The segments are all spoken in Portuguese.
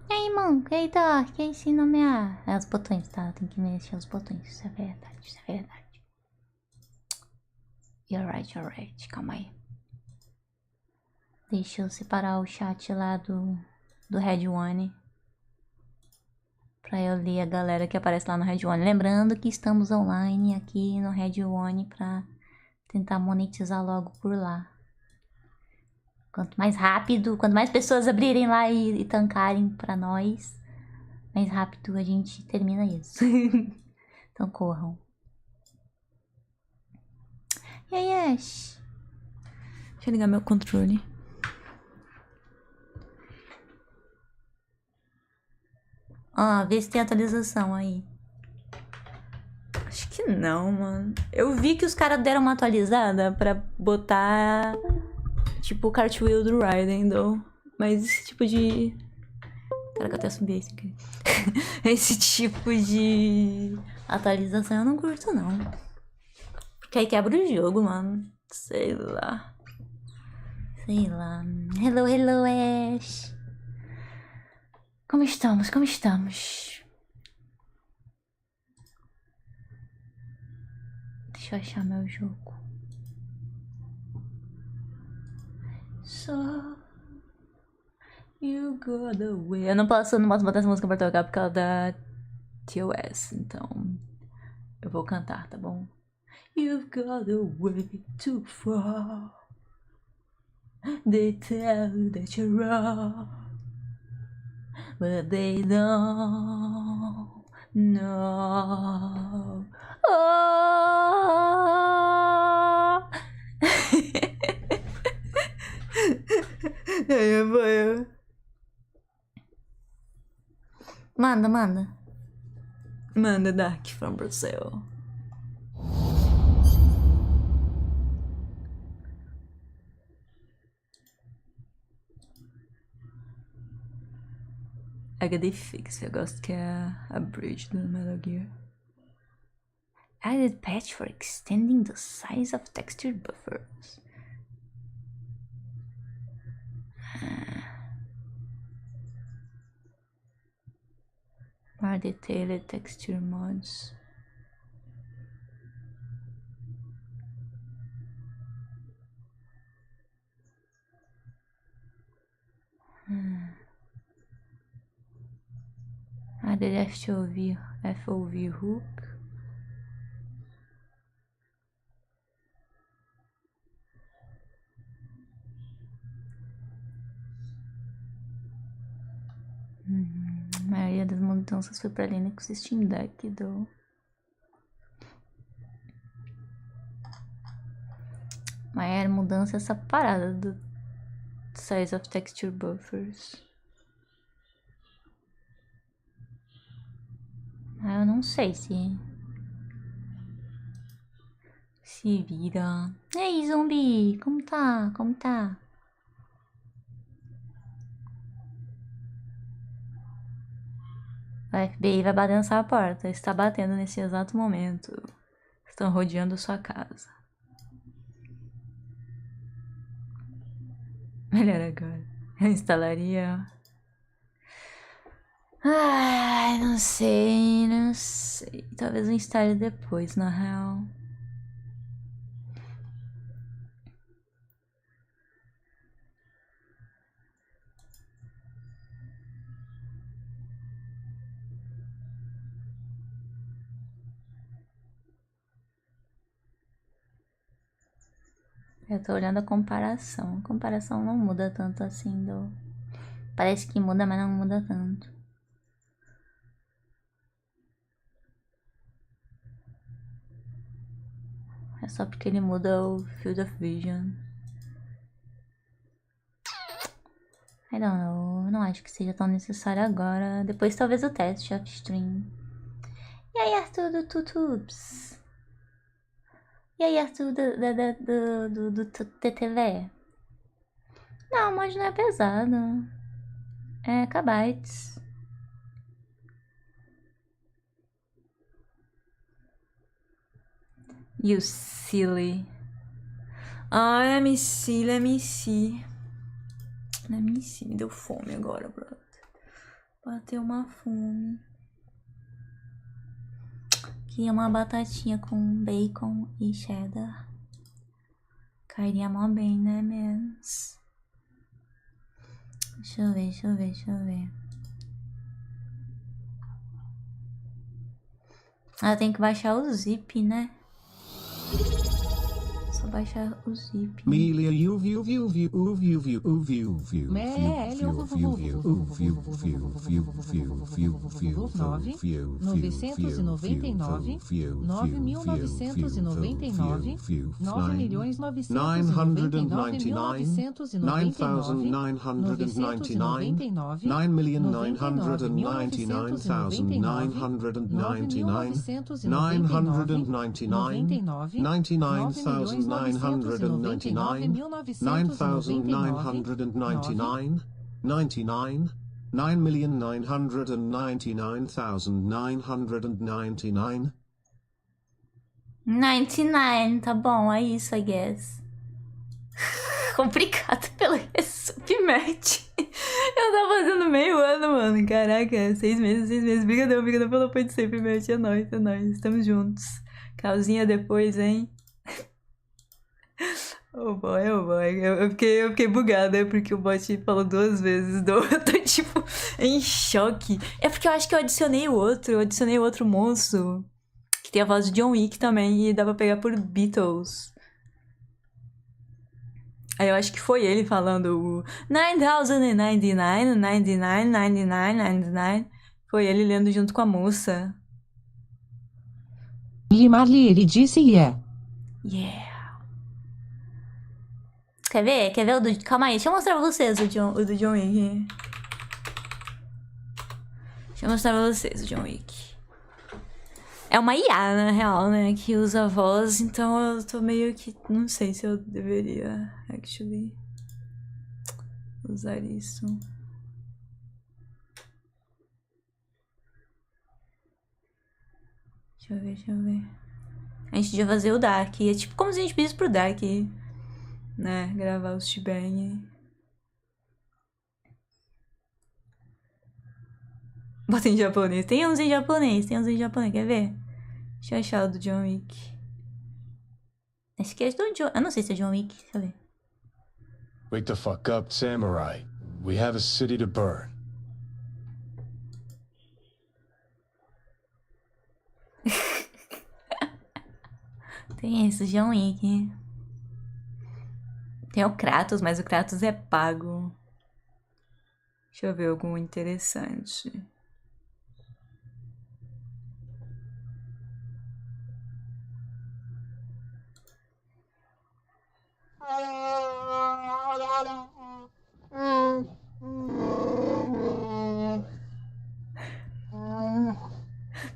E aí, mano? Eita, que esse nome é os botões, tá? Tem que mexer os botões, isso é verdade, isso é verdade. You're right, calma aí. Deixa eu separar o chat lá do Red One. Pra eu ler a galera que aparece lá no Red One. Lembrando que estamos online aqui no Red One pra tentar monetizar logo por lá. Quanto mais rápido, quanto mais pessoas abrirem lá e tancarem pra nós, mais rápido a gente termina isso. Então corram. E aí, Ash? Deixa eu ligar meu controle. Ó, vê se tem atualização aí. Acho que não, mano. Eu vi que os caras deram uma atualizada pra botar, tipo, o cartwheel do Raiden, mas esse tipo de... Cara, que eu até subi esse aqui. Esse tipo de atualização eu não curto, não. Porque aí quebra o jogo, mano. Sei lá. Sei lá. Hello, hello, Ash. Como estamos? Como estamos? Deixa eu achar meu jogo. So you got away. Eu não posso botar essa música pra tocar por causa da TOS, então eu vou cantar, tá bom? You've got away too far. They tell you that you're wrong, but they don't know. Oh. Manda, manda. Manda, Dark from Brazil. HD Fix, eu gosto que é a bridge do Metal Gear. Added patch for extending the size of texture buffers. More detailed texture mods. Added FOV hook. A maioria das mudanças foi pra Linux e Steam Deck do... A maior mudança é essa parada do size of texture buffers. Ah, eu não sei se vira. Ei, zumbi, como tá? Como tá? O FBI vai bater nessa porta. Está batendo nesse exato momento. Estão rodeando sua casa. Melhor agora. Eu instalaria... Ai, não sei, não sei. Talvez eu instale depois, na real. Eu tô olhando a comparação. A comparação não muda tanto assim do... Parece que muda, mas não muda tanto. É só porque ele muda o Field of Vision. I don't know. Eu não acho que seja tão necessário agora. Depois talvez o teste upstream. E aí, Arthur do Tutubes? E aí, Arthur do TTV? Não, mas não é pesado. É kbytes. You silly. Ai, let me see. Me deu fome agora, brother. Bateu uma fome. Aqui é uma batatinha com bacon e cheddar. Cairia mó bem, né, mens? Deixa eu ver. Ah, tem que baixar o zip, né? Só baixar o zip. Millia, $99, tá bom, é isso, I guess. Complicado pelo submete. Eu tava fazendo meio ano, mano. Caraca, 6 meses. Brigadão pelo apoio de sempre, match. É nóis. Estamos juntos. Calzinha depois, hein? Oh boy. Eu fiquei bugada, porque o bot falou 2 vezes. Eu tô, tipo, em choque. É porque eu acho que eu adicionei o outro moço. Que tem a voz de John Wick também, e dá pra pegar por Beatles. Aí eu acho que foi ele falando o 9999. Foi ele lendo junto com a moça. Marli, ele disse yeah. Quer ver? O do... Calma aí, deixa eu mostrar pra vocês o do John Wick. Deixa eu mostrar pra vocês o John Wick. É uma IA, na real, né? Que usa a voz, então eu tô meio que... Não sei se eu deveria, actually, usar isso. Deixa eu ver. A gente devia fazer o Dark. É tipo como se a gente pedisse pro Dark, né? Gravar os Shibang. Bota em japonês. Tem uns em japonês. Quer ver? Deixa eu achar o do John Wick. Acho que é do John... Eu não sei se é John Wick. Deixa eu ver. Wake the fuck up, samurai. We have a city to burn. Tem esse John Wick. Tem o Kratos, mas o Kratos é pago. Deixa eu ver algum interessante.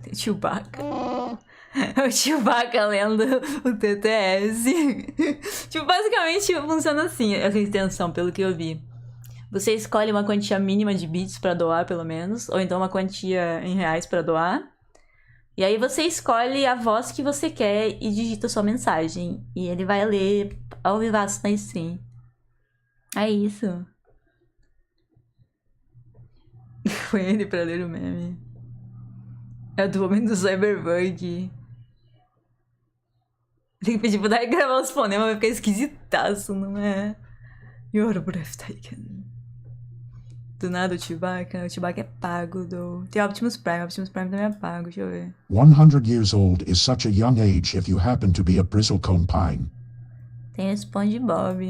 Tem Chewbacca. O Chewbacca lendo o TTS. Tipo, basicamente funciona assim, essa extensão, pelo que eu vi. Você escolhe uma quantia mínima de bits pra doar, pelo menos. Ou então uma quantia em reais pra doar. E aí você escolhe a voz que você quer e digita sua mensagem. E ele vai ler ao vivaço na stream. É isso. Foi ele pra ler o meme. É do momento do Cyberbug. Tem que pedir pro Dark gravar os fonemas, vai ficar esquisitaço, não é? You're breathtaking. Do nada o Chewbacca é pago. Tem Optimus Prime também é pago, deixa eu ver. 100 years old is such a young age if you happen to be a bristlecone pine. Tem o SpongeBob.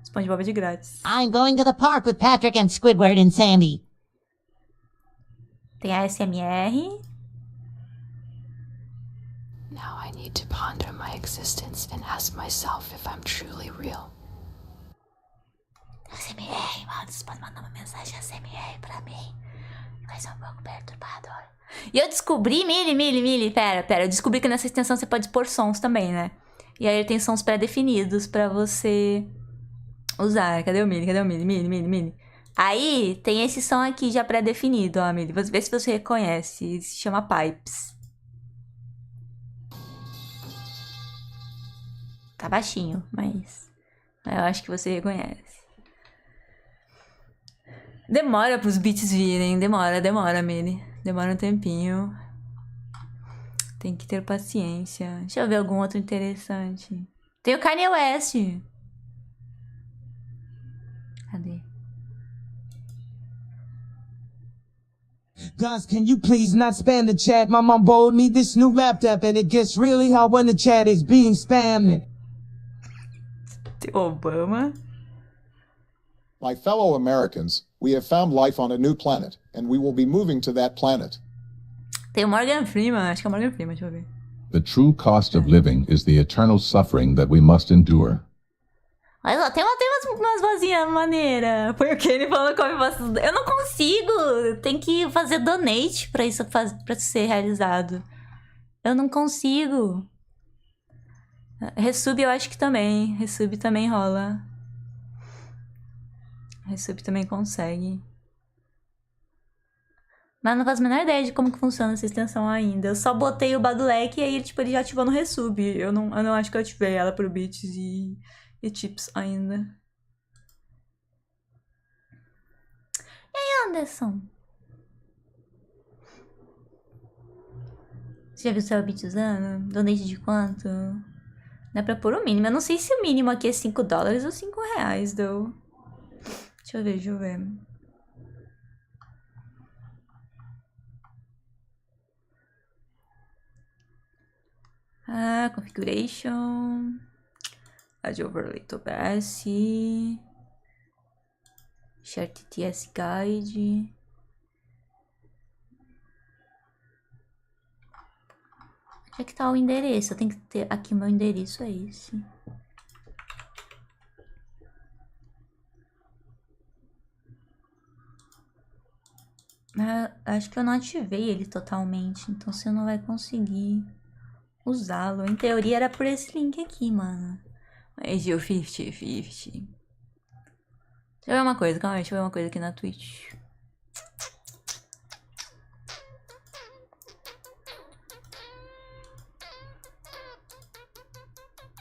SpongeBob é de grátis. I'm going to the park with Patrick and Squidward and Sandy. Tem a SMR. Now I need to ponder my existence and ask myself if I'm truly real. SMR, mano, você pode mandar uma mensagem SMR pra mim. Vai ser um pouco perturbador. E eu descobri, Millie, pera. Eu descobri que nessa extensão você pode pôr sons também, né? E aí ele tem sons pré-definidos pra você usar. Cadê o Millie? Aí tem esse som aqui já pré-definido, ó, Millie. Vê se você reconhece. Se chama Pipes. Tá baixinho, mas eu acho que você reconhece. Demora pros beats virem. Demora, Millie. Demora um tempinho. Tem que ter paciência. Deixa eu ver algum outro interessante. Tem o Kanye West. Cadê? Guys, can you please not spam the chat? My mom borrowed me this new laptop and it gets really hot when the chat is being spammed. Tem Obama. My fellow Americans, we have found life on a new planet, and we will be moving to that planet. Tem o Morgan Freeman. Acho que é o Morgan Freeman. Deixa eu ver. The true cost of living is the eternal suffering that we must endure. Olha lá, tem umas vozinhas maneiras. Foi o Kenny falando como vocês. Eu não consigo. Tem que fazer donate pra isso pra ser realizado. Eu não consigo. Resub eu acho que também. Resub também rola. Resub também consegue. Mas não faço a menor ideia de como que funciona essa extensão ainda. Eu só botei o Badulec e aí, tipo, ele já ativou no Resub. Eu não acho que eu ativei ela pro Beats e Chips ainda. E aí, Anderson? Você já viu o seu Beat usando? Donate de quanto? Dá pra pôr o mínimo. Eu não sei se o mínimo aqui é $5 ou R$5, though. Deixa eu ver. Configuration. Add overlay to OBS. Share TTS guide. Onde é que tá o endereço? Eu tenho que ter aqui, meu endereço é esse. Acho que eu não ativei ele totalmente, então você não vai conseguir usá-lo. Em teoria era por esse link aqui, mano. Mas deu 50-50. Deixa eu ver uma coisa, calma aí, deixa eu ver uma coisa aqui na Twitch.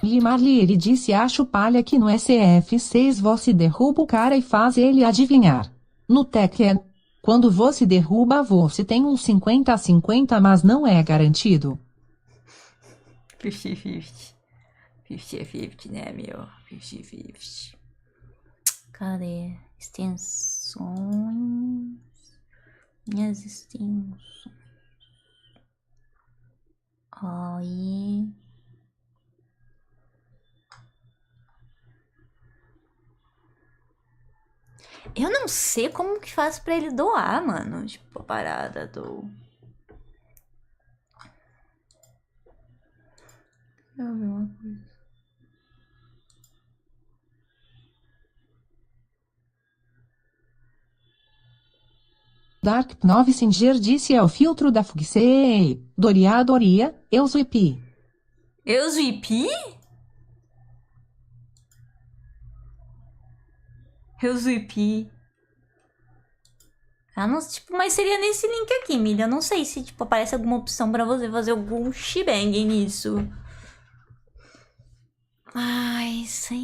Marley, ele disse: acho palha que no SF6 você derruba o cara e faz ele adivinhar. No Tekken, quando você derruba você tem um 50-50, mas não é garantido. 50-50. 50-50, né, meu? 50-50. Cadê? Extensões. Minhas extensões. Aí. Eu não sei como que faz pra ele doar, mano. Tipo, a parada do... Deixa eu ver uma coisa. Dark 9 Singer disse: é o filtro da Fugsei. Doria, eu zuipi. Eu zuipi? Eu zuipi. Ah, não, tipo, mas seria nesse link aqui, Millia. Eu não sei se, tipo, aparece alguma opção pra você fazer algum shebang nisso. Mas é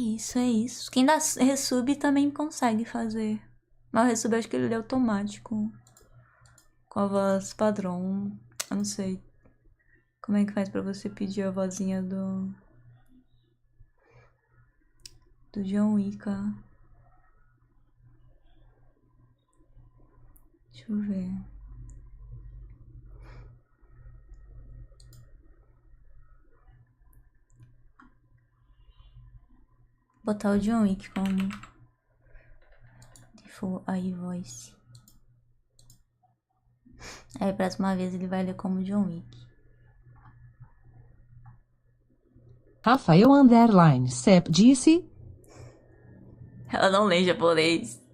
isso. Quem dá resub também consegue fazer. Mas o resub eu acho que ele é automático. Com a voz padrão. Eu não sei. Como é que faz pra você pedir a vozinha do John Wick? Deixa eu ver. Botar o John Wick como default aí voice. Aí, próxima vez ele vai ler como John Wick. Rafael Underline Sepp disse: Ela não lê japonês.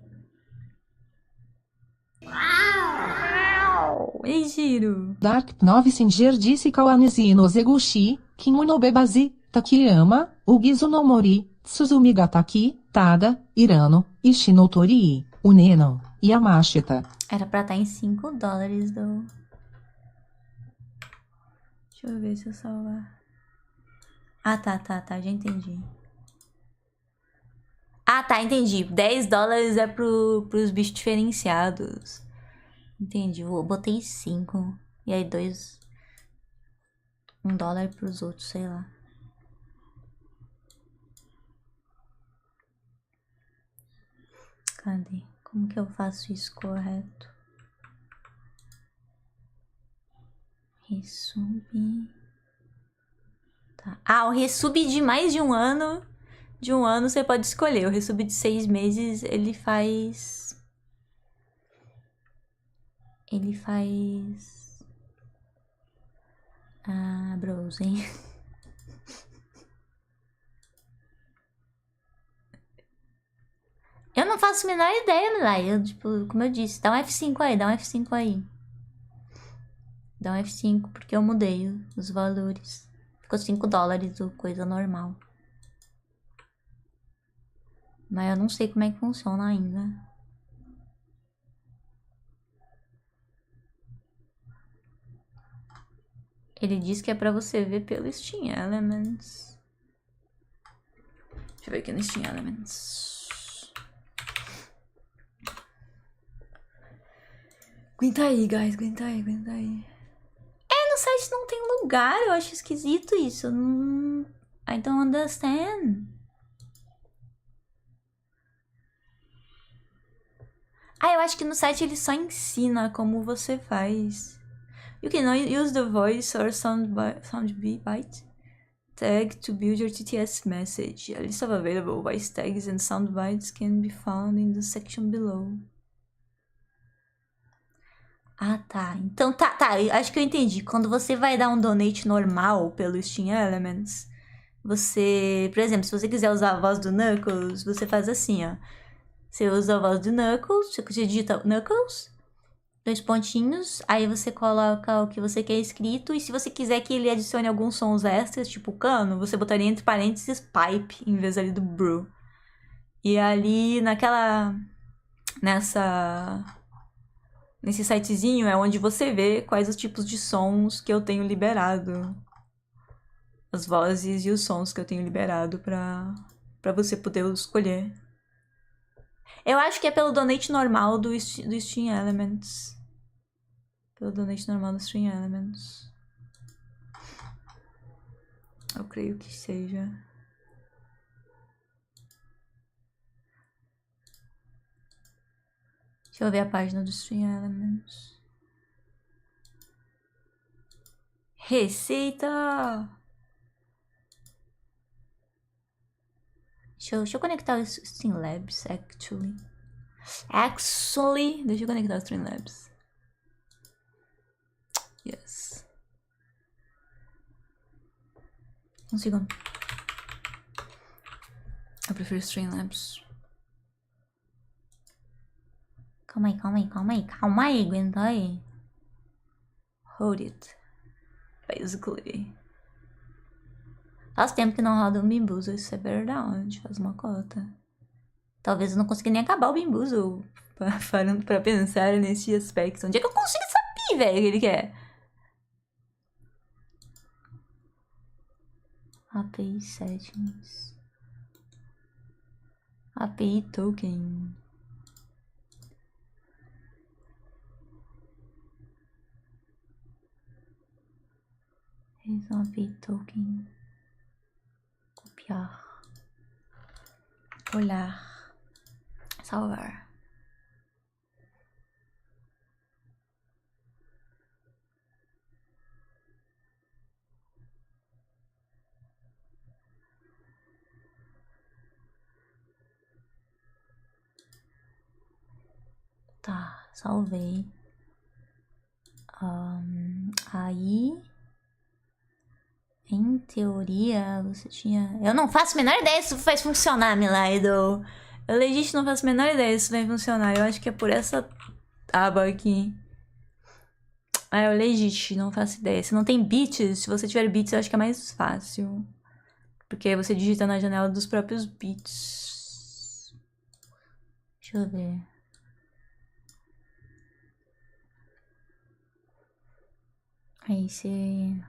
Ei, Giro. Dark 9 Singer disse: Kawanezi no Zegushi, Kimu no Bebazi, Takiyama, Ugizu no Mori, Tsuzumi ga Taki, Tada, Irano, Ishinotori, Uneno, Yamashita. Era pra estar em $5, do. Deixa eu ver se eu salvar. Ah, tá, já entendi. Ah, tá, entendi. $10 é pros bichos diferenciados. Entendi. Eu botei 5. E aí $1 pros outros, sei lá. Cadê? Como que eu faço isso correto? Resub. Tá. Ah, o resub de mais de um ano. De um ano você pode escolher. O resub de 6 meses, ele faz... Ah, browsing. Eu não faço a menor ideia, Millia. Tipo, como eu disse, dá um F5 aí, dá um F5 aí. Dá um F5 porque eu mudei os valores. Ficou $5 ou coisa normal. Mas eu não sei como é que funciona ainda. Ele diz que é pra você ver pelo Steam Elements. Deixa eu ver aqui no Steam Elements. Aguenta aí, guys. Aguenta aí, aguenta aí. É, no site não tem lugar. Eu acho esquisito isso. I don't understand. Ah, eu acho que no site ele só ensina como você faz. You can use the voice or sound bite tag to build your TTS message. A list of available voice tags and sound bites can be found in the section below. Ah, tá. Então, tá. Acho que eu entendi. Quando você vai dar um donate normal pelo Steam Elements, você... Por exemplo, se você quiser usar a voz do Knuckles, você faz assim, ó. Você usa a voz do Knuckles, você digita Knuckles, 2 pontinhos, aí você coloca o que você quer escrito, e se você quiser que ele adicione alguns sons extras, tipo cano, você botaria entre parênteses pipe, em vez ali do brew. E ali nesse sitezinho é onde você vê quais os tipos de sons que eu tenho liberado. As vozes e os sons que eu tenho liberado pra você poder escolher. Eu acho que é pelo donate normal do Steam Elements. Pelo donate normal do Steam Elements. Eu creio que seja. Deixa eu ver a página do Stream Elements. Receita! Deixa eu conectar o Streamlabs, actually. Deixa eu conectar o Streamlabs. Yes. Um segundo. Eu prefiro Streamlabs. Calma aí, aguenta aí. Hold it. Basically. Faz tempo que não roda um Bimbuzo, isso é verdade. Faz uma cota. Talvez eu não consiga nem acabar o Bimbuzo. Parando pra pensar nesse aspecto. Onde é que eu consigo saber, velho, que ele quer? API Settings. API Token. API Token. Copiar. Olhar. Salvar. Tá, salvei. Aí, em teoria, você tinha... Eu não faço a menor ideia se isso vai funcionar, Milaido. Eu legit não faço a menor ideia se isso vai funcionar. Eu acho que é por essa aba aqui. Ah, eu legit não faço ideia. Se não tem bits, se você tiver bits, eu acho que é mais fácil. Porque aí você digita na janela dos próprios bits. Deixa eu ver. Aí você...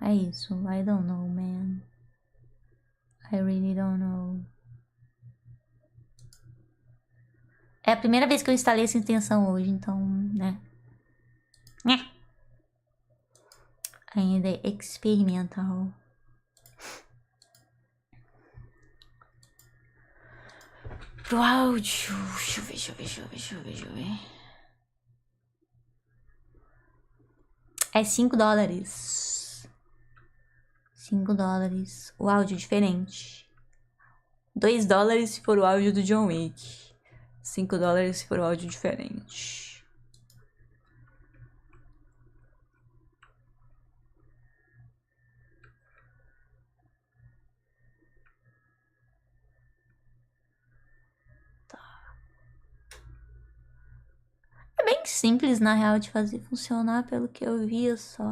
É isso. I don't know, man. I really don't know. É a primeira vez que eu instalei essa extensão hoje, então, né? Ainda é experimental. Pro áudio. Deixa eu ver. É $5. $5. O áudio é diferente. $2 se for o áudio do John Wick. $5 se for o áudio diferente. É bem simples, na real, de fazer funcionar, pelo que eu vi, só...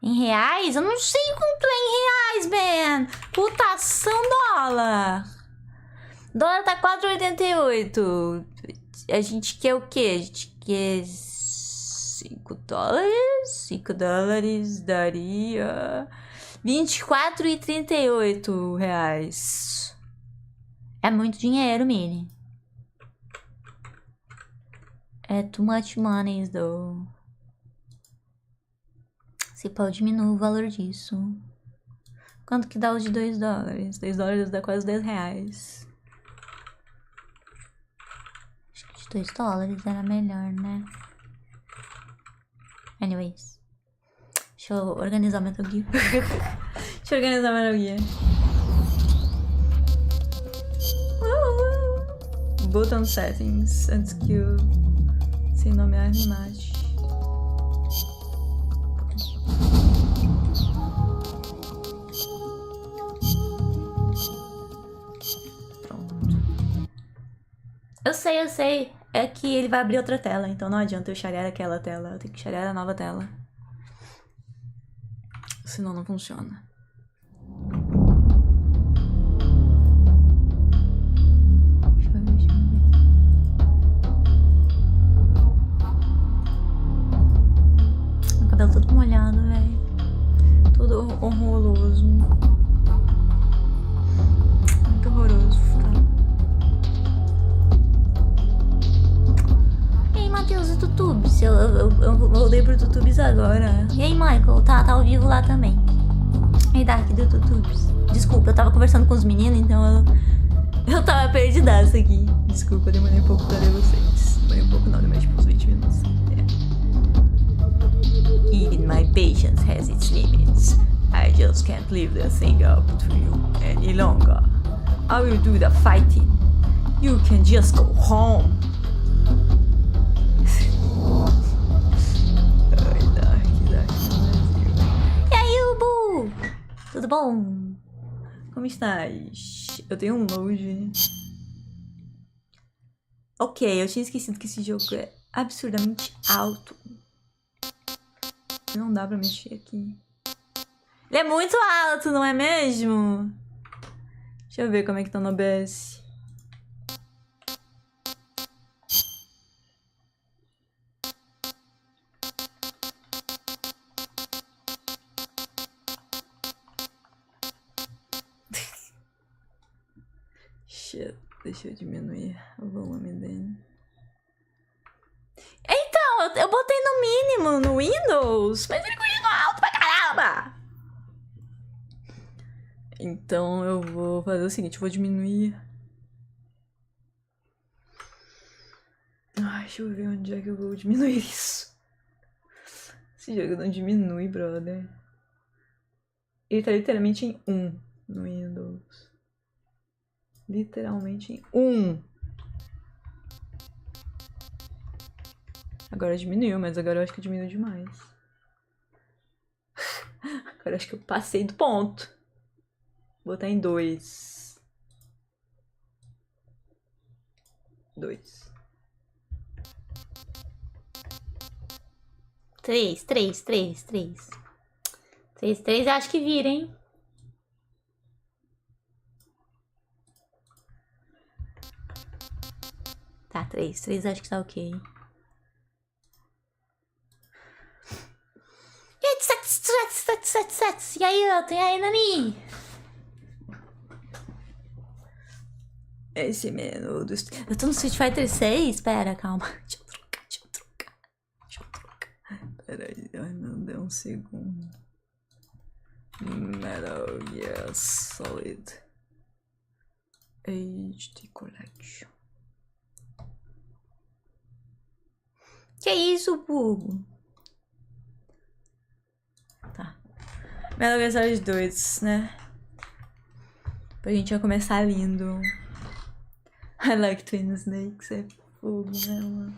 Em reais? Eu não sei quanto é em reais, man! Cotação dólar! Dólar tá 4,88. A gente quer o quê? A gente quer $5? $5 daria... R$24,38. É muito dinheiro, Millie. É too much money, though. Você pode diminuir o valor disso. Quanto que dá o de $2? $2 dá quase R$10. Acho que de $2 era melhor, né? Anyways. Deixa eu organizar Metal Gear. Deixa eu organizar Metal Gear. Button settings. Antes que eu... Sem nomear me mate. Pronto. Eu sei. É que ele vai abrir outra tela, então não adianta eu sharear aquela tela. Eu tenho que sharear a nova tela. Senão não funciona. Meu cabelo todo molhado, velho. Todo horroroso. Muito horroroso, tá? E aí, Matheus, e Tutubes? Eu voltei pro Tutubes agora. E aí, Michael? Tá ao vivo lá também. E aí, Dark do Tutubes. Desculpa, eu tava conversando com os meninos, então eu tava perdidaça aqui. Desculpa, eu demorei um pouco pra ver vocês. Demorei um pouco não, demorei tipo uns 20 minutos. Even my patience has its limits. I just can't leave the thing up to you any longer. I will do the fighting. You can just go home. Ai, Dark Brasil. E aí, Ubu? Tudo bom? Como estás? Eu tenho um load. Ok, eu tinha esquecido que esse jogo é absurdamente alto. Não dá pra mexer aqui. Ele é muito alto, não é mesmo? Deixa eu ver como é que tá no OBS. Shit, deixa eu diminuir o volume dele. Então, eu botei no mínimo no Windows, mas ele continua alto pra caramba! Então eu vou fazer o seguinte, eu vou diminuir. Ai, deixa eu ver onde é que eu vou diminuir isso. Esse jogo não diminui, brother. Ele tá literalmente em 1 no Windows. Literalmente em 1. Agora diminuiu, mas agora eu acho que diminuiu demais. Agora eu acho que eu passei do ponto. Vou botar em 2. 2. 3. 3 eu acho que vira, hein? Tá, 3 acho que tá ok. E aí, Elton? E aí, Nani? Esse menu do... Eu tô no Street Fighter 6? Pera, calma. Deixa eu trocar. Peraí, ai meu Deus, um segundo. Metal Gear Solid HD Collection. Que isso, burro? Tá. Metal Gear Solid 2, né? Pra gente já começar lindo. I like Twin Snakes, é fogo, né, mano?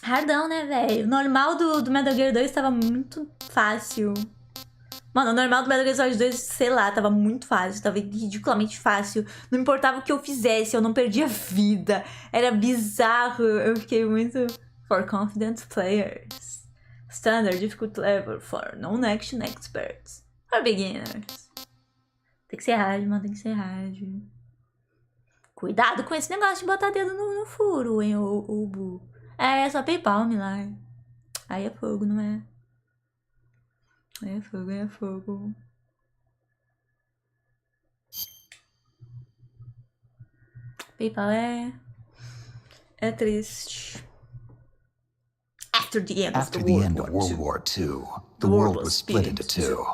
Hardão, né, velho? O normal do Metal Gear 2 tava muito fácil. Mano, o normal do Metal Gear Solid 2, sei lá, tava muito fácil. Tava ridiculamente fácil. Não importava o que eu fizesse, eu não perdia vida. Era bizarro. Eu fiquei muito... For confident players. Standard difficult level for non-action experts. For beginners. Tem que ser hard, mano, tem que ser hard. Cuidado com esse negócio de botar dedo no furo, hein, o Bu. É só PayPal, Millar. Aí é fogo, não é? Aí é fogo, aí é fogo. PayPal é triste. After the end of World War II, the world was split into two,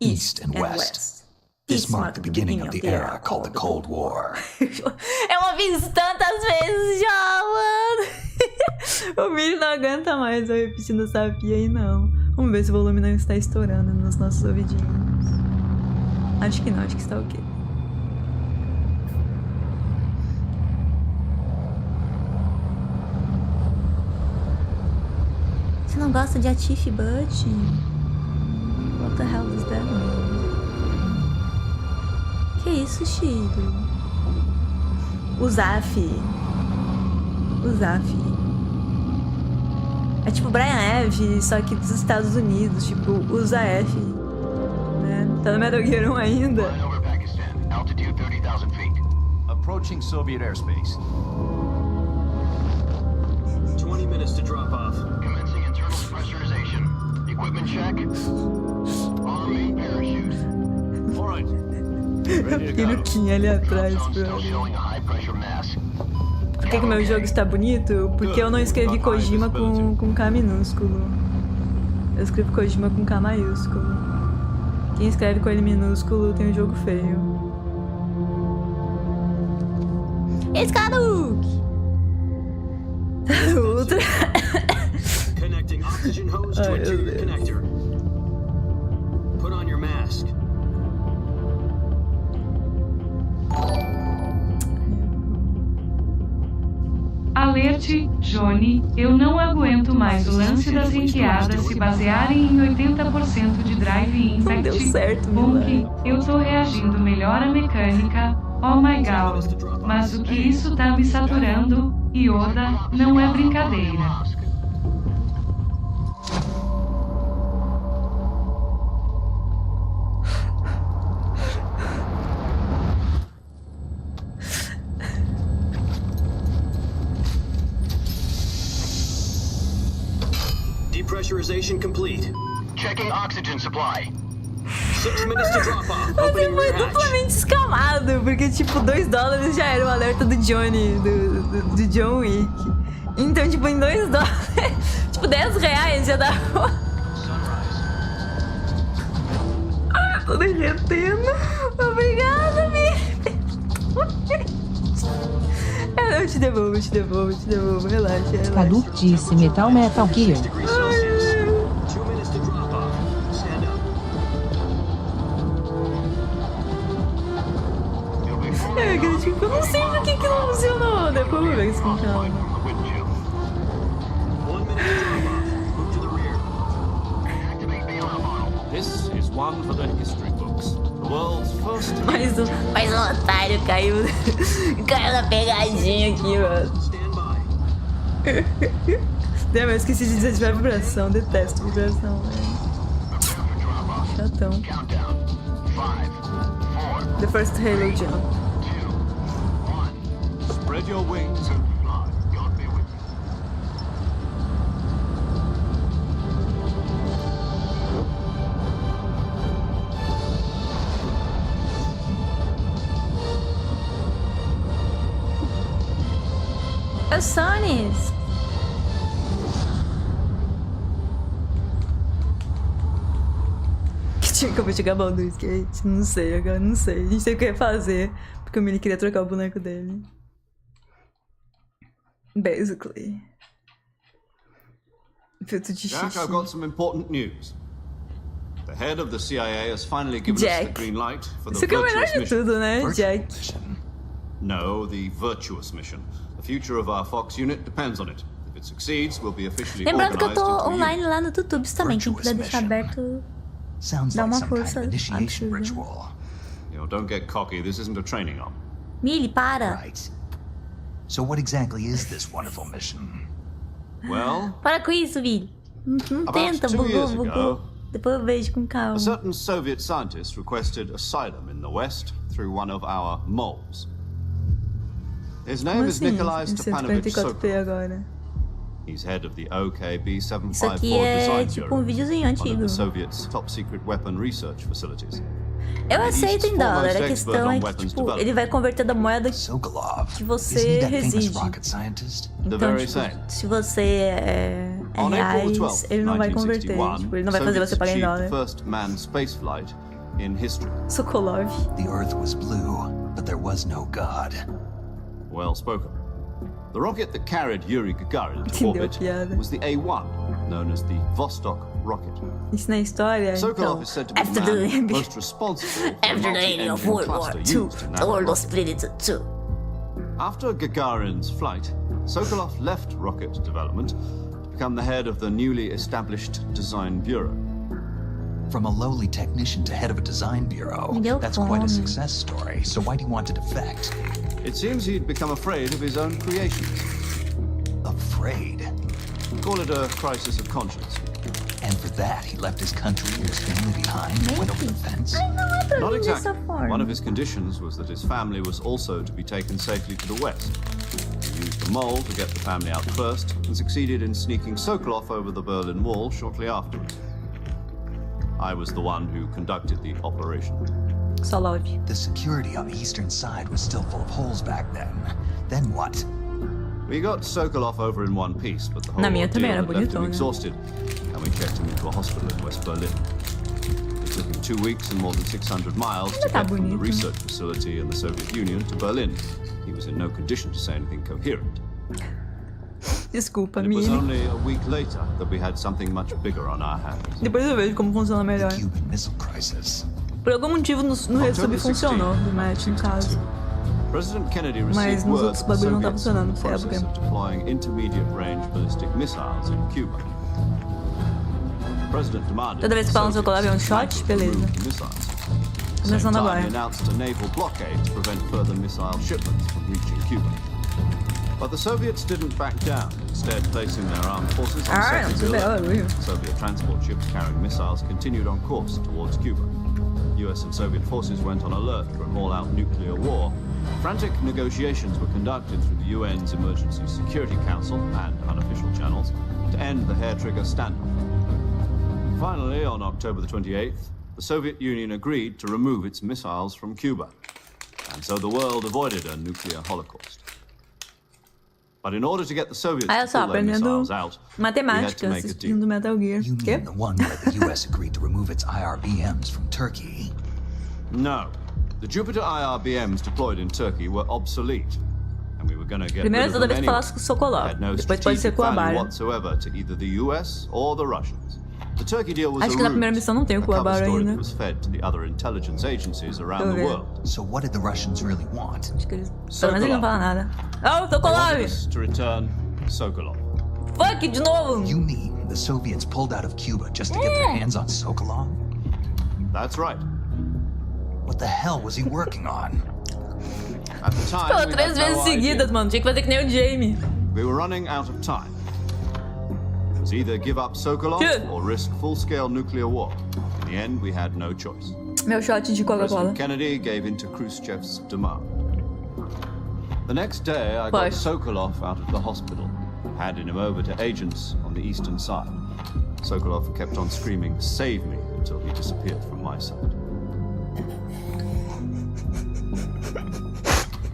East and West. This marked the beginning of the era called the Cold War. Eu ouvi isso tantas vezes já, mano. O vídeo não aguenta mais eu repetindo essa pia aí, não. Vamos ver se o volume não está estourando nos nossos ouvidinhos. Acho que não, acho que está ok. Você não gosta de Atif Butt? What the hell does that mean? Que isso, Shiro? O Zaf. É tipo Brian F, só que dos Estados Unidos, tipo o Zaf, né? Tá no Metal Gear 1 ainda. Over Pakistan, altitude 30,000 feet. Approaching Soviet airspace. 20 minutes to drop off. Commencing internal pressurization. Equipment check. On main parachute. All right. Peruquinha ali atrás, bro. Por que meu jogo está bonito? Porque eu não escrevi Kojima com K minúsculo. Eu escrevo Kojima com K maiúsculo. Quem escreve com L minúsculo tem um jogo feio. Esse cara Ultra. Connecting oxygen hose to interior connector. Put on your mask. Alerte, Johnny, eu não aguento mais o lance das enqueadas se basearem em 80% de drive impact. Não deu certo, Bonk, eu tô reagindo melhor à mecânica, oh my god. Mas o que isso tá me saturando, Yoda, não é brincadeira. Depressurization complete. Checking oxygen supply. 6 minutes to drop off. Você foi duplamente escamado, porque tipo, $2 já era o alerta do Johnny, do John Wick. Então, tipo, em $2, tipo, R$10 já dava. Ah, tô derretendo. Obrigada, eu te devolvo, relaxa. Caductice Metal Gear. Eu não sei por que não funcionou. Depois eu vou ver isso com calma. This is one for the history books. The world's first. Mais um otário caiu na pegadinha aqui, mano. Eu esqueci de desativar a vibração. Detesto vibração, velho. Chatão. The first Halo jump. Spread your wings and fly. God be with you. Os Sonys. Que tinha que eu vou chegar mal do skate? Não sei, agora não sei. A gente tem o que fazer. Porque o Millie queria trocar o boneco dele. Basically. Feito de Jack, xixi. I've got some important news. The head of the CIA has finally given us the Jack. green light for the Isso aqui é o melhor virtuous de mission. tudo, né, Jack? No, the virtuous mission. The future of our Fox unit depends on it. If it succeeds, we'll be officially Lembrando que eu organized tô into a unit. online lá no YouTube também. Quem quiser deixar aberto, Sounds dá like uma some kind força of initiation absurda. ritual. You know, don't get cocky. This isn't a training arm. Millie, para. Right. So what exactly is this wonderful mission? Well, Para com isso, Millie. Não About tenta, 2 bugou, years bugou. ago, Depois eu vejo com calma. a certain Soviet scientist requested asylum in the West through one of our moles. His name Como is assim? Nikolai Stepanovich 144p Sokolov. agora. He's head of the OKB-754 Isso aqui é Design tipo Bureau, videozinho one of antigo. the Soviet's top secret weapon research facilities. Eu aceito em dólar, a foremost questão expert é on que, weapons tipo, development. ele vai converter da moeda Sokolov. que Isn't você he that famous reside. rocket scientist? The Então, very tipo, same. se você é On April reais, 12, ele não vai converter. 1961, Tipo, ele não vai fazer Soviets você pagar em achieved the dólar. first manned spaceflight in history. Sokolov. The Earth was blue, but there was no God. Well spoken. The rocket that carried Yuri Gagarin to Entendeu a orbit piada. was the A1, known as the Vostok rocket. Isso na história, Sokolov então. is said to be the After the man most responsible for the After the ending of World War multi-engine II, cluster used in the that world was rocket. split into two. After Gagarin's flight, Sokolov left rocket development to become the head of the newly established Design Bureau. From a lowly technician to head of a design bureau. Me deu That's quite a fome. success story. So why do you want to defect? It seems he'd become afraid of his own creations. Afraid. Call it a crisis of conscience. And for that, he left his country and his family behind and went over the fence? Não é pra Not mim dessa exactly. forma. One of his conditions was that his family was also to be taken safely to the west. He used the mole to get the family out first and succeeded in sneaking Sokolov over the Berlin Wall shortly afterwards. I was the one who conducted the operation. Sokolov. The security on the eastern side was still full of holes back then. Then what? We got Sokolov over in one piece, but the whole Na minha ordeal também era had left him bonitona. exhausted, and we checked him into a hospital in West Berlin. It took him 2 weeks and more than 600 miles to Ainda tá get from the bonito. research facility in the Soviet Union to Berlin. He was in no condition to say anything coherent. Desculpa, And it was Millie. only a week later that we had something much bigger on our hands. Depois eu vejo como funciona melhor. Cuban Missile Crisis. Por algum motivo no Resub funcionou, do Match no caso. President Kennedy Mas received nos word outros that the bagulho não tá Soviets funcionando, were in the foi a process época. of deploying intermediate-range ballistic missiles in Cuba. The President demanded Toda vez que falam the Sokolov é um Soviets shot, dismantle beleza. the missiles. At the same Começando time, agora. he announced a naval blockade to prevent further missile shipments from reaching Cuba. But the Soviets didn't back down, instead placing their armed forces on Ah, não second sei alert. lá, Soviet transport ships carrying missiles continued on course towards Cuba. US and Soviet forces went on alert for an all-out nuclear war. Frantic negotiations were conducted through the UN's Emergency Security Council and unofficial channels to end the hair-trigger standoff. Finally, on October the 28th, the Soviet Union agreed to remove its missiles from Cuba, and so the world avoided a nuclear holocaust. But in order to get the Soviets Olha to só, pull their aprendendo missiles out, we had matemática, to make a deal. assistindo Metal Gear. You Quê? mean the one where the US agreed to remove its IRBMs from Turkey? No. The Jupiter IRBMs deployed in Turkey were obsolete, and we were going to get Primeiro rid toda of vez them que anyway. falasse com o Sokolov. Had no Depois pode ser strategic com a value Barra. whatsoever to either the US or the Russians. The Turkey deal was Acho a que na ruse, primeira missão não tem o a cover Kuwabara story ainda. that was fed to the other intelligence agencies around Deixa eu the ver. world. So what did the Russians really want? Acho que eles... Pelo menos ele não fala nada. Oh, They wanted Sokolov! us to return Sokolov. Fuck, de novo! You mean the Soviets pulled out of Cuba just to get their hands on Sokolov? That's right. What the hell was he working on? At the time, Pô, we 3 had vezes no seguidas, idea. mano. Tinha que fazer que nem o Jamie. We were running out of time. It was either give up Sokolov Good. or risk full-scale nuclear war. In the end, we had no choice. Meu shot de Coca-Cola. President Kennedy gave in to Khrushchev's demand. The next day, I got Push. Sokolov out of the hospital, handed him over to agents on the eastern side. Sokolov kept on screaming, "Save me," until he disappeared from my sight.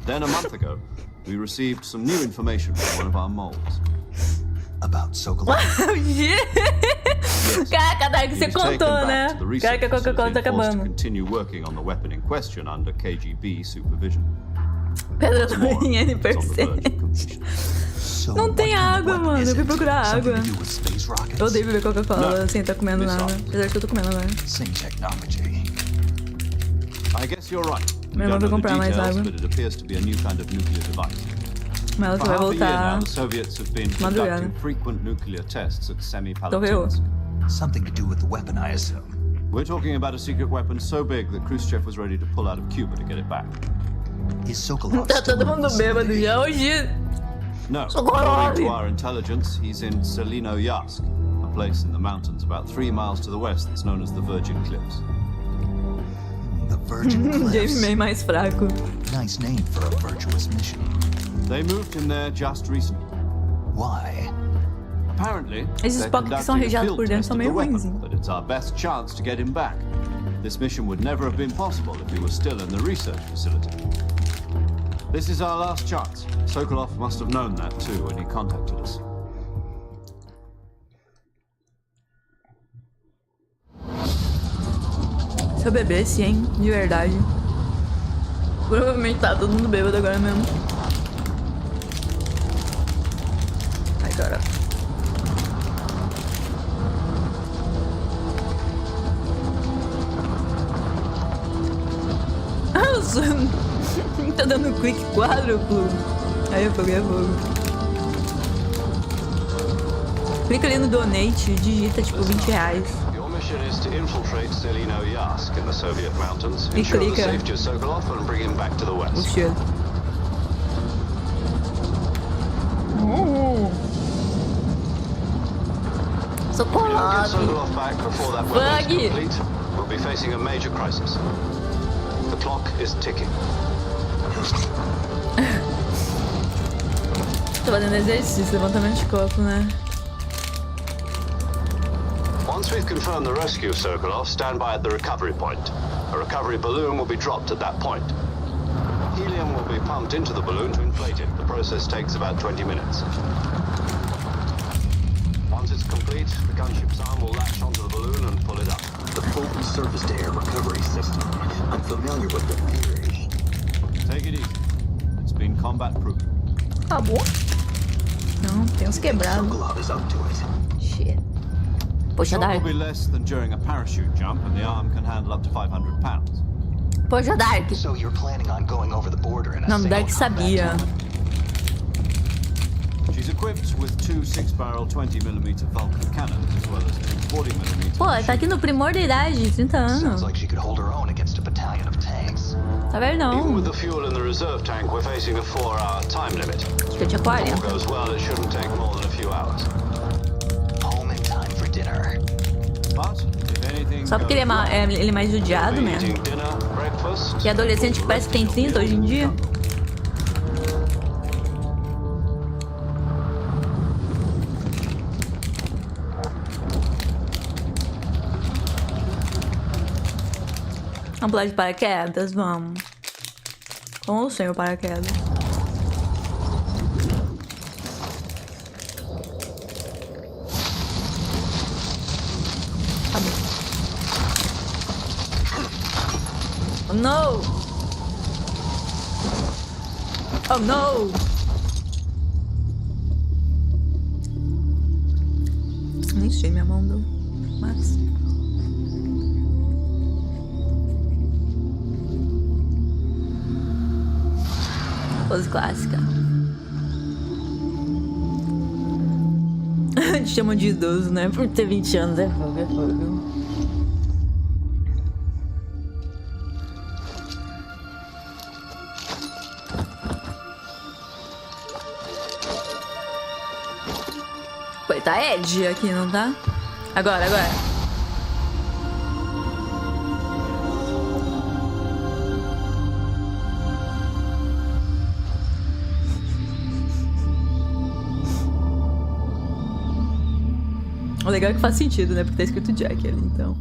Then a month ago, we received some new information from one of our moles. About Sokolov? Caraca, Dark, você contou, né? Caraca, a Coca-Cola tá acabando. Continue working on the weapon in question under KGB supervision. Pedra do N%. Não tem água, mano. Eu fui procurar água. Eu odeio beber Coca-Cola sem estar comendo nada. Apesar que eu tô comendo agora. I guess you're right. Minha irmã vai comprar mais água. Mas ela só vai voltar madrugada. Correu. Something to do with the weapon, I assume. We're talking about a secret weapon so big that Khrushchev was ready to pull out of Cuba to get it back. Is Sokolov Tá todo mundo bêbado já hoje. No, according to our intelligence, he's in Selino Yask, a place in the mountains about 3 miles to the west that's known as the Virgin Cliffs. The Virgin Cliffs. James May mais fraco. Nice name for a virtuous mission. They moved him there just recently. Why? Apparently, esses Spock que são rejados por dentro são meio ruinzinhos. But it's our best chance to get him back. This mission would never have been possible if he was still in the research facility. This is our last chance. Sokolov must have known that too when he contacted us. Se eu bebesse, hein? De verdade. Provavelmente tá todo mundo bêbado agora mesmo. Ai, cara. Tá dando clique quádruplo. Aí é fogo, é fogo. Clica ali no donate e digita tipo R$20. Your mission is to infiltrate Selino Yask in the Soviet mountains, E ensure the clica. safety of Sokolov and bring him back to the west. Puxa. If we don't get Sokolov back before that weapon is Bug. complete, we'll be facing a major crisis. The clock is ticking. Tô fazendo exercício, levantamento de copo, né? Once we've confirmed the rescue of Sokolov, stand by at the recovery point. A recovery balloon will be dropped at that point. Helium will be pumped into the balloon to inflate it. The process takes about 20 minutes. Once it's complete, the gunship's arm will latch onto the balloon and pull it up. The full surface-to-air recovery system. I'm familiar with the theory. Take it easy. It's been combat-proof. Acabou? Não, tem uns quebrados. Sokolov is up to it. Shit. Poxa, Shock Dark. will be less than during a parachute jump, and the arm can handle up to 500 pounds. Poxa, Dark. So you're planning on going over the border in a Não, single Dark sabia. She's equipped with 2 6-barrel 20mm Vulcan cannons, as well as 2 40mm. Pô, tá aqui no primor da idade, 30 anos. Sounds like she could hold her own against a battalion of tanks. Tá vendo, Even não? with the fuel in the reserve tank, we're facing a 4-hour time limit. Acho que eu tinha 40. If all goes well, it shouldn't take more than a few hours. Home in time for dinner. But if anything Só porque ele é mais judiado, né? eating dinner, breakfast, Que adolescente que parece que tem 30 hoje em dia. Vamos pular de paraquedas? Vamos. Com ou sem o paraquedas? Tá bom. Oh, no! Oh, no! Nem sei minha mão, não. Mas... Pose clássica. Te chamam de idoso, né? Por ter 20 anos é fogo, é fogo. Pô, tá Ed aqui, não tá? Agora, agora. O legal é que faz sentido, né? Porque tá escrito Jack ali, então.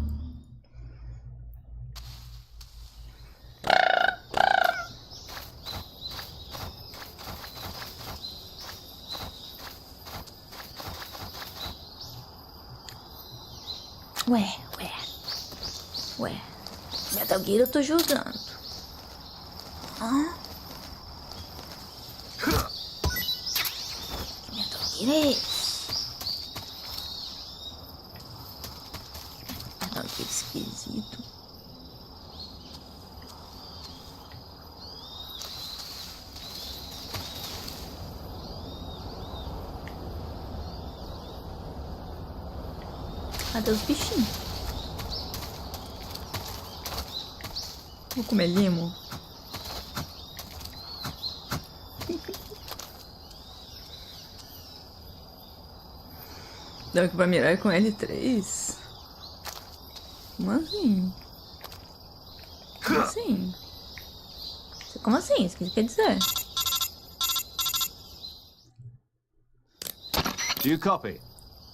Ué. Metal Gear eu tô jogando. Hã? Que Metal Gear é esse? Metal Gear esquisito. Cadê os bichinhos? Vou comer limo. Deu aqui pra mirar com L3. Como assim? Como assim? Como assim? Isso que quer dizer? Do you copy?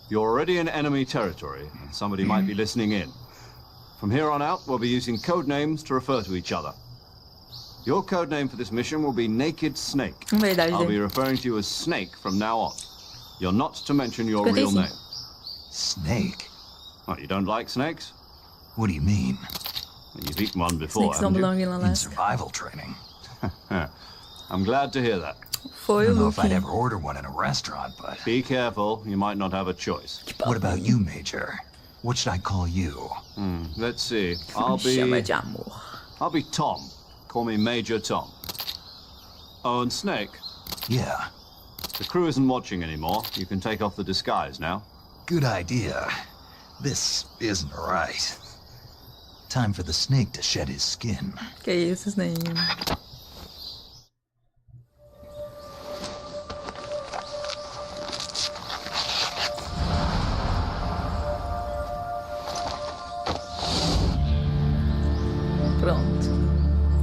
You're already in enemy territory, and somebody might be listening in. From here on out, we'll be using code names to refer to each other. Your code name for this mission will be Naked Snake. I'll be referring to you as Snake from now on. You're not to mention your real name. Snake? What, you don't like snakes? What do you mean? Well, you've eaten one before, Snakes don't belong in In Alaska. survival training. I'm glad to hear that. I don't know if I'd ever order one in a restaurant, but... Be careful, you might not have a choice. What about you, Major? What should I call you? Let's see. I'll be Tom. Call me Major Tom. Oh, and Snake? Yeah. The crew isn't watching anymore. You can take off the disguise now. Good idea. This isn't right. Time for the snake to shed his skin. Que isso, Snake? Pronto.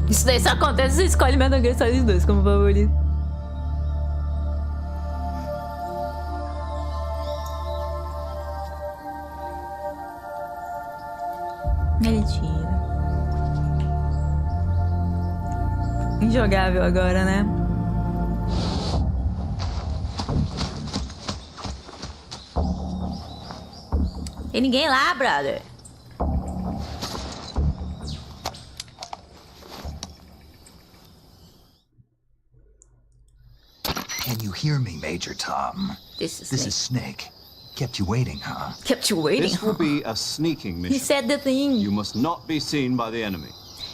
Isso daí só acontece se escolhe Metal Gear Solid 2 como favorito. Ele tira. Injogável agora, né? Tem ninguém lá, brother. Can you hear me, Major Tom? This is Snake. Kept you waiting, huh? Kept you waiting, This will be a sneaking He mission. said the thing. You must not be seen by the enemy.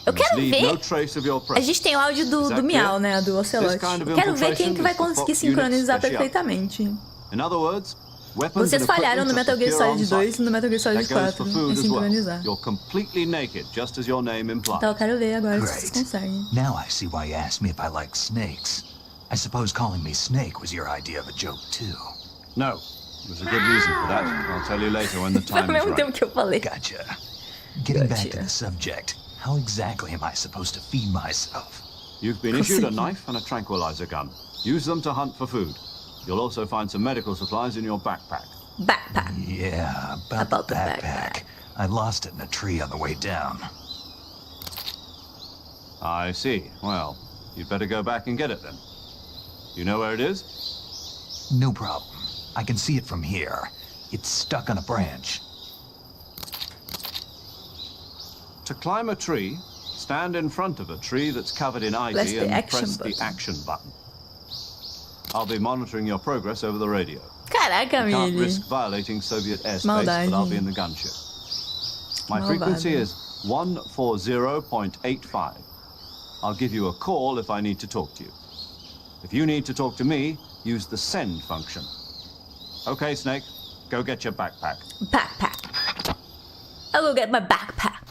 Eu You must quero leave ver. no trace of your A presence. gente tem o áudio do Is that Miau, clear? né? Do Ocelote. This kind of Eu quero ver quem que vai infiltration is the conseguir Fox sincronizar unit special. perfeitamente. In other words, weapons Vocês and falharam no equipment Metal are Gear secure Solid on 2 site. e no Metal Gear Solid That goes 4 for food em as well. sincronizar. You're completely naked, just as your name implies. Então eu quero ver agora se vocês Great. conseguem. Now I see why you asked me if I like snakes. I suppose calling me Snake was your idea of a joke, too. No, there's a good reason for that. I'll tell you later when the Foi ao time is mesmo tempo right. que eu falei. Gotcha. Getting back to Gotcha. the subject, how exactly am I supposed to feed myself? You've been issued a Consegui. knife and a tranquilizer gun. Use them to hunt for food. You'll also find some medical supplies in your backpack. Backpack. Yeah, about the the backpack. backpack. I lost it in a tree on the way down. I see. Well, you'd better go back and get it then. You know where it is? No problem. I can see it from here. It's stuck on a branch. To climb a tree, stand in front of a tree that's covered in Press ivy the and action press button. the action button. I'll be monitoring your progress over the radio. Caraca, You can't Millie. risk violating Soviet airspace, Maldade. but I'll be in the gunship. My Malvado. frequency is 140.85. I'll give you a call if I need to talk to you. If you need to talk to me, use the send function. Okay, Snake, go get your backpack. Backpack. I'll go get my backpack.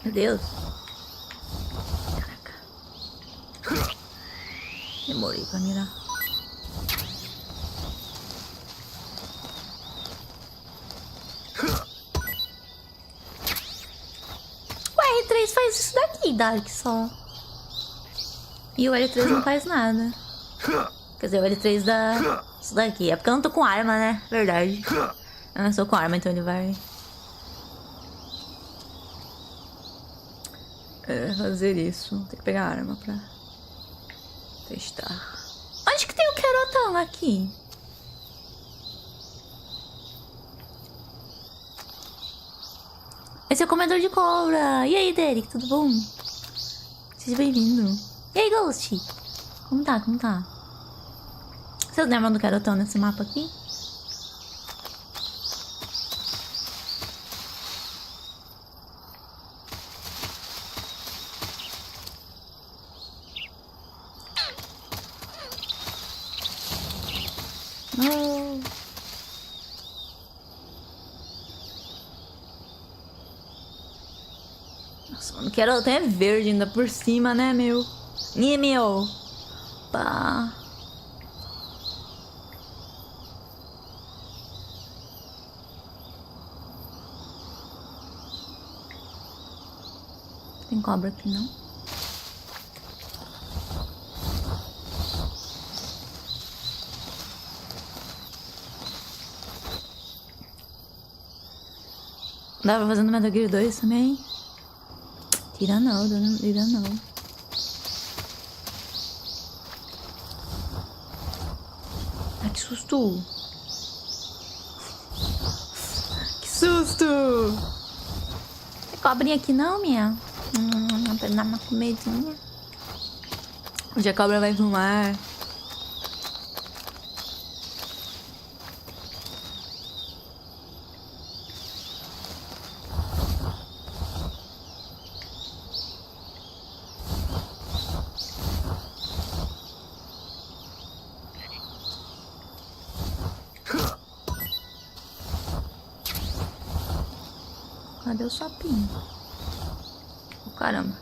Meu Deus. Caraca. Demorei pra mirar. O R3 faz isso daqui. aqui, Dark, só. E o L3 não faz nada. Quer dizer, o L3 dá isso daqui. É porque eu não tô com arma, né? Verdade. Eu não estou com arma, então ele vai... fazer isso. Tem que pegar a arma pra testar. Onde que tem o querotão aqui? Esse é o comedor de cobra. E aí, Derek, tudo bom? Seja bem-vindo. E aí, Ghost? Como tá? Como tá? Vocês lembram do querotão nesse mapa aqui? Oh. Nossa, mano, o querotão é verde ainda por cima, né, meu? Ih, meu. Pá. Tem cobra aqui, não? Dá pra fazer no Metal Gear 2 também? Tira não, tira não. Ai, que susto! Que susto! Tem cobrinha aqui não, minha? Pra dar uma comidinha. Onde a cobra vai pro mar. Cadê o sapinho? Oh, caramba.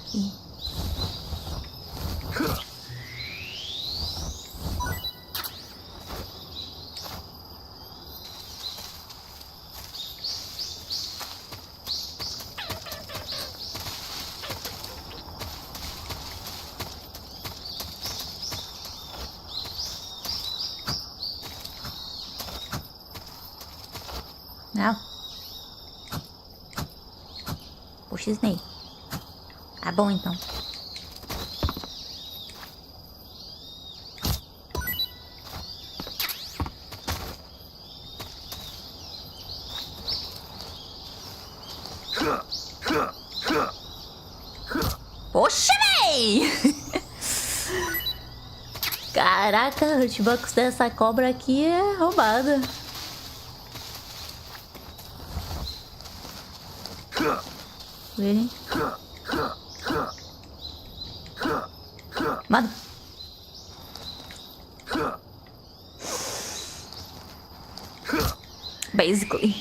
Aqui. Não. Puxa, Snake. Tá bom, então. Poxa, véi! Caraca, o hitbox dessa cobra aqui é roubada. Really? Mano. Basically.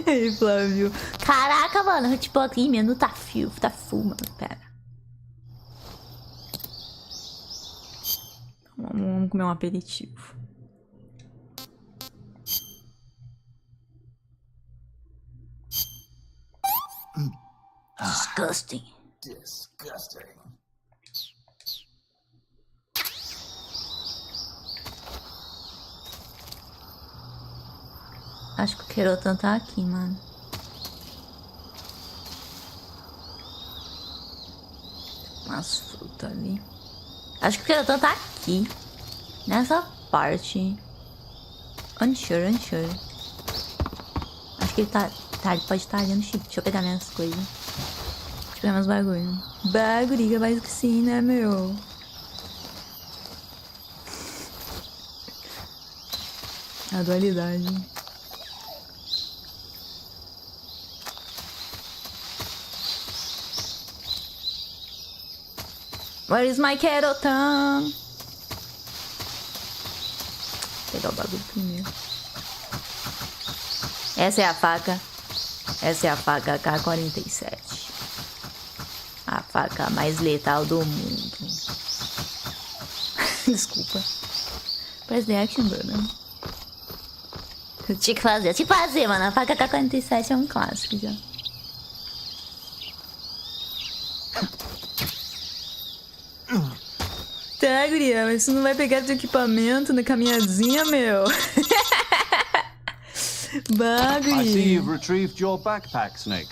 E aí, Flávio? Caraca, mano, tipo aqui, menu tá full, mano. Pera. Vamos comer um aperitivo. Disgusting. Disgusting. Acho que o querotan tá aqui, mano. Umas frutas ali. Acho que o querotan tá aqui. Nessa parte. Unsure. Acho que ele tá... ele pode estar ali no chip. Deixa eu pegar minhas coisas. Deixa eu pegar meus bagulho. Bagulhiga, mais que sim, né, meu? A dualidade. Where is my querotan? Vou pegar o bagulho primeiro. Essa é a faca. Essa é a faca K-47. A faca mais letal do mundo. Desculpa. Press the action, brother. Eu tinha que fazer, mano. A faca K-47 é um clássico já. Tá, guria, mas você não vai pegar teu equipamento na caminhadinha, meu? I see you've retrieved your backpack, Snake.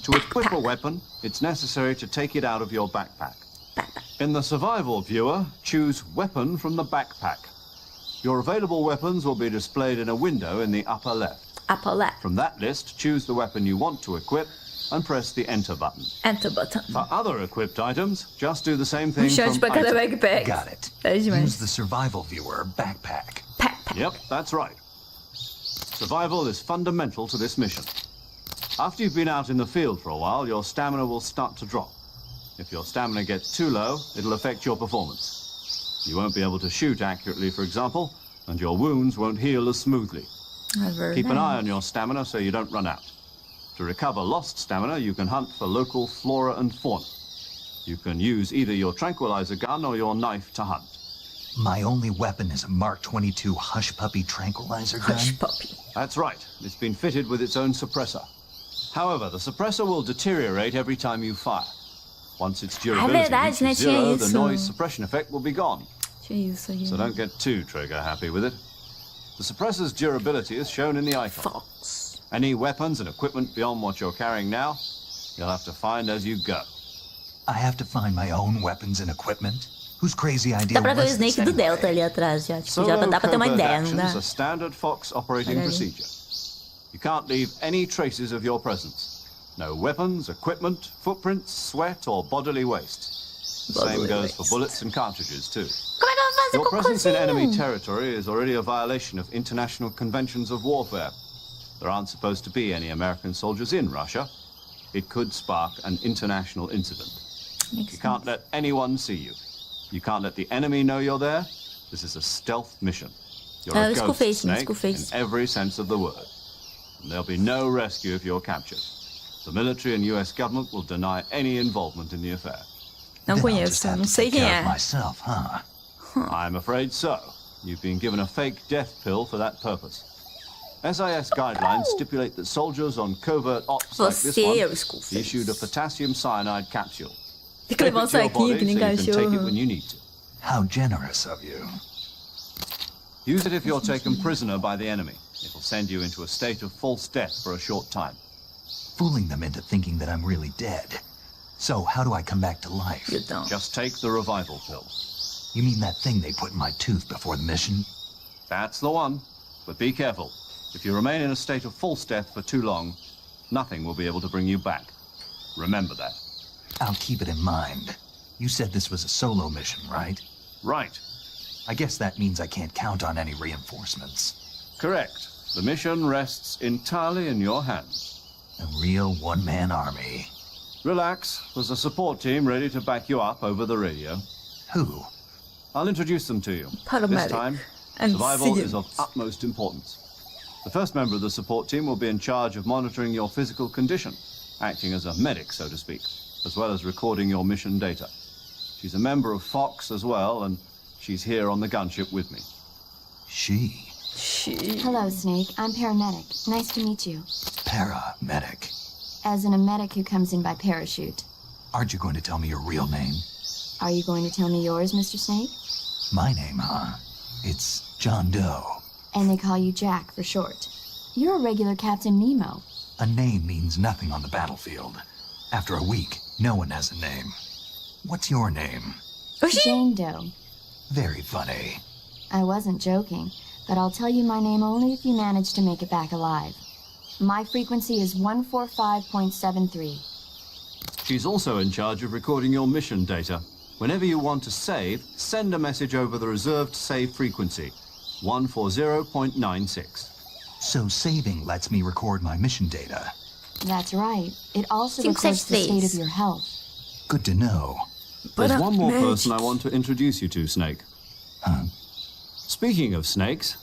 To equip a weapon, it's necessary to take it out of your backpack. In the survival viewer, choose Weapon from the backpack. Your available weapons will be displayed in a window in the upper left. Upper left. From that list, choose the weapon you want to equip and press the Enter button. Enter button. For other equipped items, just do the same thing Shot from pra cada item. backpack. Got it. É demais. Use the survival viewer backpack. Yep, that's right. Survival is fundamental to this mission. After you've been out in the field for a while, your stamina will start to drop. If your stamina gets too low, it'll affect your performance. You won't be able to shoot accurately, for example, and your wounds won't heal as smoothly. Keep an eye on your stamina so you don't run out. To recover lost stamina, you can hunt for local flora and fauna. You can use either your tranquilizer gun or your knife to hunt. My only weapon is a Mark 22 Hush Puppy tranquilizer gun? Hush Puppy. That's right. It's been fitted with its own suppressor. However, the suppressor will deteriorate every time you fire. Once its durability verdade, né? reaches Tinha zero, the isso. noise suppression effect will be gone. Tinha isso aí. So don't get too trigger happy with it. The suppressor's durability is shown in the icon. Fox. Any weapons and equipment beyond what you're carrying now, you'll have to find as you go. I have to find my own weapons and equipment? Whose crazy idea Dá pra ver o was this Snake do anyway? Delta ali atrás já. Tipo, já Solo dá pra ter uma covert ideia, não actions dá? are standard Fox operating Olha ali. procedure. You can't leave any traces of your presence. No weapons, equipment, footprints, sweat, or bodily waste. The same goes for bullets and cartridges, too. Como é que eu vou fazer Your presence in enemy cocôzinho? territory is already a violation of international conventions of warfare. There aren't supposed to be any American soldiers in Russia. It could spark an international incident. You can't let anyone see you. You can't let the enemy know you're there. This is a stealth mission. You're a ghost snake in every sense of the word. And there'll be no rescue if you're captured. The military and US government will deny any involvement in the affair. Não conheço, não sei quem é. Myself, huh? I'm afraid so. You've been given a fake death pill for that purpose. SIS guidelines stipulate that soldiers on covert ops like this Você one é o be Skullface. issued a potassium cyanide capsule. Tem que levar um Take it to your saquinho que body nem so you can take it cachorro. when you need to. How generous of you. Use it if you're taken prisoner by the enemy. It'll send you into a state of false death for a short time. Fooling them into thinking that I'm really dead. So, how do I come back to life? You don't. Just take the revival pill. You mean that thing they put in my tooth before the mission? That's the one. But be careful. If you remain in a state of false death for too long, nothing will be able to bring you back. Remember that. I'll keep it in mind. You said this was a solo mission, right? Right. I guess that means I can't count on any reinforcements. Correct. The mission rests entirely in your hands. A real one-man army. Relax. There's a support team ready to back you up over the radio. Who? I'll introduce them to you. Paramedic. This time, And survival civilians. is of utmost importance. The first member of the support team will be in charge of monitoring your physical condition, acting as a medic, so to speak, as well as recording your mission data. She's a member of Fox as well, and she's here on the gunship with me. She. Hello, Snake. I'm paramedic. Nice to meet you. Paramedic. As in a medic who comes in by parachute. Aren't you going to tell me your real name? Are you going to tell me yours, Mr. Snake? My name, huh? It's John Doe. And they call you Jack for short. You're a regular Captain Nemo. A name means nothing on the battlefield. After a week, no one has a name. What's your name? Jane Doe. Very funny. I wasn't joking, but I'll tell you my name only if you manage to make it back alive. My frequency is 145.73. She's also in charge of recording your mission data. Whenever you want to save, send a message over the reserved save frequency, 140.96. So saving lets me record my mission data. That's right. It also Seems records the such state things. of your health. Good to know. There's But one more magic. person I want to introduce you to, Snake. Huh? Speaking of snakes,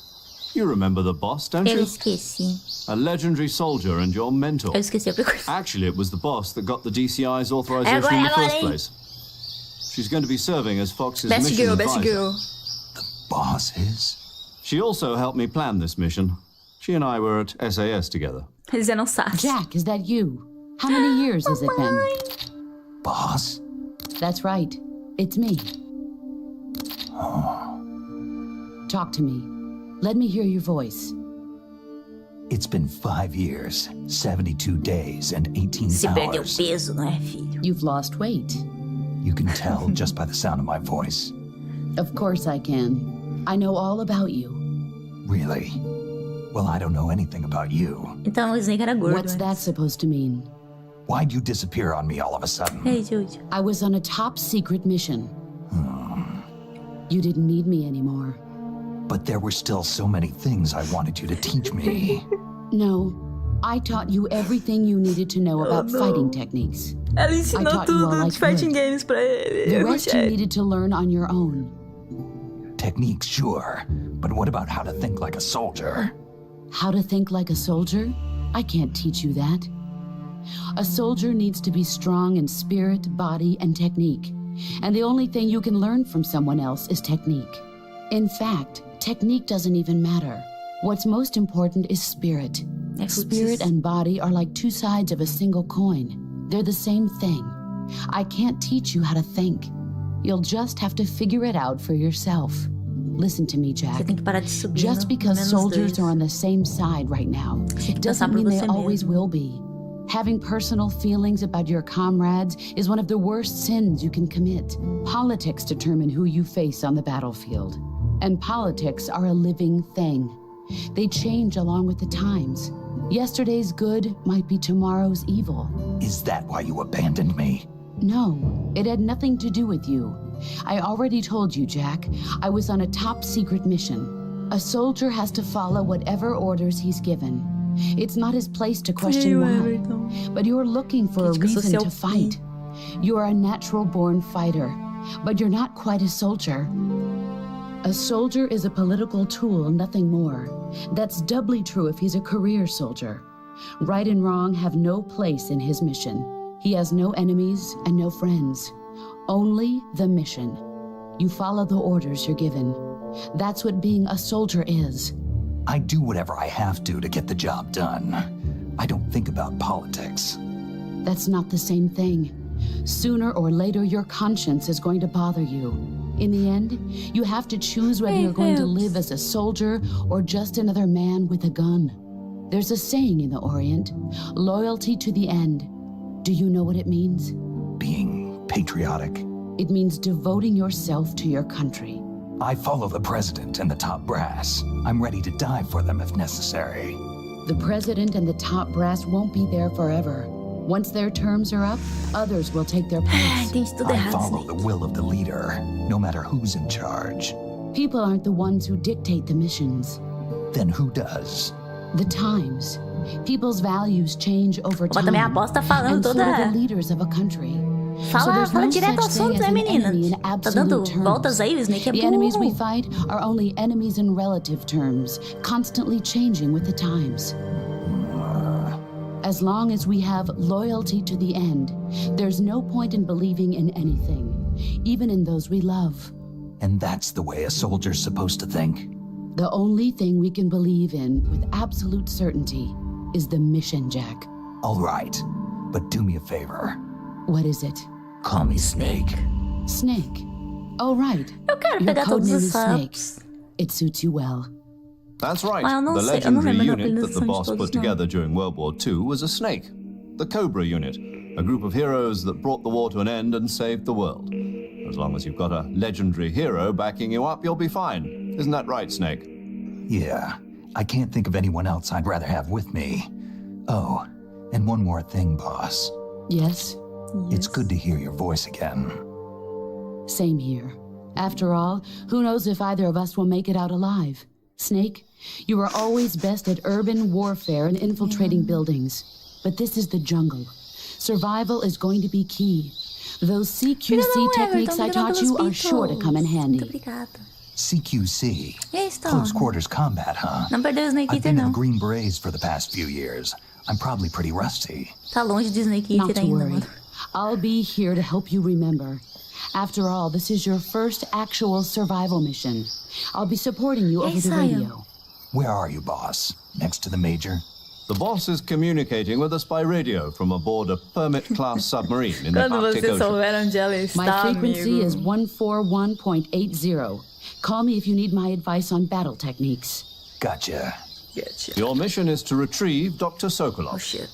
you remember the boss, don't Eu you? esqueci. A legendary soldier and your mentor. Eu esqueci outra coisa. Actually, it was the boss that got the DCI's authorization in the Agora, first hein? place. She's going to be serving as Fox's Best mission girl, advisor. best girl. Boss is? She also helped me plan this mission. She and I were at SAS together. Eles eram sás. Jack, is that you? How many years has it been? Boss? That's right. It's me. Talk to me. Let me hear your voice. It's been 5 years, 72 days, and 18 Se perdeu hours. peso, não é, filho? You've lost weight. You can tell just by the sound of my voice. Of course I can. I know all about you. Really? Well, I don't know anything about you. Então o Snake era gordo. What's that supposed to mean? Why'd you disappear on me all of a sudden? Hey, Jude. I was on a top secret mission. You didn't need me anymore. But there were still so many things I wanted you to teach me. No, I taught you everything you needed to know about fighting techniques. Ela I ensinou taught you all tudo I de fighting could. games pra ele. The rest you needed to learn on your own. Techniques, sure. But what about how to think like a soldier? How to think like a soldier? I can't teach you that. A soldier needs to be strong in spirit, body, and technique. And the only thing you can learn from someone else is technique. In fact, technique doesn't even matter. What's most important is spirit. Spirit and body are like two sides of a single coin. They're the same thing. I can't teach you how to think. You'll just have to figure it out for yourself. Listen to me, Jack. Você tem que parar de subir. Just because menos soldiers dois. are on the same side right now, it doesn't mean they always will be. Having personal feelings about your comrades is one of the worst sins you can commit. Politics determine who you face on the battlefield. And politics are a living thing. They change along with the times. Yesterday's good might be tomorrow's evil. Is that why you abandoned me? No, it had nothing to do with you. I already told you, Jack. I was on a top secret mission. A soldier has to follow whatever orders he's given. It's not his place to question why. But you're looking for a reason to fight. You're a natural-born fighter, but you're not quite a soldier. A soldier is a political tool, nothing more. That's doubly true if he's a career soldier. Right and wrong have no place in his mission. He has no enemies and no friends. Only the mission. You follow the orders you're given. That's what being a soldier is. I do whatever I have to get the job done. I don't think about politics. That's not the same thing. Sooner or later, your conscience is going to bother you. In the end, you have to choose whether you're going to live as a soldier or just another man with a gun. There's a saying in the Orient, loyalty to the end. Do you know what it means? Being patriotic. It means devoting yourself to your country. I follow the president and the top brass. I'm ready to die for them if necessary. The president and the top brass won't be there forever. Once their terms are up, others will take their place. I follow the will of the leader, no matter who's in charge. People aren't the ones who dictate the missions. Then who does? The times. People's values change over Mas time. também a boss tá falando And so do toda. the leaders of a country. Fala, there's fala no direto ao such thing assunto, as né, an menina? enemy in Tá absolute dando terms. voltas aí, o Snake é The enemies we burro. fight are only enemies in relative terms, constantly changing with the times. As long as we have loyalty to the end, there's no point in believing in anything, even in those we love. And that's the way a soldier's supposed to think? The only thing we can believe in with absolute certainty is the mission, Jack. All right, but do me a favor. What is it? Call me Snake. Snake. Oh, right. Eu quero Your pegar code todos name os is Snake. sapos. It suits you well. That's right. Well, não the sei, eu não legendary lembro da unit that the apelidação de boss todos, put não. together during World War II was a snake. The Cobra unit, a group of heroes that brought the war to an end and saved the world. As long as you've got a legendary hero backing you up, you'll be fine. Isn't that right, Snake? Yeah, I can't think of anyone else I'd rather have with me. Oh, and one more thing, boss. Yes? It's good to hear your voice again. Same here. After all, who knows if either of us will make it out alive? Snake, you are always best at urban warfare and infiltrating buildings. But this is the jungle. Survival is going to be key. Those CQC techniques I taught you are sure to come in handy. CQC. E aí, Storm? Close quarters combat, huh? Não perdeu o Snake I've Eater, been in não. Green Berets for the past few years. I'm probably pretty rusty. Tá longe de Snake Not Eater to ainda, worry. mano. I'll be here to help you remember. After all, this is your first actual survival mission. I'll be supporting you over the radio. Where are you, boss? Next to the major? The boss is communicating with us by radio from aboard a Permit-class submarine in the Quando Arctic você Ocean. souber onde ela está, My frequency amigo. is 141.80. Call me if you need my advice on battle techniques. Gotcha. Your mission is to retrieve Dr. Sokolov. Oh, shit.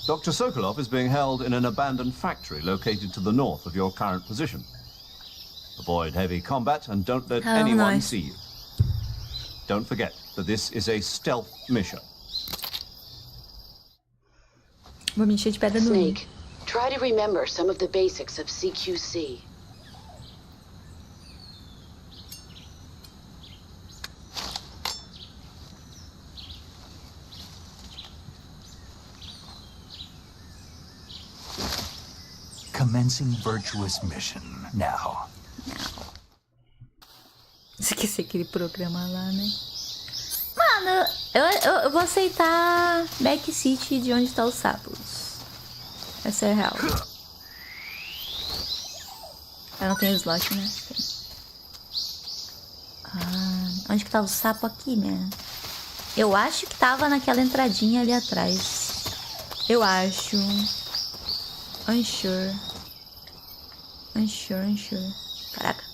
Dr. Sokolov is being held in an abandoned factory located to the north of your current position. Avoid heavy combat and don't let anyone see you. Don't forget that this is a stealth mission. Vou me encher de pedra no rim. Snake, try to remember some of the basics of CQC. Commencing virtuous mission now. Esqueci aquele programa lá, né? Mano, eu vou aceitar Backseat de onde está os sapos. Essa é a real. Eu não tenho slot, né? Tem. Ah, onde que tá o sapo aqui, né? Eu acho que tava naquela entradinha ali atrás. Eu acho. Unsure. Caraca.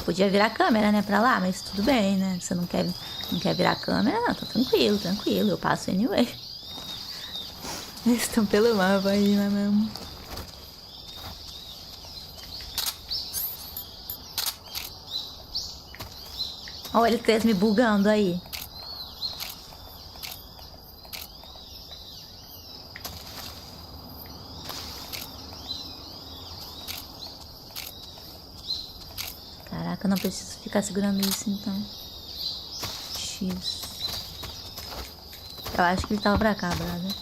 Podia virar a câmera, né, pra lá, mas tudo bem, né? Você não quer virar a câmera? Não, tá tranquilo. Eu passo anyway. Eles estão pelo mapa aí, né, mesmo? Olha ele três me bugando aí. Caraca, eu não preciso ficar segurando isso, então. X. Eu acho que ele tava pra cá, brother.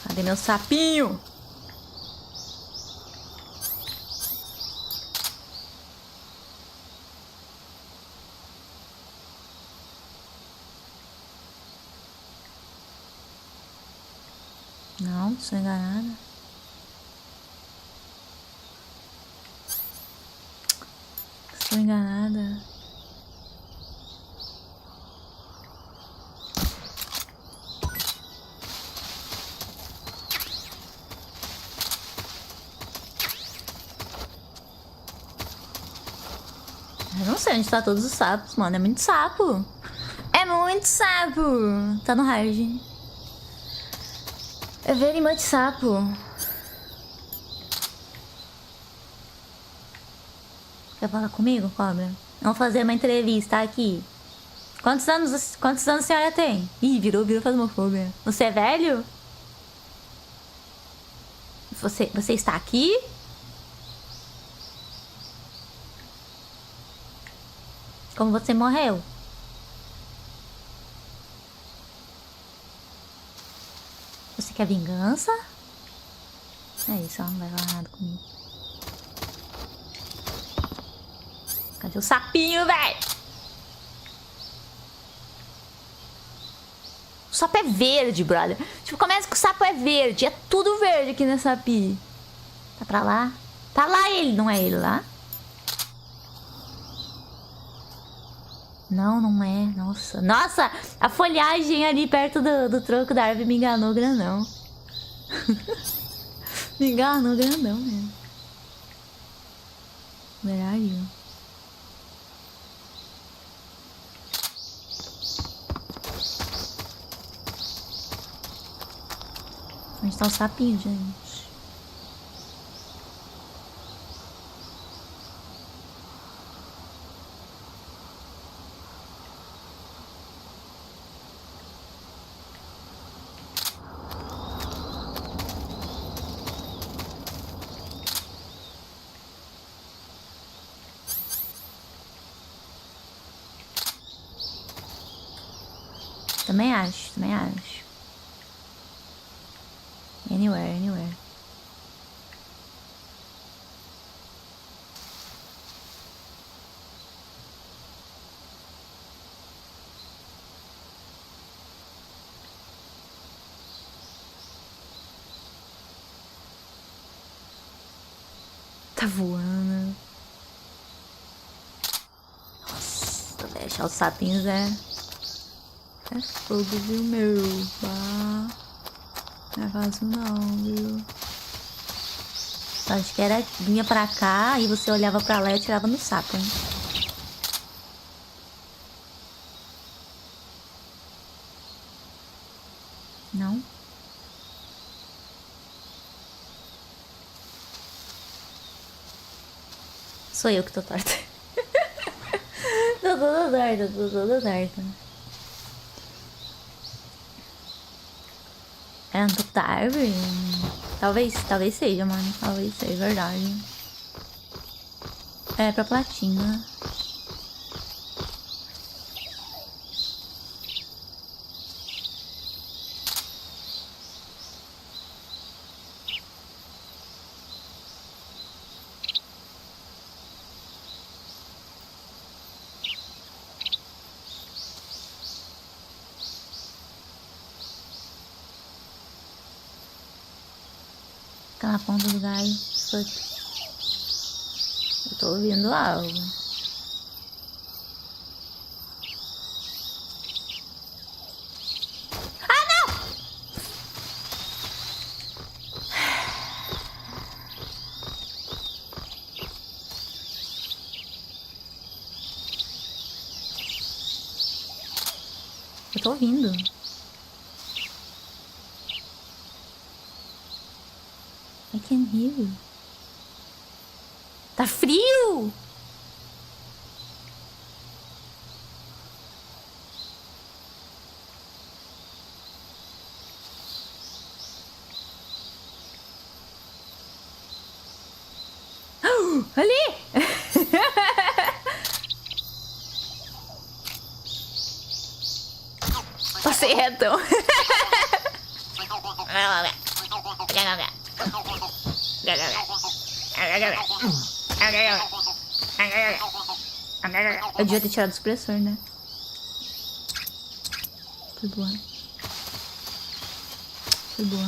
Cadê meu sapinho? Não, sou enganada. Estou enganada. Eu não sei onde tá todos os sapos, mano. É muito sapo. É muito sapo. Tá no hard. É very much sapo. Quer falar comigo, cobra? Vamos fazer uma entrevista aqui. Quantos anos a senhora tem? Ih, virou fasmofobia. Você é velho? Você está aqui? Como você morreu? Você quer vingança? É isso, ela não vai falar nada comigo. Cadê o sapinho, velho? O sapo é verde, brother. Tipo, começa que o sapo é verde. É tudo verde aqui nessa sapi. Tá pra lá? Tá lá ele, não é ele lá? Não, não é. Nossa. Nossa! A folhagem ali perto do tronco da árvore me enganou grandão. Me enganou grandão mesmo. Where are you? Onde tá o sapinho, gente? Também acho. Anywhere. Tá voando. Nossa, deixar os sapinhos é fogo, viu, meu? Bah. Não é fácil não, viu? Acho que era, vinha pra cá e você olhava pra lá e atirava no sapo, hein? Não? Sou eu que tô torta. Tô toda torta, tô toda torta. É um topo da árvore? Talvez seja, mano. Talvez seja, verdade. É, pra platina. Tá na ponta do galho. Eu tô ouvindo algo. Ah, não! Eu tô ouvindo. I can hear you. Tá frio! Ali! Passei retão. Eu devia ter tirado o expressor, né? Foi boa. Foi boa.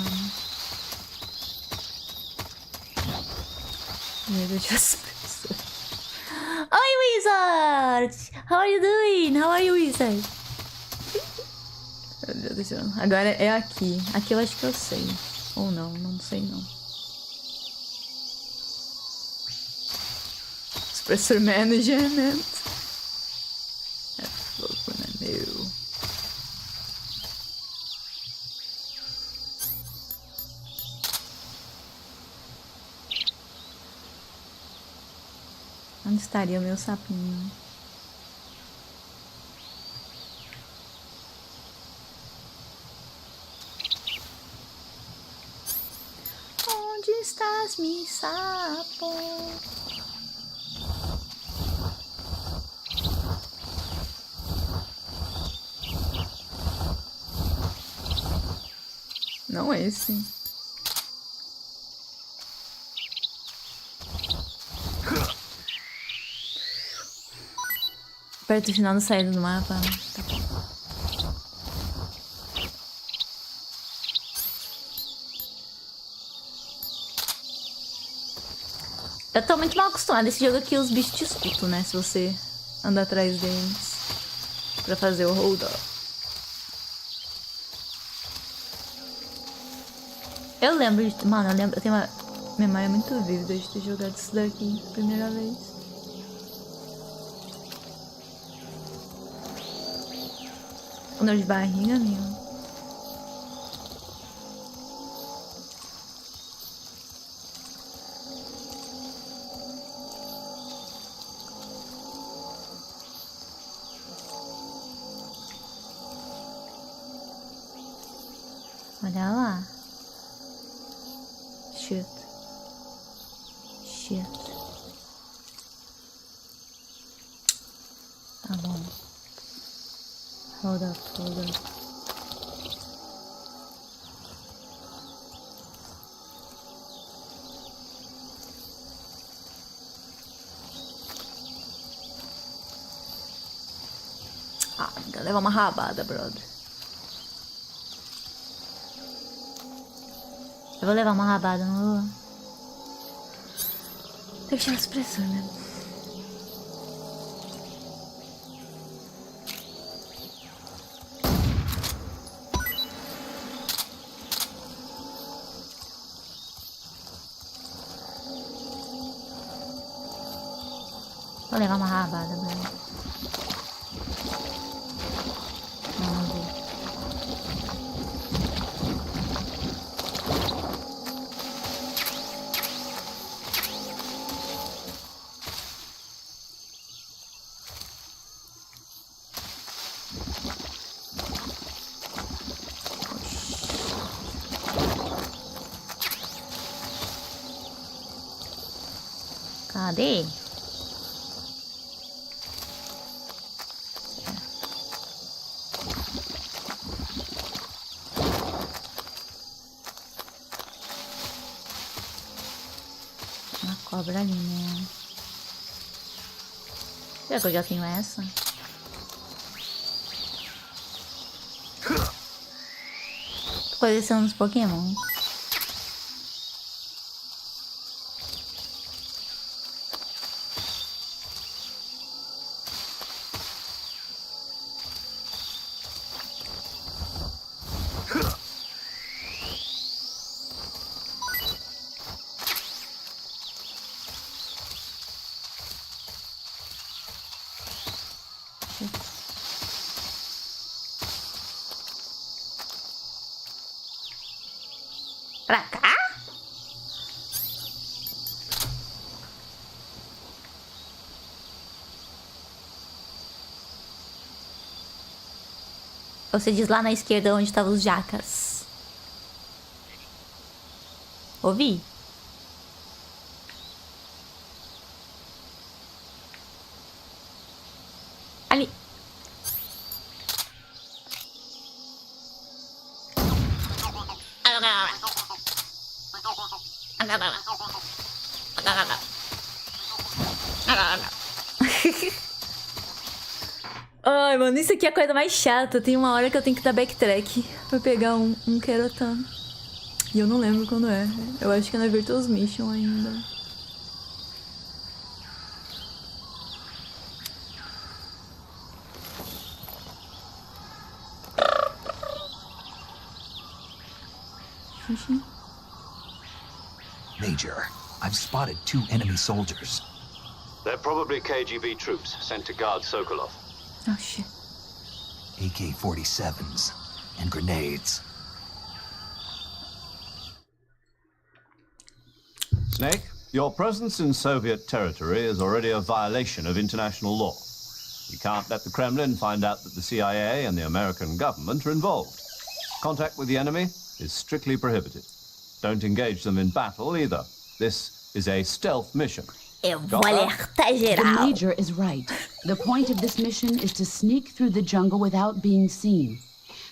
Eu devia tirar o expressor. Oi, Wizard! How are you doing? How are you, Wizard? Meu Deus do céu. Agora é aqui. Aqui eu acho que eu sei. Ou não, não sei não. Expressor Management. É fogo, né, meu? Onde estaria o meu sapinho? Onde estás, mi sapo? Não esse. Perto do final da saída do mapa. Tá bom. Eu tô muito mal acostumada. Esse jogo aqui os bichos te escutam, né? Se você andar atrás deles pra fazer o hold up. Eu lembro de... Mano, eu tenho uma memória muito vívida de ter jogado isso daqui a primeira vez. Com dor de barriga, meu. Olha lá. Shit. Shit. Tá bom. Hold up, hold up. Ah, ainda levar uma rabada, brother. Eu vou levar uma rabada, não vou? Deixa a expressão, né? Vou levar uma rabada, velho. Não vou. Cadê? Uma cobra ali, né? Será que eu já tenho essa? Tô colecionando os Pokémon. Pra cá? Você diz lá na esquerda onde estavam os jacas. Ouvi? Ali. Ai, mano, isso aqui é a coisa mais chata. Tem uma hora que eu tenho que dar backtrack pra pegar um Kerotan. E eu não lembro quando é. Eu acho que é na Virtuous Mission ainda. Major, I've spotted 2 enemy soldiers. They're probably KGB troops sent to guard Sokolov. Oh, shit. AK-47s and grenades. Snake, your presence in Soviet territory is already a violation of international law. We can't let the Kremlin find out that the CIA and the American government are involved. Contact with the enemy is strictly prohibited. Don't engage them in battle either. This is a stealth mission. Eu vou alertar The geral. Major is right. The point of this mission is to sneak through the jungle without being seen.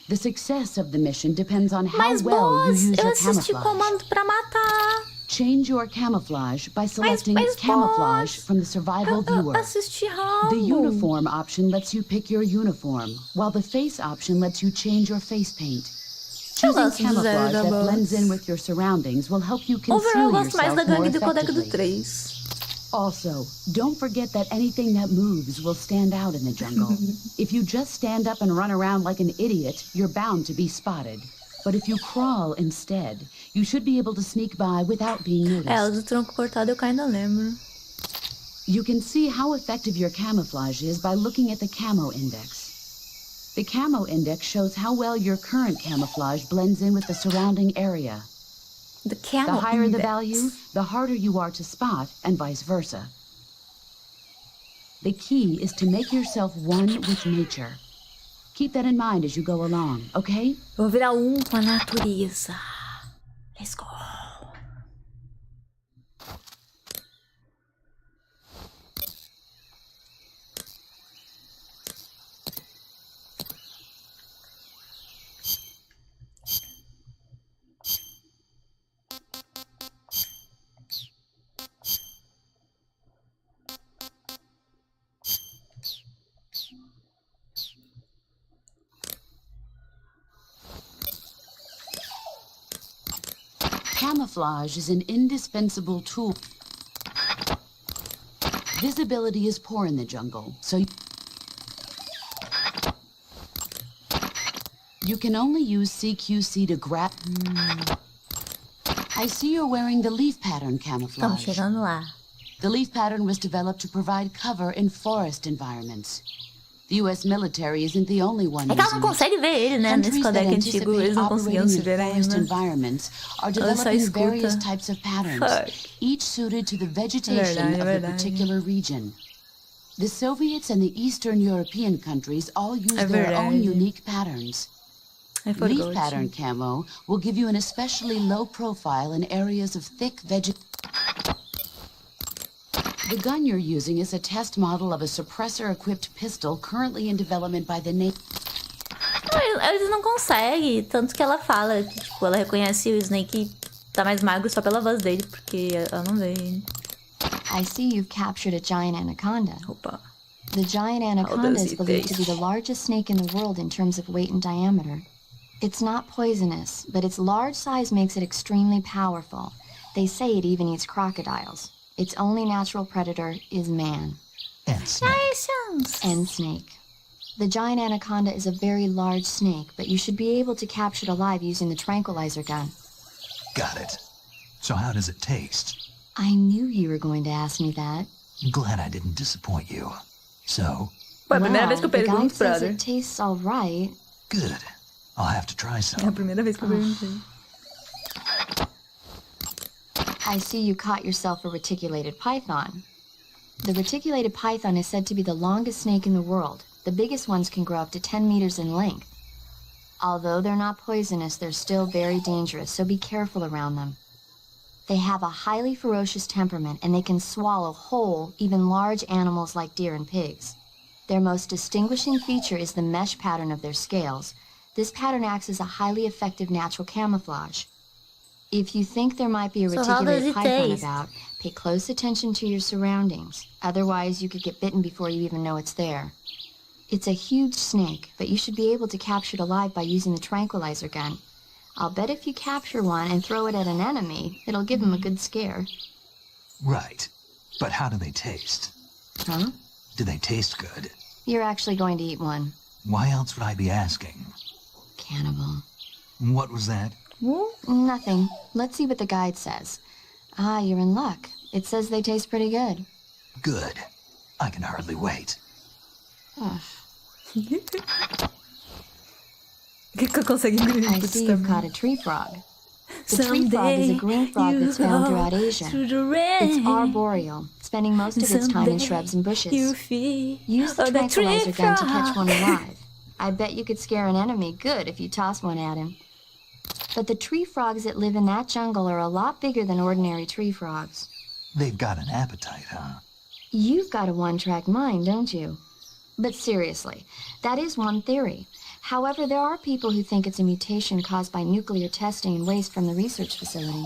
The success of the mission depends on how Mas, well you boss, use eu your assisti camouflage. Comando pra matar. Change your camouflage by selecting mas, camouflage boss, from the survival eu viewer. assisti Rambo. The uniform option lets you pick your uniform, while the face option lets you change your face paint. Choosing gosto do camouflage Zelda, that boss. blends in with your surroundings will help you Overall, conceal eu gosto mais da yourself more gangue do Codeco do effectively. 3. Also, don't forget that anything that moves will stand out in the jungle. If you just stand up and run around like an idiot, you're bound to be spotted. But if you crawl instead, you should be able to sneak by without being É, o noticed. do tronco cortado eu ainda lembro. You can see how effective your camouflage is by looking at the camo index. The camo index shows how well your current camouflage blends in with the surrounding area. The camo The higher the index. value, the harder you are to spot, and vice versa. The key is to make yourself one with nature. Keep that in mind as you go along, okay? Vou virar com a natureza. Let's go. Camouflage is an indispensable tool. Visibility is poor in the jungle, so you can only use CQC to grab... I see you're wearing the leaf pattern Estamos camouflage. chegando lá. The leaf pattern was developed to provide cover in forest environments. The U.S. military isn't the only one É que ela não using it. consegue ver ele, né? Nesse Countries that codec antigo, anticipate eles não conseguiam operating se ver in forest ainda. environments are Ela só developing various escuta. types of patterns, Fuck. each suited to the vegetation Verdade, of verdade. a particular region. The Soviets and the Eastern European countries all use É their own verdade. unique patterns. I forgot. Leaf pattern camo will give you an especially low profile in areas of thick vegetation. The gun you're using is a test model of a suppressor-equipped pistol currently in development by the Navy. Eles não conseguem, tanto que ela fala que, tipo, ela reconhece o Snake tá mais magro só pela voz dele, porque ela não vê ele. I see you've captured a giant anaconda. Opa. The giant anaconda is believed to be the largest snake in the world in terms of weight and diameter. It's not poisonous, but its large size makes it extremely powerful. They say it even eats crocodiles. Its only natural predator is man. And snake. And snake. The giant anaconda is a very large snake, but you should be able to capture it alive using the tranquilizer gun. Got it. So how does it taste? I knew you were going to ask me that. Glad I didn't disappoint you. So? Ué, a primeira vez que eu the guide pergunto, says brother. it tastes all right. Good. I'll have to try É a some. primeira vez que eu perguntei. I see you caught yourself a reticulated python. The reticulated python is said to be the longest snake in the world. The biggest ones can grow up to 10 meters in length. Although they're not poisonous, they're still very dangerous, so be careful around them. They have a highly ferocious temperament, and they can swallow whole, even large animals like deer and pigs. Their most distinguishing feature is the mesh pattern of their scales. This pattern acts as a highly effective natural camouflage. If you think there might be a So how does reticulated it python taste? about, pay close attention to your surroundings. Otherwise, you could get bitten before you even know it's there. It's a huge snake, but you should be able to capture it alive by using the tranquilizer gun. I'll bet if you capture one and throw it at an enemy, it'll give him a good scare. Right. But how do they taste? Huh? Do they taste good? You're actually going to eat one. Why else would I be asking? Cannibal. What was that? Nothing. Let's see what the guide says. Ah, you're in luck. It says they taste pretty good. Good. I can hardly wait. Ugh. Que eu consegui engolir I see you've caught a tree frog. The tree frog is a green frog that's found throughout Asia. It's arboreal, spending most of its time in shrubs and bushes. Use the tranquilizer gun to catch one alive. I bet you could scare an enemy good if you toss one at him. But the tree frogs that live in that jungle are a lot bigger than ordinary tree frogs. They've got an appetite, huh? You've got a one-track mind, don't you? But seriously, that is one theory. However, there are people who think it's a mutation caused by nuclear testing and waste from the research facility.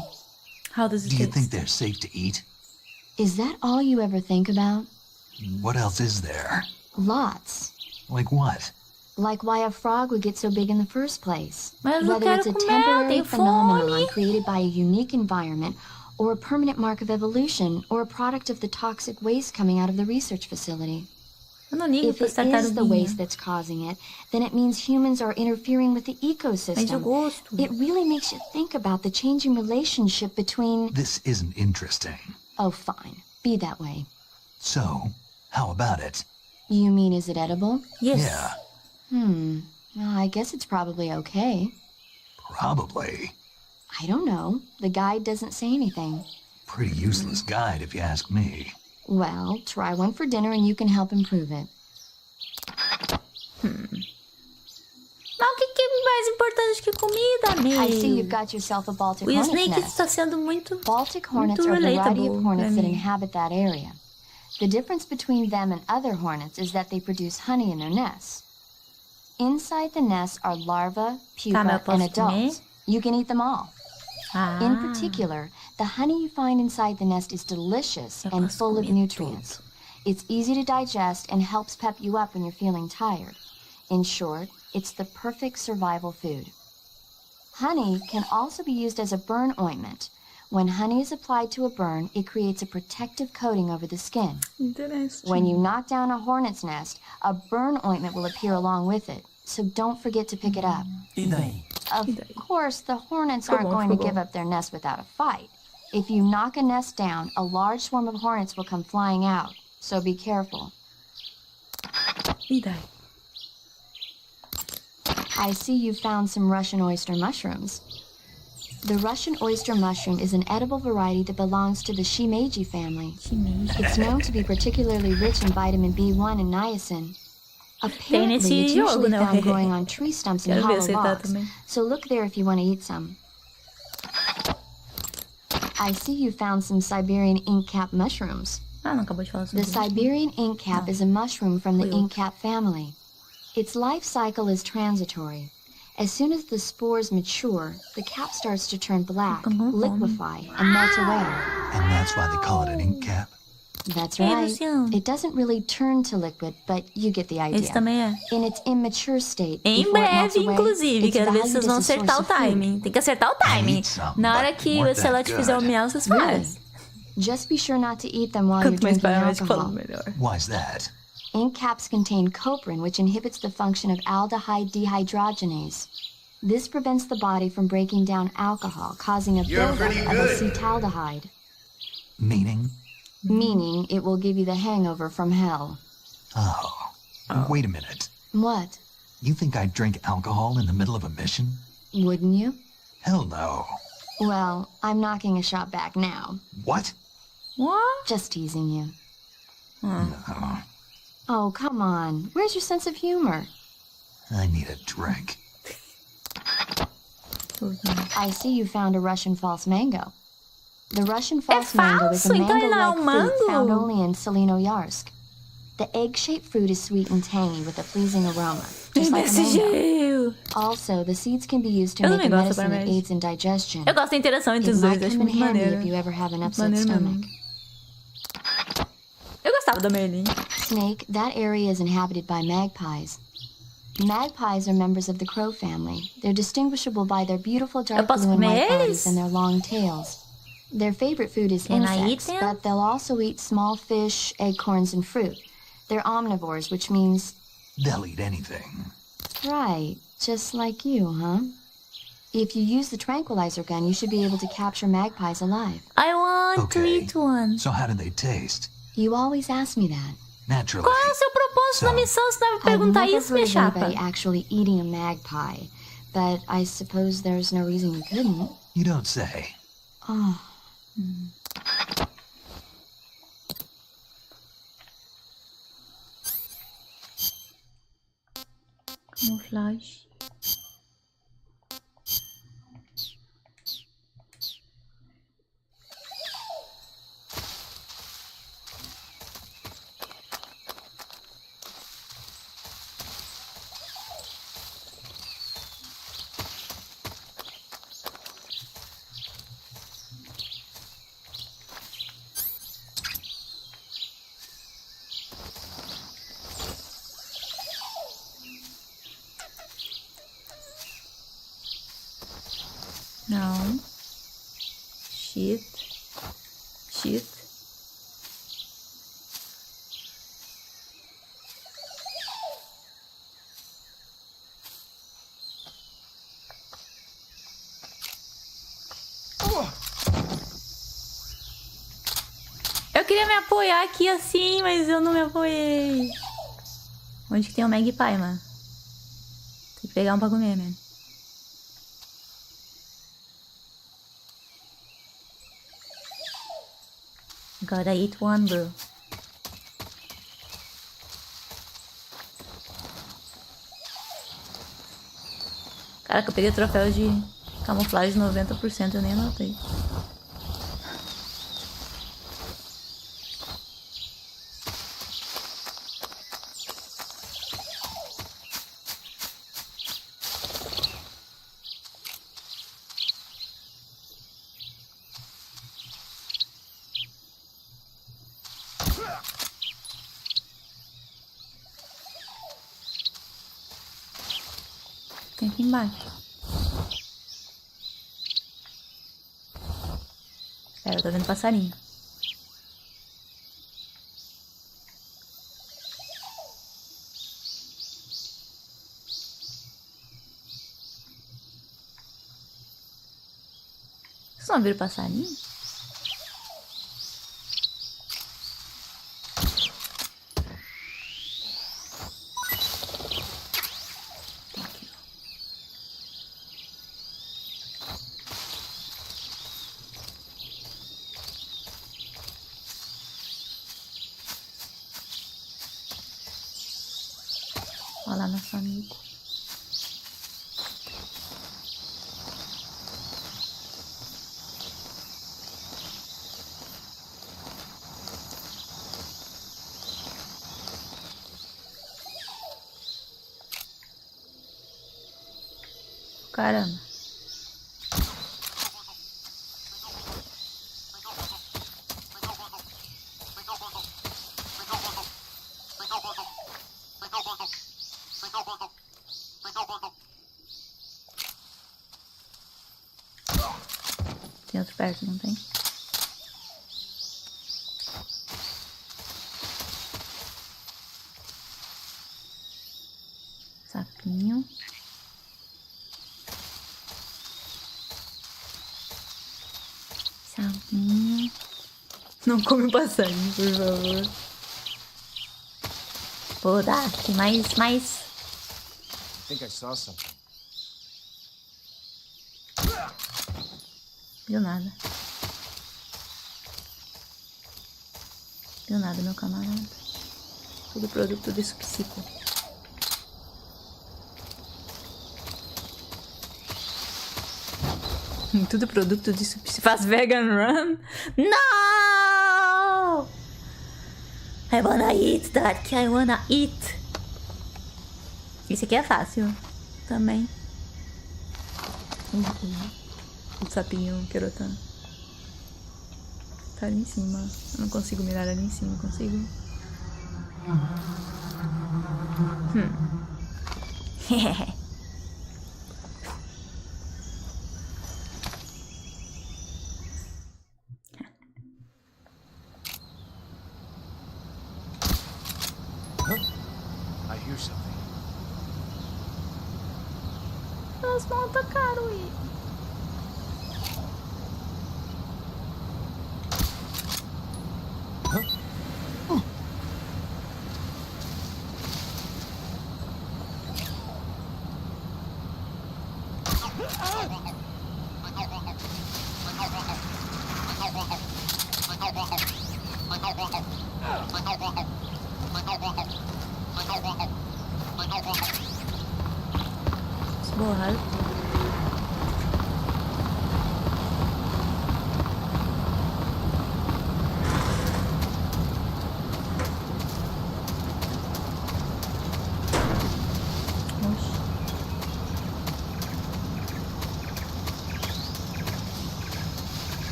How does it Do you taste? think they're safe to eat? Is that all you ever think about? What else is there? Lots. Like what? Like why a frog would get so big in the first place. Mas eu Whether quero it's a comer, temporary tenho phenomenon fome. created by a unique environment, or a permanent mark of evolution, or a product of the toxic waste coming out of the research facility. Eu não ligo If pra it is the tartaruguinha. waste that's causing it, then it means humans are interfering with the Mas eu ecosystem. gosto. It really makes you think about the changing relationship between... This isn't interesting. Oh, fine. Be that way. So, how about it? You mean, is it edible? Yes. Yeah, Well, I guess it's probably okay. probably. I don't know. The guide doesn't say anything. Pretty useless guide if you ask me. Well, try one for dinner and you can help improve it. Mas o que é mais importante que comida, I see meu? you've got yourself a Baltic O hornet's Snake nest. está sendo muito... Baltic hornets muito are a variety relatable of hornets pra that mim. inhabit that area. The difference between them and other hornets is that they produce honey in their nests. Inside the nests are larvae, Tá, mas pupa, eu and posso adults. You can eat them all. Ah, In particular, the honey you find inside the nest is delicious eu and posso full of comer nutrients. It's easy to digest and helps pep you up when you're feeling tired. In short, it's the perfect survival food. Honey can also be used as a burn ointment. When honey is applied to a burn, it creates a protective coating over the skin. Interessante. When you knock down a hornet's nest, a burn ointment will appear along with it, so don't forget to pick it up. E daí? Of course, the hornets aren't going to give up their nest without a fight. If you knock a nest down, a large swarm of hornets will come flying out, so be careful. E daí? I see you found some Russian oyster mushrooms. The Russian oyster mushroom is an edible variety that belongs to the Shimeji family. It's known to be particularly rich in vitamin B1 and niacin. Apparently, it's usually found growing on tree stumps and hollow logs, so look there if you want to eat some. I see you found some Siberian inkcap mushrooms. Não acabou de falar sobre The Siberian inkcap is a mushroom from the inkcap family. Its life cycle is transitory. As soon as the spores mature, the cap starts to turn black, liquefy, and melt away. And that's why they call it an ink cap? That's right. It doesn't really turn to liquid, but you get the idea. Esse também é. In its immature state, Em before it melts breve, away, inclusive. it's Quero ver se valued vocês vão as a source acertar o of food. timing. Tem que acertar o timing. Na hora que o Celeste fizer o mel, vocês fazem. Just be sure not to eat them while you're Quanto mais drinking parece alcohol. falando melhor. Why's that? Ink caps contain coprin, which inhibits the function of aldehyde dehydrogenase. This prevents the body from breaking down alcohol, causing a buildup of acetaldehyde. Meaning? Meaning it will give you the hangover from hell. Oh. Wait a minute. What? You think I'd drink alcohol in the middle of a mission? Wouldn't you? Hell no. Well, I'm knocking a shot back now. What? What? Just teasing you. No. Oh, come on. Where's your sense of humor? I need a drink. I see you found a Russian false mango. The Russian false mango is a falso, então ele não é mango-like fruit mango? found only in Selinoyarsk. The egg-shaped fruit is sweet and tangy with a pleasing aroma, just like a mango. Also, the seeds can be used to Eu make a também gosto medicine da that Paramedic. aids in digestion. Eu gosto da interação entre It os dois, might acho come in muito handy maneiro. if you ever have an upset Maneiro stomach. mesmo. Eu gostava da Merlin. Snake, that area is inhabited by magpies. Magpies are members of the crow family. They're distinguishable by their beautiful dark posso blue and white comer bodies eles? and their long tails. Their favorite food is Can I eat insects, them? but they'll also eat small fish, acorns, and fruit. They're omnivores, which means... They'll eat anything. Right, just like you, huh? If you use the tranquilizer gun, you should be able to capture magpies alive. I want to eat one. So how do they taste? You always ask me that. Naturally. Qual é o seu propósito na missão? Você deve I've perguntar never isso, minha heard of chapa. anybody actually eating a magpie, but I suppose there's no reason you couldn't. You don't say. Oh. Camuflagem. Não. Shit. Shit. Eu queria me apoiar aqui assim, mas eu não me apoiei. Onde que tem o Magpie, mano? Tem que pegar um pra comer, mano. Gotta eat one, bro. Caraca, eu peguei o troféu de camuflagem 90%, eu nem anotei. Tem aqui embaixo. É, eu tô vendo passarinho. Vocês não viram passarinho? Olha lá nosso amigo. Caramba. Tem outro perto, não tem? Sapinho. Sapinho. Não come passarinho, por favor. Pô, dá. Tem mais. I think I saw something. Viu nada. Viu nada, meu camarada. Tudo produto desse psico. Tudo produto disso. Faz vegan run? No! I wanna eat, Dark. I wanna eat. Esse aqui é fácil. Também. O sapinho querotano. Tá ali em cima. Eu não consigo mirar ali em cima, consigo? I hear something. Elas vão atacar o I. Esborrar.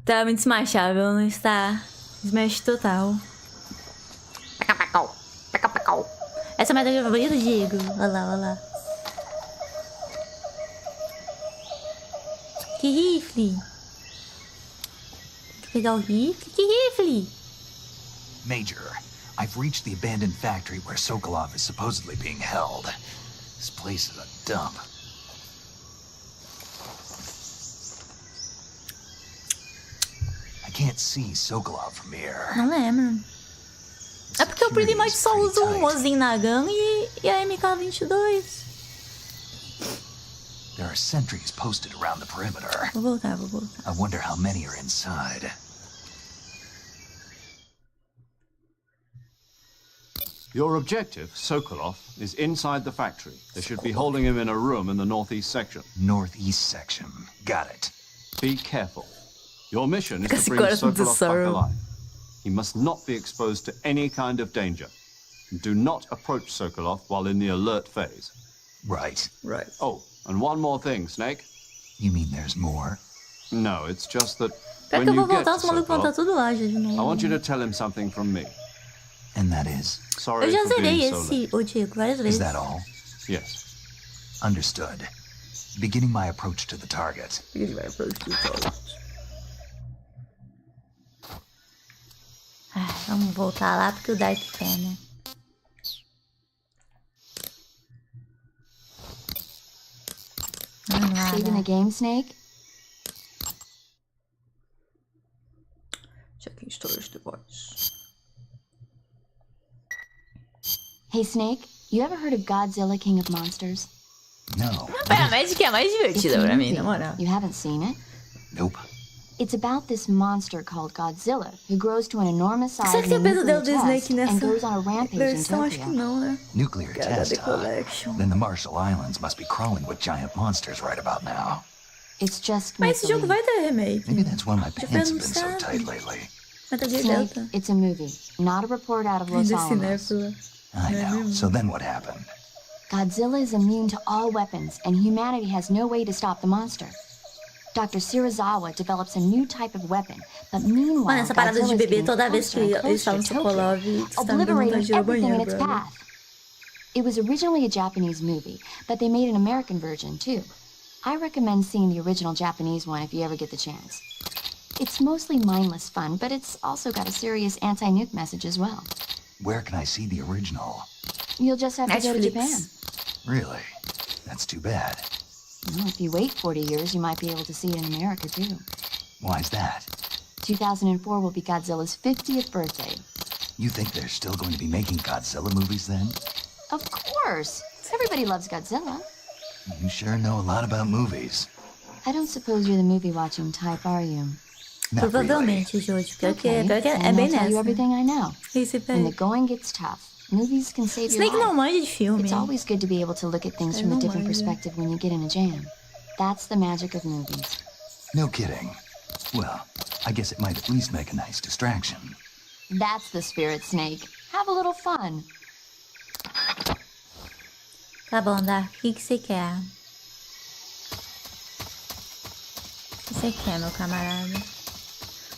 Tá muito smashável, não está? Smash total. Essa é a minha ideia favorita, Diego. Olha lá, olha lá. Que rifle. Tem que pegar o rifle. Que rifle. Major, I've reached the abandoned factory where Sokolov is supposedly being held. This place is a dump. I can't see Sokolov from here. Não lembro. É porque eu pretty much só uso o Mozinho Nagano e a MK22. There are sentries posted around the perimeter. Vou voltar, vou voltar. I wonder how many are inside. Your objective, Sokolov, is inside the factory. They should be holding him in a room in the northeast section. Northeast section. Got it. Be careful. Your mission is to bring Sokolov back alive. He must not be exposed to any kind of danger. Do not approach Sokolov while in the alert phase. Right. Right. Oh, and one more thing, Snake. You mean there's more? No, it's just that Pior when que eu you vou get voltar, to os malucos vão estar Sokolov, tudo lá já de I novo. want you to tell him something from me. And that is? Sorry Eu já for zerei being so esse, late. ô Diego, várias vezes. Is that all? Yes. Understood. Beginning my approach to the target. Vamos voltar lá porque o Dark quer, né? Saving the game, Snake? Checking storage device. Hey, Snake, you ever heard of Godzilla King of Monsters? No. A Magic é a mais divertida It's a pra mim, movie. na moral. You haven't seen it? Nope. It's about this monster called Godzilla, who grows to an enormous size Será que in tem a o pesadelo nuclear do test Snake and nessa goes on a rampage in versão? Acho que Tokyo. não, né? Nuclear test, huh? Collection. Then the Marshall Islands must be crawling with giant monsters right about now. It's just Mas esse jogo vai ter remake. Maybe that's why my Já pants fez have um been so sabe. tight lately. Metal Gear Snake, Delta. it's a movie, not a report out of Los Ainda Alamos. cinéfila. I know. So then what happened? Godzilla is immune to all weapons, and humanity has no way to stop the monster. Dr. Shirazawa develops a new type of weapon, but meanwhile, Mano, essa parada de Godzilla's bebê getting toda vez que closer and eles falam closer to Sokolov, Tokyo, tá me dando vontade obliterating de ir ao everything in banheiro, its brother. path. It was originally a Japanese movie, but they made an American version too. I recommend seeing the original Japanese one if you ever get the chance. It's mostly mindless fun, but it's also got a serious anti-nuke message as well. Where can I see the original? You'll just have to go to Japan. Really? That's too bad. Well, if you wait 40 years, you might be able to see it in America too. Why's that? 2004 will be Godzilla's 50th birthday. You think they're still going to be making Godzilla movies then? Of course! Everybody loves Godzilla. You sure know a lot about movies. I don't suppose you're the movie-watching type, are you? Not really. Provavelmente, Jorge. Pior que Okay, é then bem I'll tell you nessa. everything I know. Esse When the pé. going gets tough, movies can save your Snake não life. manja de filme. It's always good to be able to look at things from a não different manja. perspective when you get in a jam. That's the magic of movies. No kidding. Well, I guess it might at least make a nice distraction. That's the spirit, Snake. Have a little fun. Tá bom, Dark. O que você quer? O que você quer, meu camarada?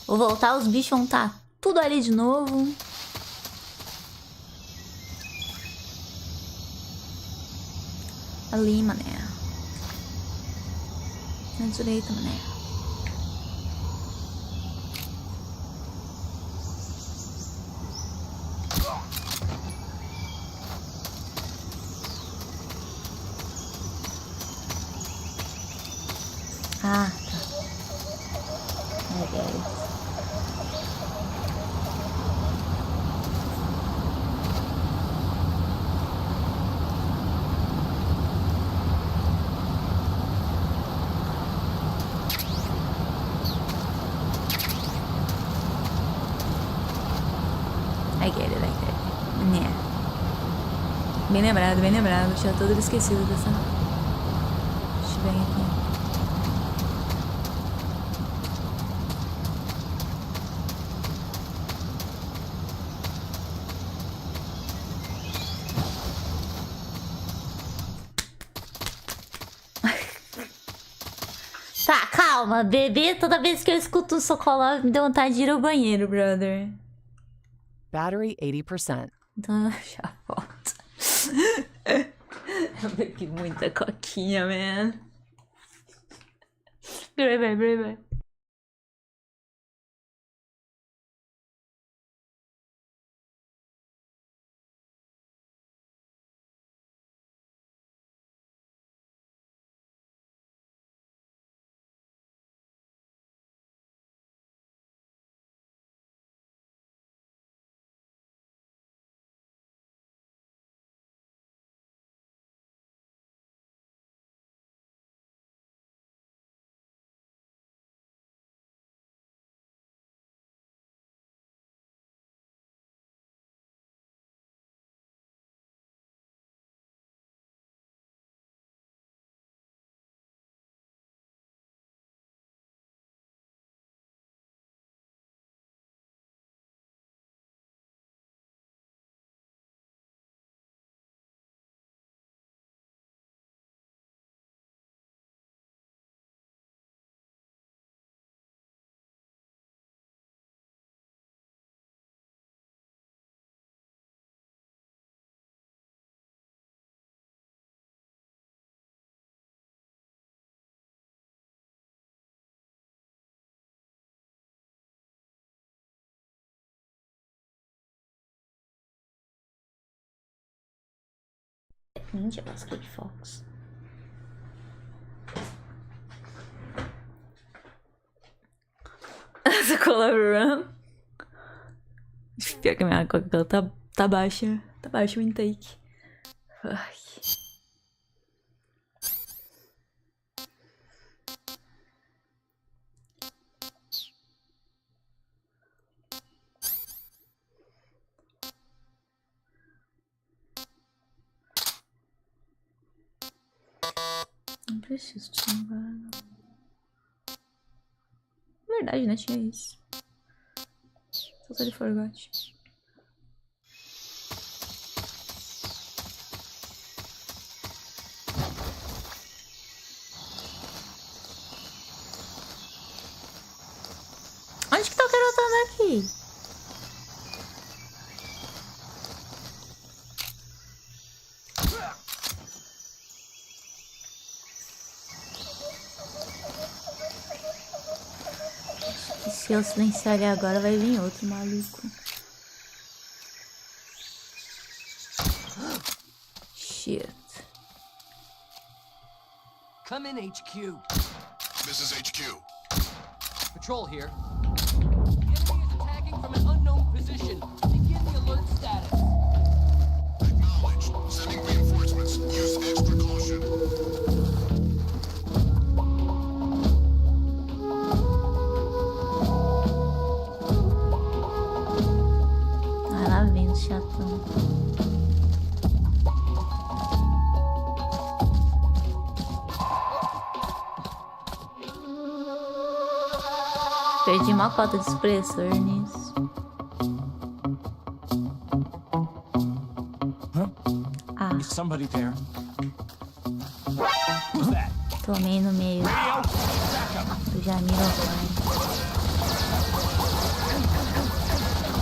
Vou voltar, os bichos vão estar tudo ali de novo. Ali, mané. Na direita, mané. Ah, tá. É. I get it, I get it. Né. Bem lembrado, bem lembrado. Tinha todo esquecido dessa. Deixa eu ver aqui. Tá, calma, bebê. Toda vez que eu escuto o Sokolov, me dá vontade de ir ao banheiro, brother. Battery 80%. Então eu já volto. Eu bebi muita coquinha, man. Bye, bye. Ninja Basket Fox. Essa Color Run. Pior que a minha Coca-Cola tá baixa. Tá baixo o intake. Ai. Não preciso de salvar. Verdade, né? Tinha isso. Totally forgot. Onde que tá o garotão daqui? Acho que se eu silenciar ele agora vai vir outro maluco. Shit. Come in, HQ. This is HQ. Patrol here. The enemy is attacking from an unknown position. Begin the alert status. Acknowledged. Sending reinforcements. Use extra caution. Ah, lá vem o chatão. Perdi uma cota de expressor nisso. Ah. Is somebody there? Tomei no meio do Jamiro.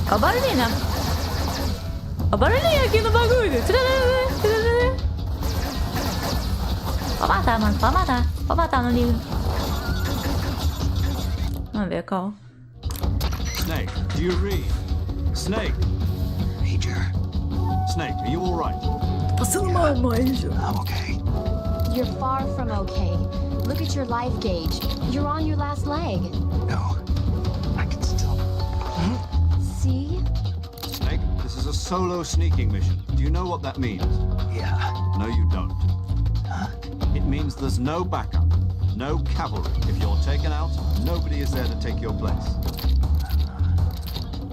Olha o barulhinho, né? Olha o barulhinho aqui no bagulho. Pode matar, mano. Pode matar. Pode matar, não liga. Vamos ver qual. Snake, do you read? Snake! Major. Snake, are you alright? Passando mal, Major. I'm okay. You're far from okay. Look at your life gauge. You're on your last leg. No. I can still... See? Snake, this is a solo sneaking mission. Do you know what that means? Yeah. No, you don't. It means there's no backup, no cavalry. If you're taken out, nobody is there to take your place.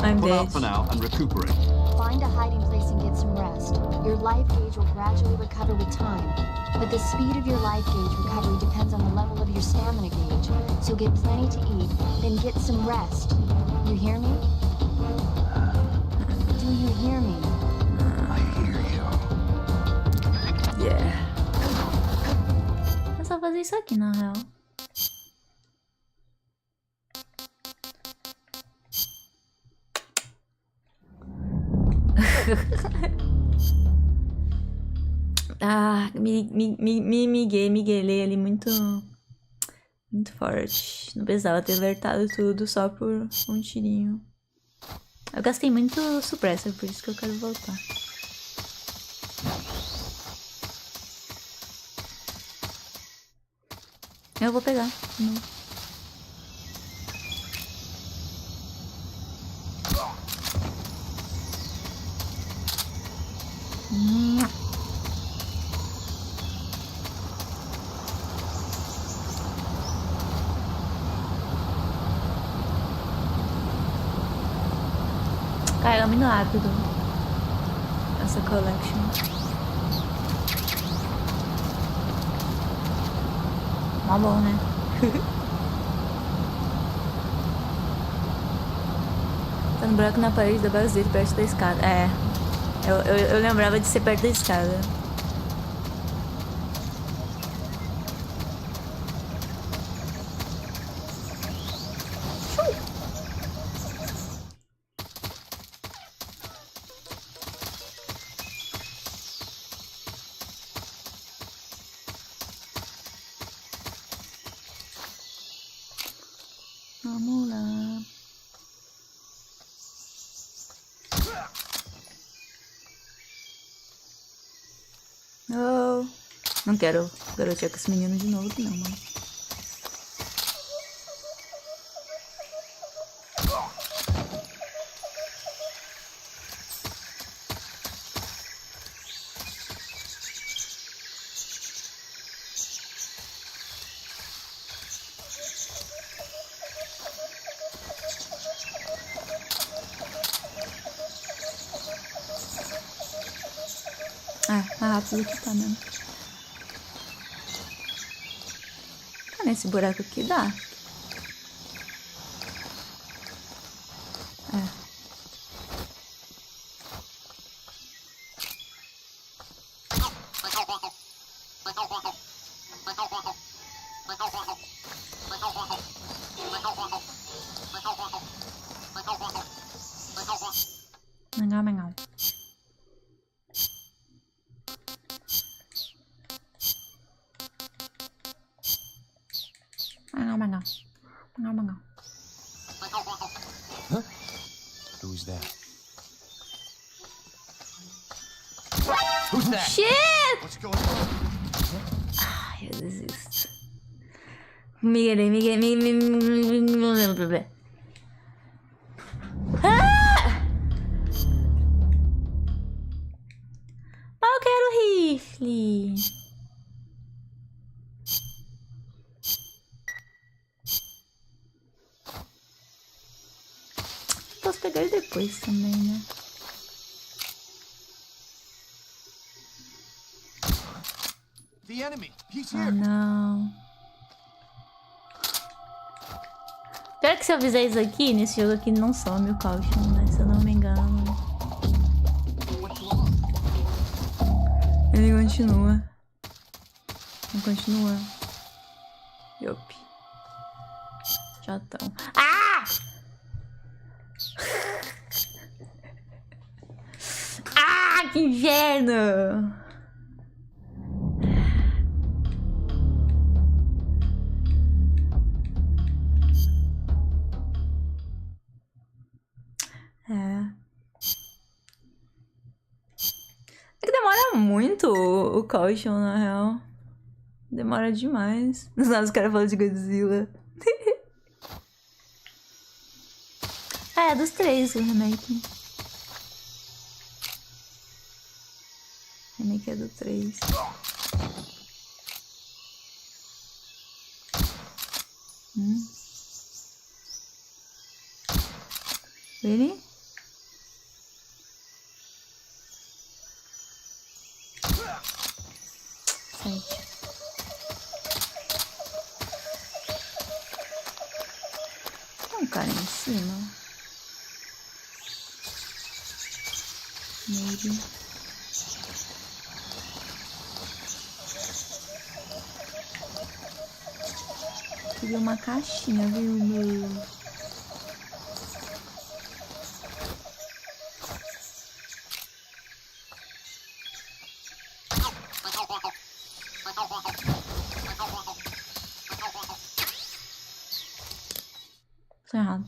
I'm Pull dead. out for now and recuperate. Find a hiding place and get some rest. Your life gauge will gradually recover with time. But the speed of your life gauge recovery depends on the level of your stamina gauge. So get plenty to eat, then get some rest. You hear me? Do you hear me? I hear you. Yeah. É só fazer isso aqui, na real. Ah, miguelei ali muito forte. Não precisava ter alertado tudo só por um tirinho. Eu gastei muito suppressor, por isso que eu quero voltar. Eu vou pegar. Não. Carrega muito rápido essa collection. Mó bom, né? Tá no buraco na parede da base dele, perto da escada. É. Eu lembrava de ser perto da escada. Vamos lá. Não quero garotear com esse menino de novo aqui não, mano. Mais rápido que tá mesmo. Ah, nesse buraco aqui dá. Legal, legal. Legal. Huh? Who's that? Who's that? Shit! What's going on? Ai, eu desisto. Ah! Eu quero rifle. Posso pegar ele depois também, né? The enemy. He's Ah, here. não. Pior que se eu fizer isso aqui, nesse jogo aqui não some o caution, né? Se eu não me engano. Ele continua. Não continua. Yup. Já tão. Ah! Ah, que inferno! É que demora muito o caution, na real. Demora demais. Nos os caras falam de Godzilla. É dos 3 o remake. Remake é do 3. Really? Sai. Tem um cara em cima. Maybe. Peguei uma caixinha, viu, meu? Tô errado.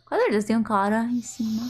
Com certeza tem um cara em cima.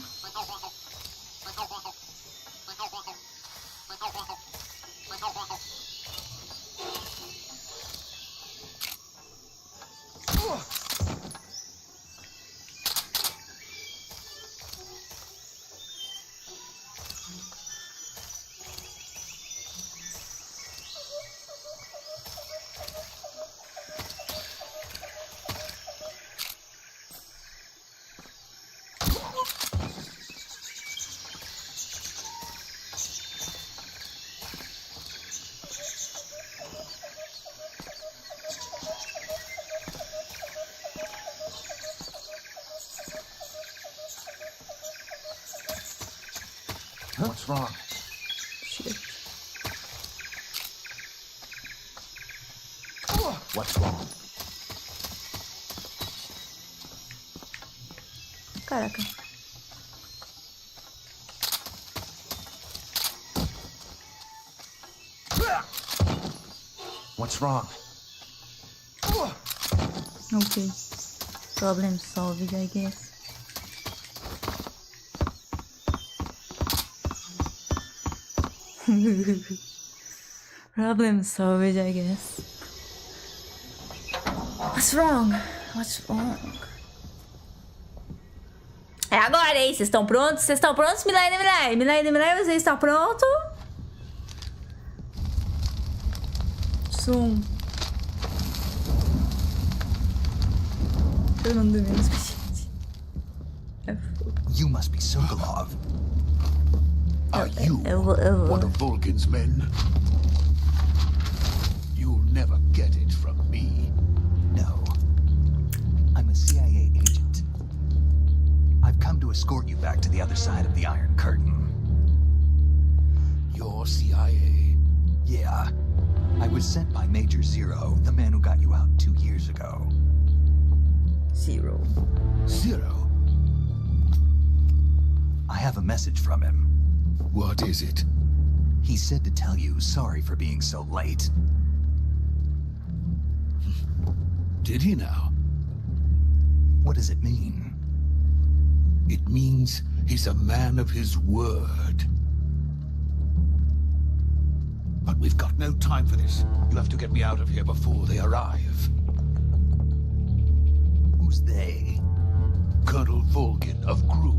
What's wrong? Shit. What's wrong? Caraca. What's wrong? Okay. Problem solved, I guess. Problem solved, I guess. What's wrong? What's wrong? É agora, hein? Vocês estão prontos? Vocês estão prontos, Millia? Millia, você está pronto? Som. Eu não dormi o suficiente. You must be Sokolov. Are you one of Volgin's men? You'll never get it from me. No. I'm a CIA agent. I've come to escort you back to the other side of the Iron Curtain. You're CIA? Yeah. I was sent by Major Zero, the man who got you out 2 years ago. Zero? I have a message from him. What is it? He said to tell you sorry for being so late. Did he now? What does it mean? It means he's a man of his word. But we've got no time for this. You have to get me out of here before they arrive. Who's they? Colonel Volgin of Gru.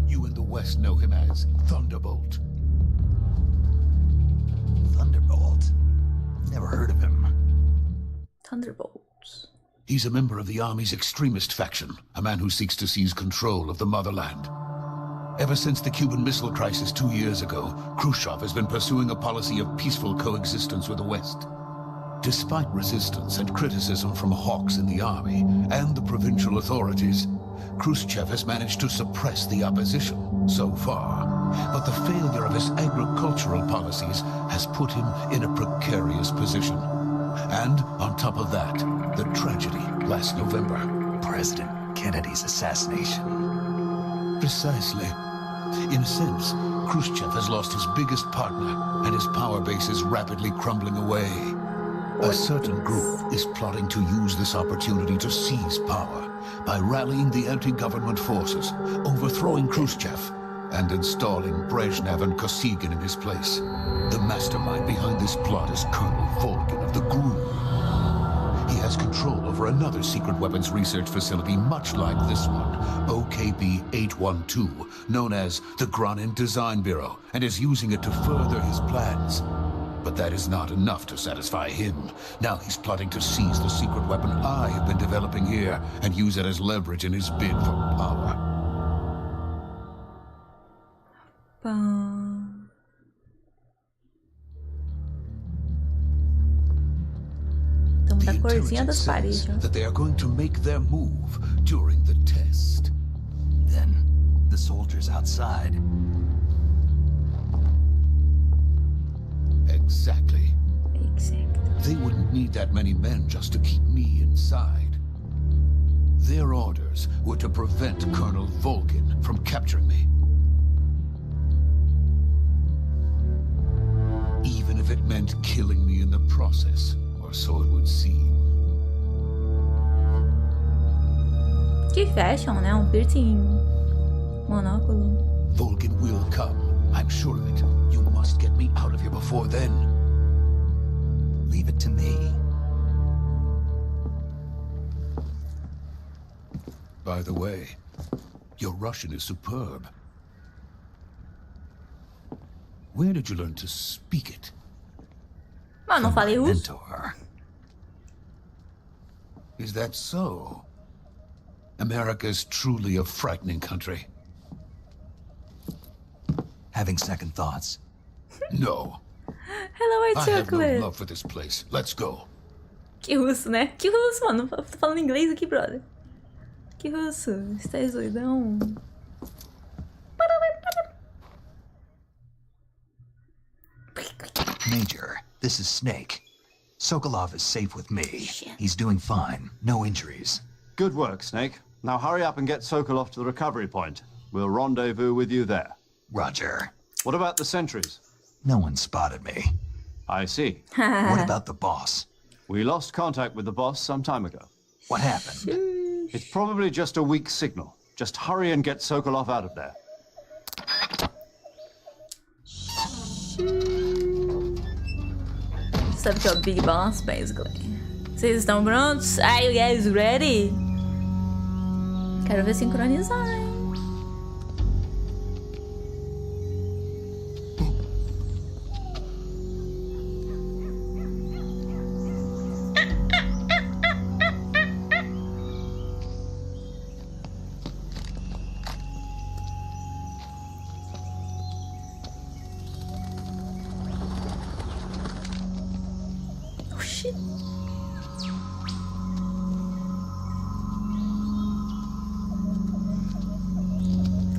You in the West know him as Thunderbolt. Thunderbolt? Never heard of him. Thunderbolts. He's a member of the Army's extremist faction, a man who seeks to seize control of the motherland. Ever since the Cuban Missile Crisis 2 years ago, Khrushchev has been pursuing a policy of peaceful coexistence with the West. Despite resistance and criticism from hawks in the army and the provincial authorities, Khrushchev has managed to suppress the opposition so far. But the failure of his agricultural policies has put him in a precarious position. And on top of that, the tragedy last November. President Kennedy's assassination. Precisely. In a sense, Khrushchev has lost his biggest partner, and his power base is rapidly crumbling away. A certain group is plotting to use this opportunity to seize power by rallying the anti-government forces, overthrowing Khrushchev, and installing Brezhnev and Kosygin in his place. The mastermind behind this plot is Colonel Volgin of the GRU. He has control over another secret weapons research facility much like this one, OKB-812, known as the Granin Design Bureau, and is using it to further his plans. But that is not enough to satisfy him. Now he's plotting to seize the secret weapon I have been developing here and use it as leverage in his bid for power. Da corzinha das paredes. That they are going to make their move during the test. Then the soldiers outside. Exactly. They wouldn't need that many men just to keep me inside. Their orders were to prevent Colonel Volgin from capturing me. Even if it meant killing me in the process, or so it would seem. Que fashion, né? Piercing. Monóculo. Volgin will come. I'm sure of it. You must get me out of here before then. Leave it to me. By the way, your Russian is superb. Where did you learn to speak it? Ah, não falei russo. Mentor. Is that so? America is truly a frightening country. Having second thoughts? No. Hello, white I have no chocolate. love for this place. Let's go. Que russo, né? Que russo, mano. Tô falando inglês aqui, brother. Que russo. Está doidão. Major, this is Snake. Sokolov is safe with me. He's doing fine. No injuries. Good work, Snake. Now hurry up and get Sokolov to the recovery point. We'll rendezvous with you there. Roger. What about the sentries? No one spotted me. I see. What about the boss? We lost contact with the boss some time ago. What happened? It's probably just a weak signal. Just hurry and get Sokolov out of there. Sabe que é o Big Boss, basically. Vocês estão prontos? Are you guys ready? Quero ver sincronizar, hein? Oxi.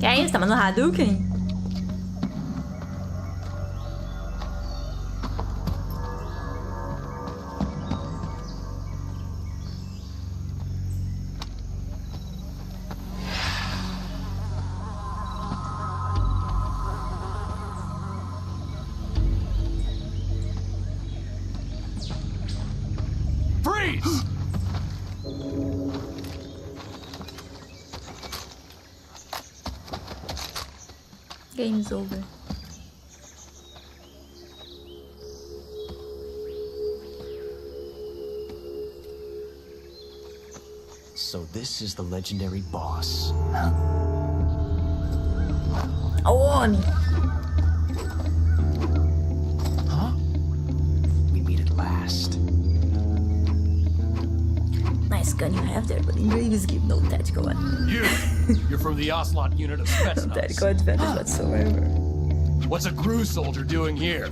Que é isso? Tá mandando Hadouken? Freeze! Game's over. So this is the legendary boss. Aonde? Huh? We meet at last. Nice gun you have there, but Engraves give no tactical one. You're from the Ocelot unit of Spetsnaz. Tactical advantage whatsoever. What's a Gru soldier doing here?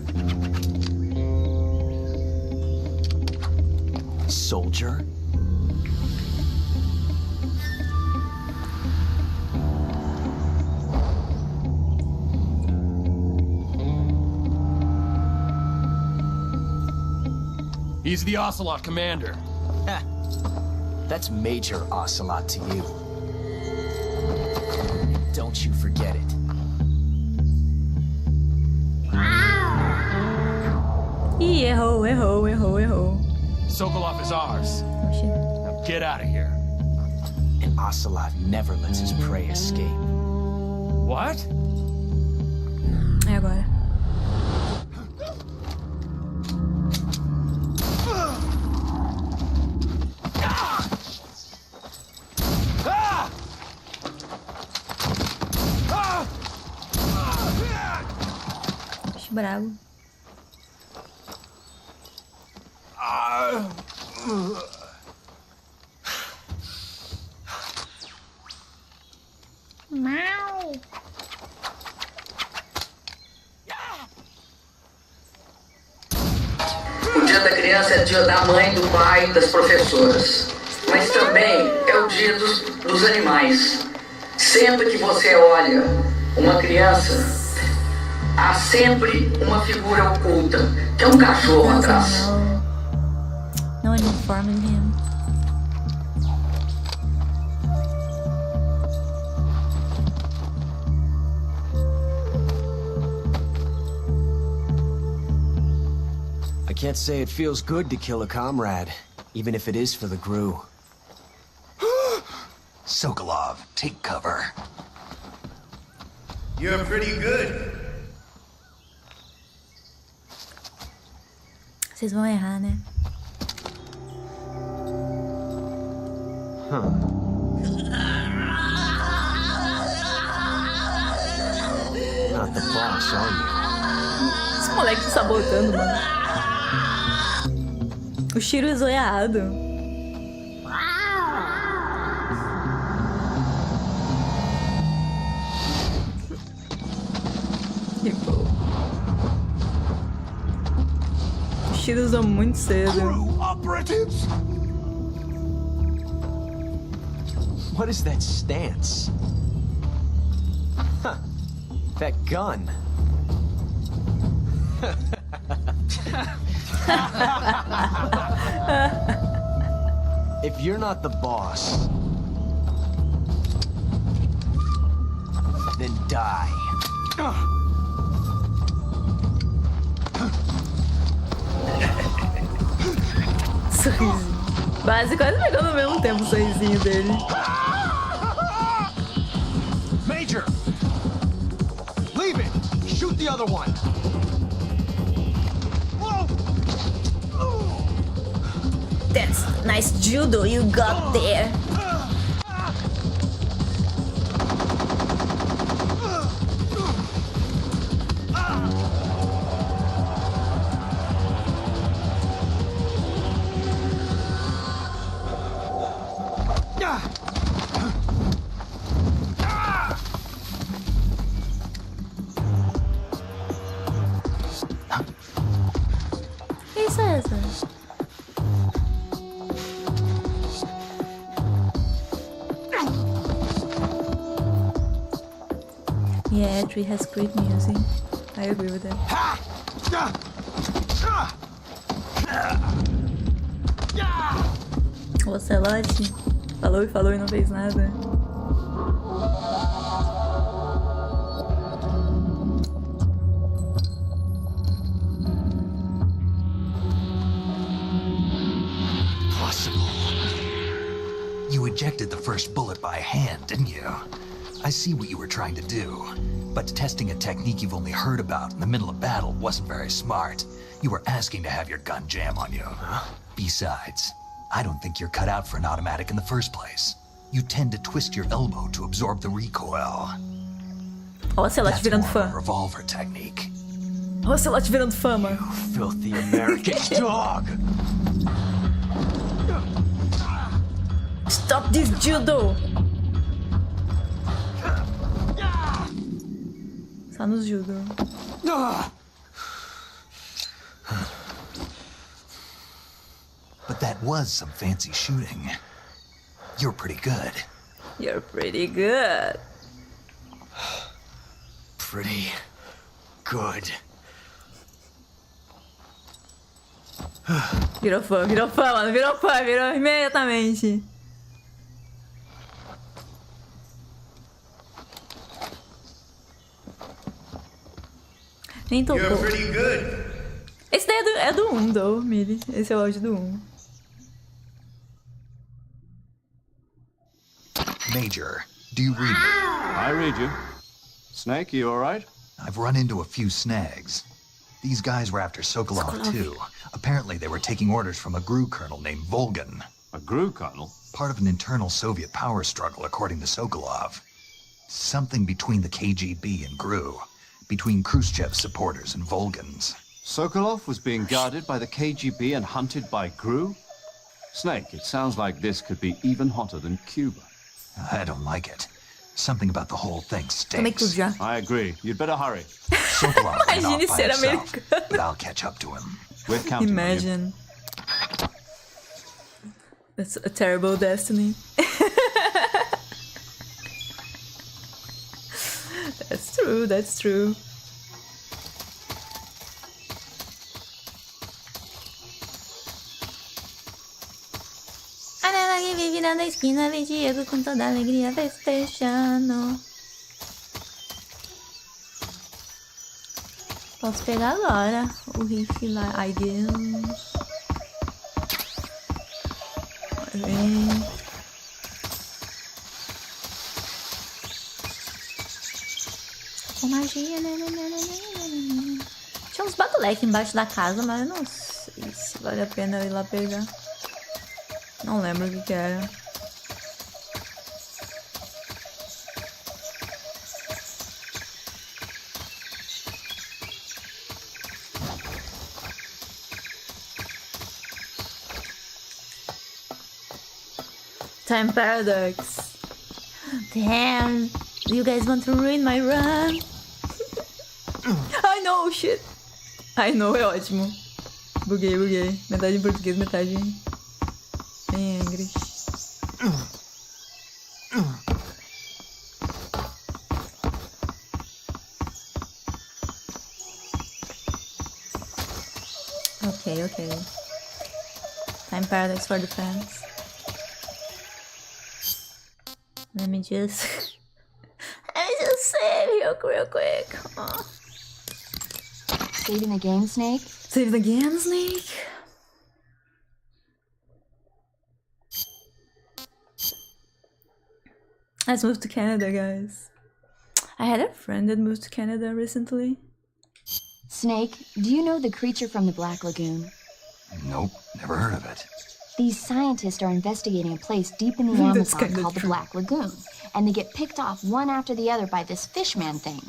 Soldier? He's the Ocelot commander. That's Major Ocelot to you. Don't you forget it. Ih, errou. Sokolov is ours. Oxi. Now get out of here. And Ocelot never lets his prey escape. What? É agora. Oxi, bravo. Mau. O dia da criança é dia da mãe, do pai, das professoras. Mas também é o dia dos animais. Sempre que você olha uma criança, há sempre uma figura oculta. Tem um cachorro atrás. No one informed him. I can't say it feels good to kill a comrade, even if it is for the Gru. Sokolov, take cover. You're pretty good. Vocês vão errar, né? Not the boss, are you? Esse moleque tá sabotando, mano. O Shiro é zoiado. O Shiro usou muito cedo. Operatives? What is that stance? Huh. That gun. If you're not the boss, then die. Sorriso. Você quase pegou no mesmo tempo o sorrisinho dele. Major! Leave it! Shoot the other one! That's nice judo you got there. Que isso é essa? Yeah, Tree has great music. I agree with that. O Ocelote falou e não fez nada. You ejected the first bullet by hand, didn't you? I see what you were trying to do, but testing a technique you've only heard about in the middle of battle wasn't very smart. You were asking to have your gun jam on you. Besides, I don't think you're cut out for an automatic in the first place. You tend to twist your elbow to absorb the recoil. Ó, o Ocelote virando fã. Revolver technique. Ó, o Ocelote virando fã, mano. Filthy American dog! Stop this judo! Só nos judo. But that was some fancy shooting. You're pretty good. You're pretty good. Pretty good. Virou fã, mano. Virou imediatamente. Nem tocou. You're pretty good. Esse daí é do 1, do Millie. Esse é o áudio do 1. Major, do you read me? I read you. Snake, you alright? I've run into a few snags. These guys were after Sokolov too. Apparently they were taking orders from a GRU colonel named Volgan. A GRU colonel? Part of an internal Soviet power struggle, according to Sokolov. Something between the KGB and GRU. Between Khrushchev's supporters and Volgan's. Sokolov was being guarded by the KGB and hunted by GRU? Snake, it sounds like this could be even hotter than Cuba. I don't like it. Something about the whole thing Também stinks. tudo já. I agree. You'd better hurry. Sokolov went Imagine off by ser himself, americano. but I'll catch up to him. We're counting on you. Imagine. That's a terrible destiny. That's true. A nela que vive na esquina, vem Diego com toda alegria festejando. Posso pegar agora o riff lá, I guess. Vem. Com magia, Tinha uns batuleques embaixo da casa, mas eu não sei se vale a pena eu ir lá pegar. Não lembro o que era. Time Paradox. Damn, you guys want to ruin my run? I know, shit. I know, é ótimo. Buguei. Metade em português, metade em inglês. Okay. Time Paradox for the fans. Let me just save real quick. Oh. Saving the game, Snake? Save the game, Snake? Let's move to Canada, guys. I had a friend that moved to Canada recently. Snake, do you know the creature from the Black Lagoon? Nope, never heard of it. These scientists are investigating a place deep in the That's Amazon kinda called the true. Black Lagoon, and they get picked off one after the other by this fishman thing.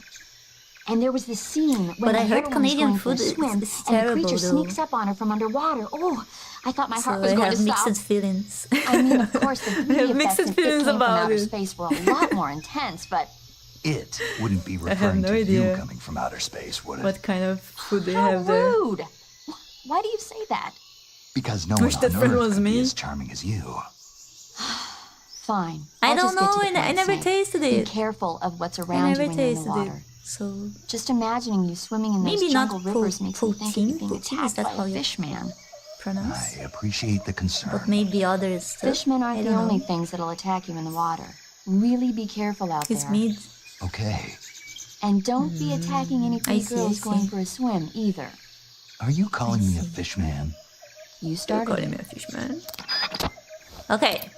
And there was this scene when But the I heard heroine's Canadian going for a food is swim, and the terrible, creature though. sneaks up on her from underwater. Oh, I thought my heart So was I going have to mixed stop. feelings. I mean, of course, the have beauty mixed effects if it feelings came from about outer it. space were a lot more intense, but It wouldn't be I have referring no to idea you coming from outer space, would it? what kind of food they how have there. rude! Why do you say that? Because no Wish one that on friend Earth was could be me. as charming as you. Fine. I I'll don't just get know, to the and I point, never Snake. tasted Be it. careful of what's I around you never when you're in the tasted water. it. So Just imagining you swimming in those maybe not jungle rivers makes me think of you being poutine. Is attacked that by how a you fishman. pronounce? I appreciate the concern. But maybe others. Fishmen I aren't the don't only know. things that'll attack you in the water. Really be careful out It's there. meat. Okay. And don't be attacking any I pretty see, girls I going see. for a swim either. Are you calling me a fish man? You You're started calling me it. a fish man. Okay,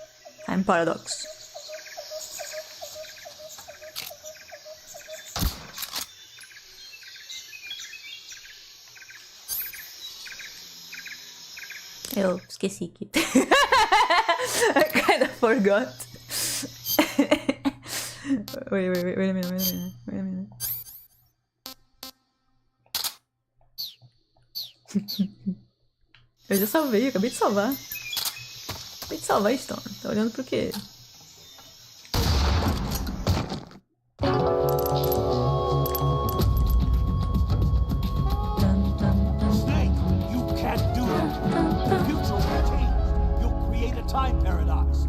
time paradox. Eu esqueci que. I kind of forgot. wait a minute. Eu já salvei, acabei de salvar. Acabei de salvar, Storm. Tá olhando pro quê? Snake, you can't do that. The future will change. You'll create a time paradox.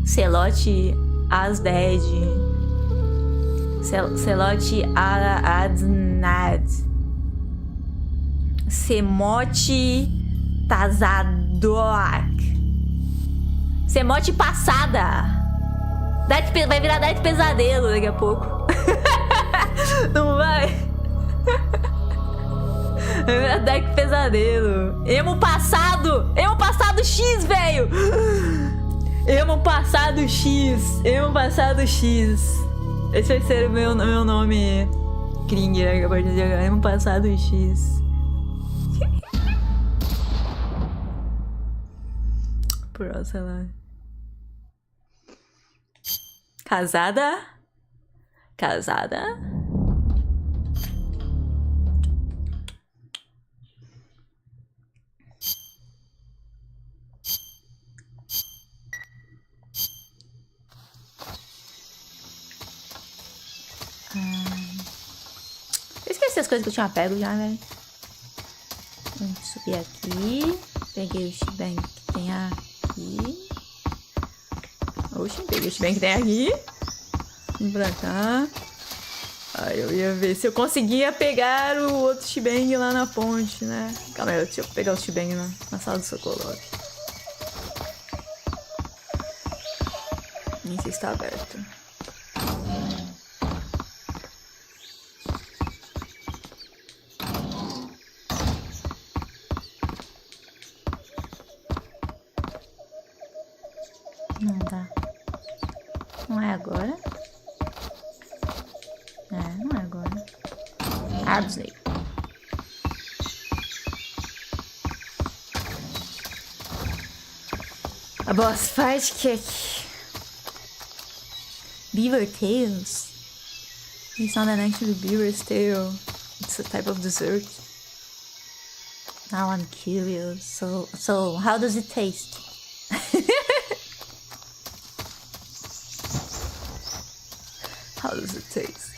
Celote as dead. Celote adnad. Semote tazadoak. Semote passada. Vai virar Dark Pesadelo daqui a pouco. Não vai? Vai virar Dark Pesadelo. Emo passado X, velho. Emo passado X. Esse vai ser o meu nome Kringer a partir de agora. Emo passado X. Por sei lá. Casada. Eu esqueci as coisas que eu tinha pego já, velho. Vamos subir aqui. Peguei o shebang que tem aqui. Oxi, peguei o shebang que tem aqui. Vim pra cá. Aí eu ia ver se eu conseguia pegar o outro shebang lá na ponte, né? Calma aí, deixa eu pegar o shebang na sala do Sokolov. Nem sei se está aberto. Não dá. Não é agora? Não é agora. Árvore. A boss fight kick. Beaver tails. It's not an actual beaver's tail. It's a type of dessert. Now I'm curious. So how does it taste? How does it taste?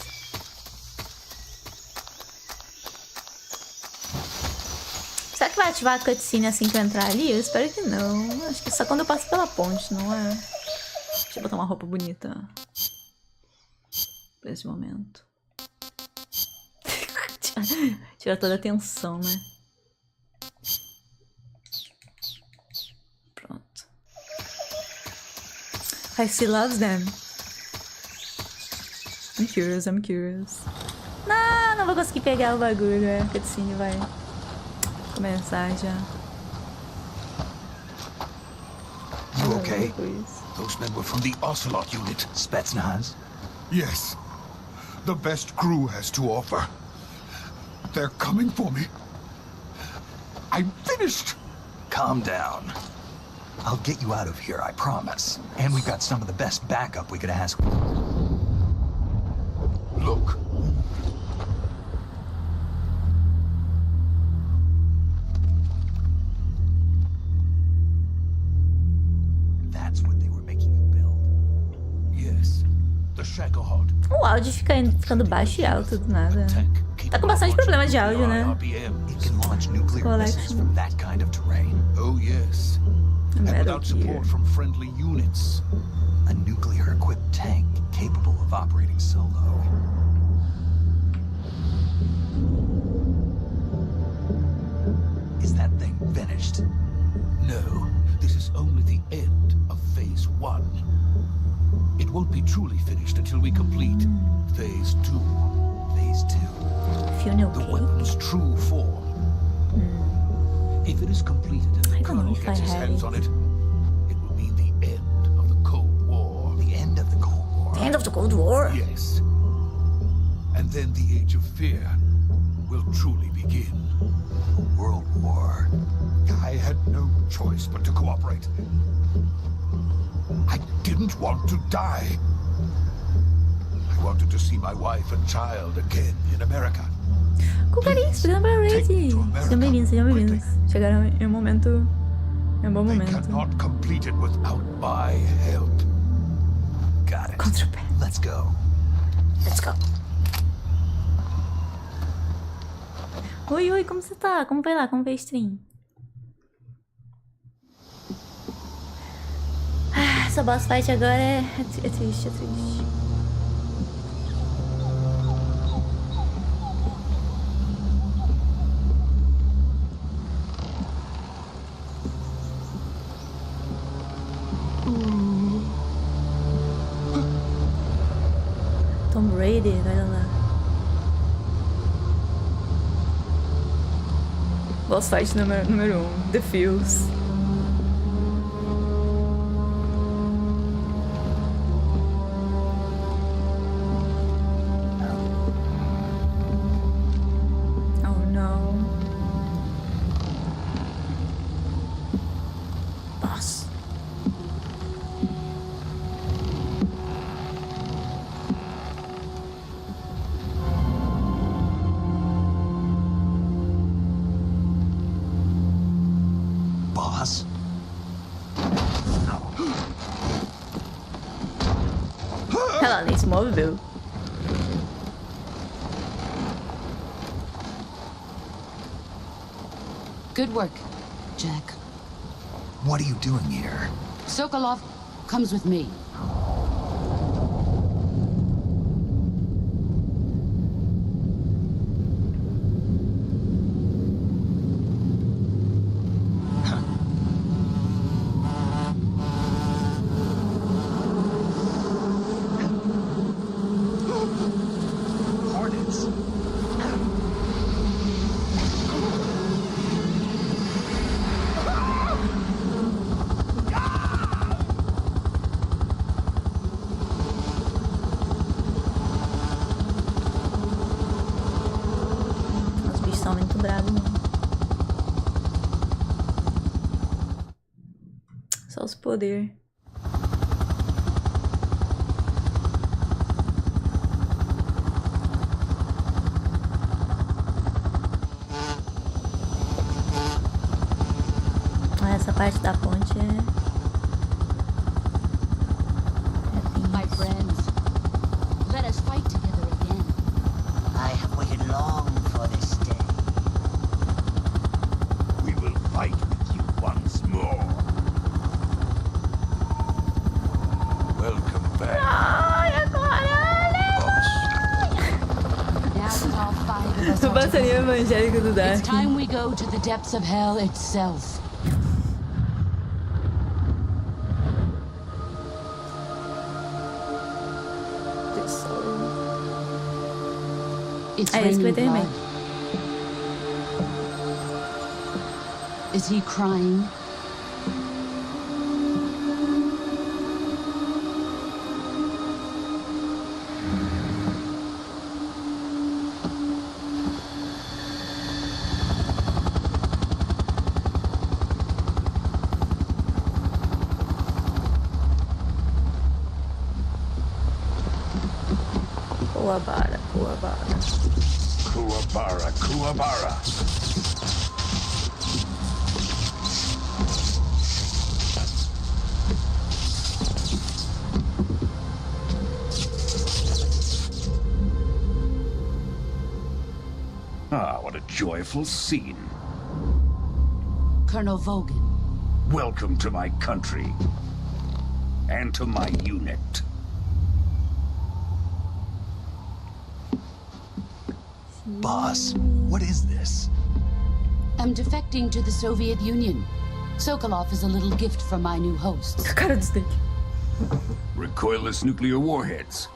Será que vai ativar a cutscene assim que eu entrar ali? Eu espero que não. Acho que só quando eu passo pela ponte, não é? Deixa eu botar uma roupa bonita. Pra esse momento. Tira toda a tensão, né? Pronto. I still love them. I'm curious. Não vou conseguir pegar o bagulho. A cutscene vai começar já. okay? Those men were from the Ocelot unit. Spetsnaz? Yes. The best crew has to offer. They're coming for me. I'm finished. Calm down. I'll get you out of here, I promise. And we've got some of the best backup we could ask. Look. That's what they were making you build. Yes. The Shagohod. O áudio fica ficando baixo e alto do nada. Tá com bastante problema de áudio, né? It can launch nuclear missiles from that kind of terrain. Oh, yes. And without support from friendly units. A nuclear-equipped tank capable of operating solo. Is that thing finished? No. This is only the end of Phase 1. It won't be truly finished until we complete Phase 2. Phase 2. The weapon's true form. If it is completed and the Colonel gets his hands on it, it will mean the end of the Cold War. The end of the Cold War? The end of the Cold War? Yes. And then the Age of Fear will truly begin. A world war. I had no choice but to cooperate. I didn't want to die. I wanted to see my wife and child again in America. Cucarinhos, obrigado pela raid. Sejam bem-vindos, sejam bem-vindos. Chegaram em um momento... Em um bom momento. They cannot complete it without my help. Got it. Contra o pé. Let's go. Let's go. Oi, como você tá? Como vai lá? Como vai a stream? Ah, essa boss fight agora é triste, é triste. Tomb Raider, olha lá. Boss fight número 1, The Feels. Oh no. Boss. Boss? Ela nem se moveu. Good work, Jack. What are you doing here? Sokolov comes with me. Hornets. Os bichos são muito bravos, mano. Só os poderes. Essa parte da ponte é... My friends, let us fight together again. I have waited long for this day. We will fight with you once more. Welcome back. Ai, agora! Now with all five of us O all passarinho together, evangélico do Dark. it's time we go to the depths of hell itself. It's É esse que vai raining ter blood. Is he crying? Kuwabara, Kuwabara. Kuwabara, Kuwabara. Ah, what a joyful scene. Colonel Vogan. Welcome to my country. And to my unit. Boss, what is this? I'm defecting to the Soviet Union. Sokolov is a little gift from my new hosts. Recoilless nuclear warheads.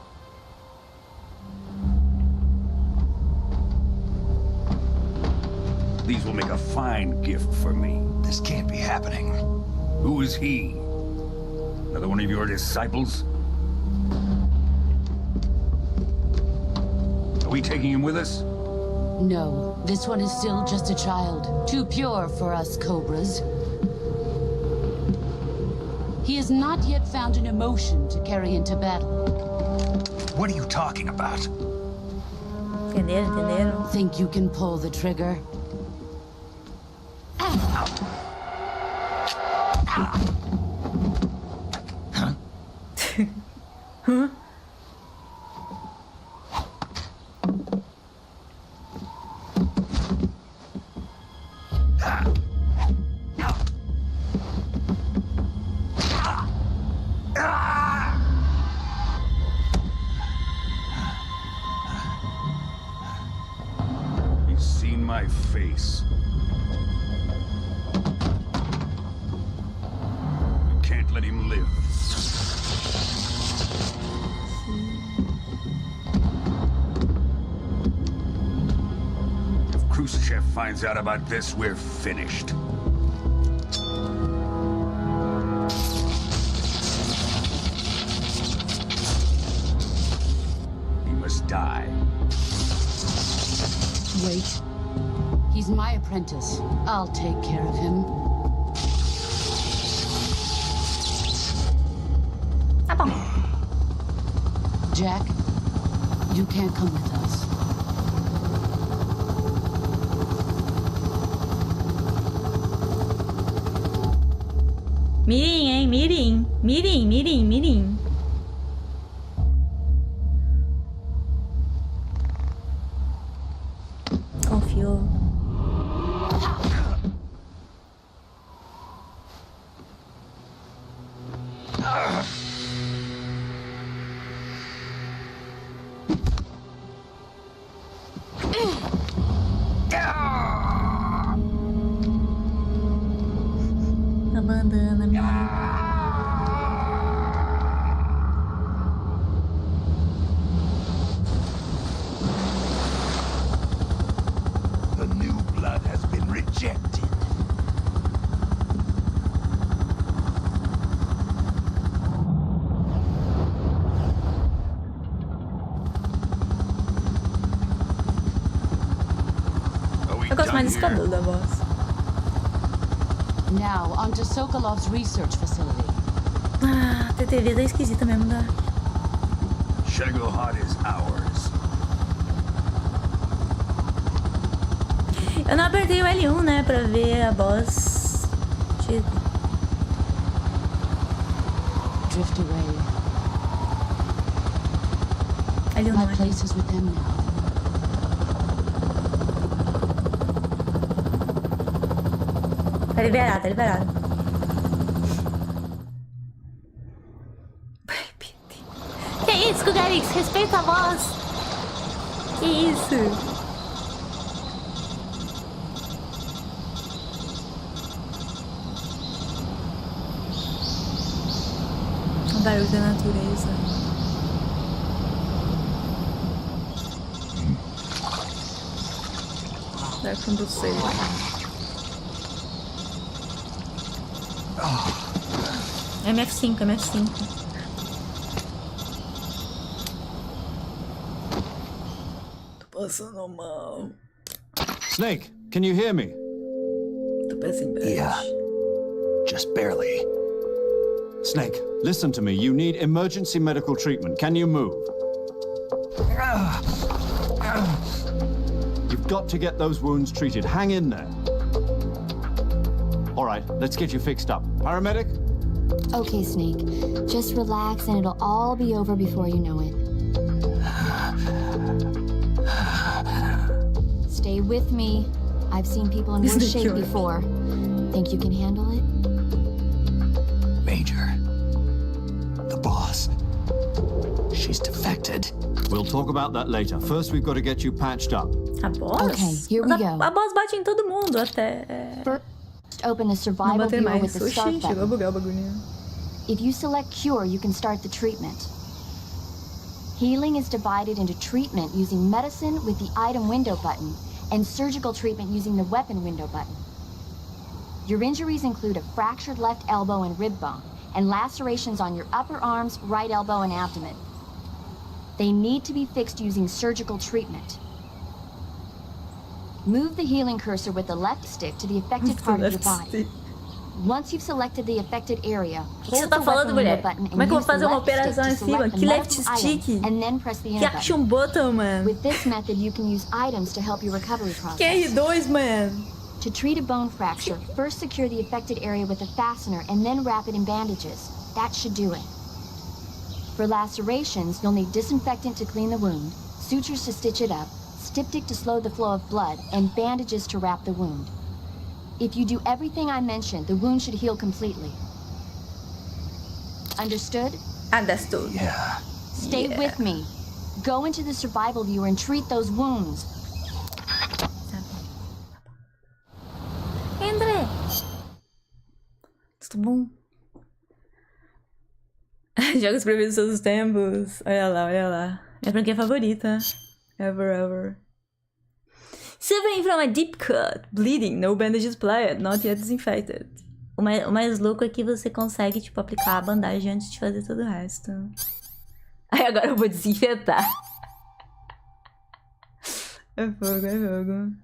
These will make a fine gift for me. This can't be happening. Who is he? Another one of your disciples? Are we taking him with us? No, this one is still just a child. Too pure for us Cobras. He has not yet found an emotion to carry into battle. What are you talking about? Entenderam? Think you can pull the trigger? Huh? He's seen my face. You can't let him live. If Khrushchev finds out about this, we're finished. He must die. Wait. He's my apprentice. I'll take care of him. Jack, you can't come with us. Mirim, hein? Mirim. Mirim, mirim, mirim. Confiou. Abandona-me. The new blood has been rejected. Eu gosto mais desse cabelo da voz. Now, onto Sokolov's research facility. Ah, a TTV tá esquisita mesmo, da. Shagohod is ours. Eu não apertei o L1, né, pra ver a voz. Drift away. L1 My não é. place is with them now. Tá liberado, tá liberado. Que isso, Kugarix? Respeita a voz. Que isso? O barulho da natureza. Dark from the city. MF5, MF5. Tô passando mal. Snake, can you hear me? Tô passando bad. Yeah. Just barely. Snake, listen to me. You need emergency medical treatment. Can you move? You've got to get those wounds treated. Hang in there. All right, let's get you fixed up. Paramedic? Okay, Snake. Just relax and it'll all be over before you know it. Stay with me. I've seen people in worse shape before. Think you can handle it? Major. The boss. She's defected. We'll talk about that later. First, we've got to get you patched up. A boss? Okay, here we go. A boss bate em todo mundo até. Open the survival Não bater viewer mais. with the start Oxi, chegou a button. bugar o bagulho. If you select Cure, you can start the treatment. Healing is divided into treatment using medicine with the item window button and surgical treatment using the weapon window button. Your injuries include a fractured left elbow and rib bone, and lacerations on your upper arms, right elbow, and abdomen. They need to be fixed using surgical treatment. Move the healing cursor with the left stick to the affected part of your body. Once you've selected the affected area, hold the weapon window button and use the left stick to select the medical item, and then press the Que enter action button, man. With this method, you can use items to help your recovery process. Que R2, man. To treat a bone fracture, first secure the affected area with a fastener and then wrap it in bandages. That should do it. For lacerations, you'll need disinfectant to clean the wound, sutures to stitch it up, styptic to slow the flow of blood, and bandages to wrap the wound. If you do everything I mentioned, the wound should heal completely. Understood? Understood. Yeah. Stay with me. Go into the survival viewer and treat those wounds. André. Tudo bom? Jogos proibidos todos os tempos. Olha lá, olha lá. Minha franquia favorita. Ever, ever. Suffering from a deep cut. Bleeding. No bandages applied. Not yet disinfected. O mais louco é que você consegue, tipo, aplicar a bandagem antes de fazer todo o resto. Aí agora eu vou desinfetar. É fogo, é fogo.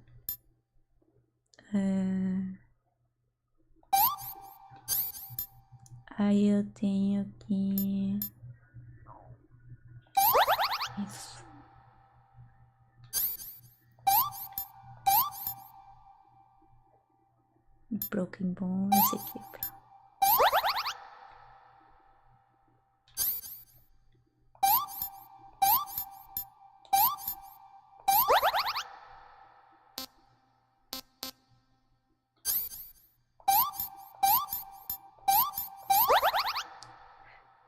Aí eu tenho que... Isso. Broken Bone, esse aqui, pronto.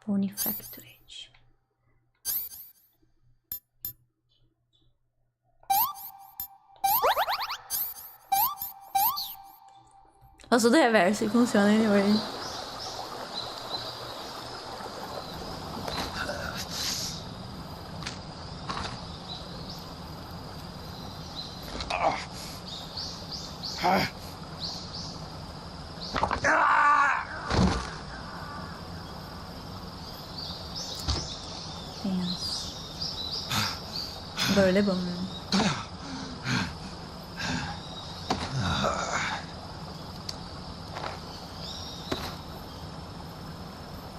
Bone Fractured. Faço do reverso e funciona anyway. O barulho é bom, né?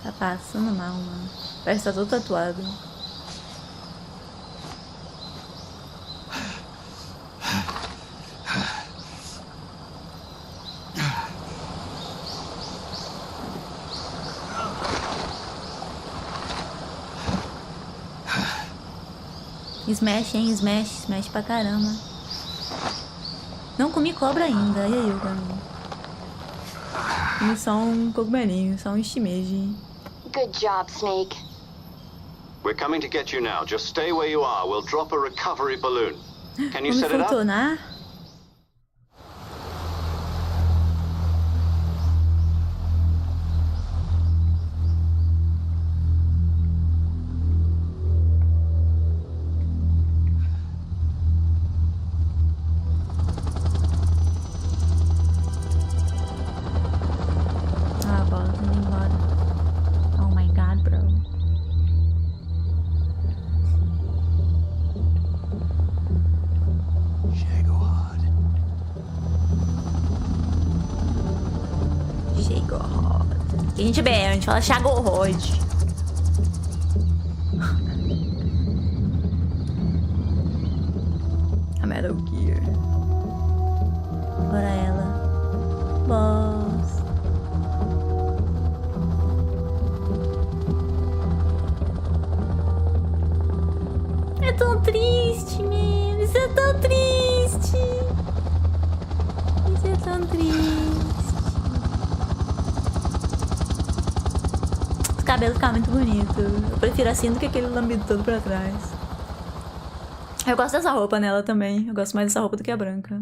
Tá passando mal, mano. Parece que tá todo tatuado. Smash, hein? Smash. Smash pra caramba. Não comi cobra ainda. E aí, eu comi. Comi só um cogumelinho, só um shimeji. Good job, Snake. We're coming to get you now. Just stay where you are. We'll drop a recovery balloon. Can you Vamos set it up? flutuar? Ah, a bola tá indo embora. Oh my god, bro. Chegou. A gente bebe, a gente fala Chagorrod. triste, meu. Isso é tão triste. Isso é tão triste. Os cabelos ficam muito bonitos. Eu prefiro assim do que aquele lambido todo pra trás. Eu gosto dessa roupa nela também. Eu gosto mais dessa roupa do que a branca.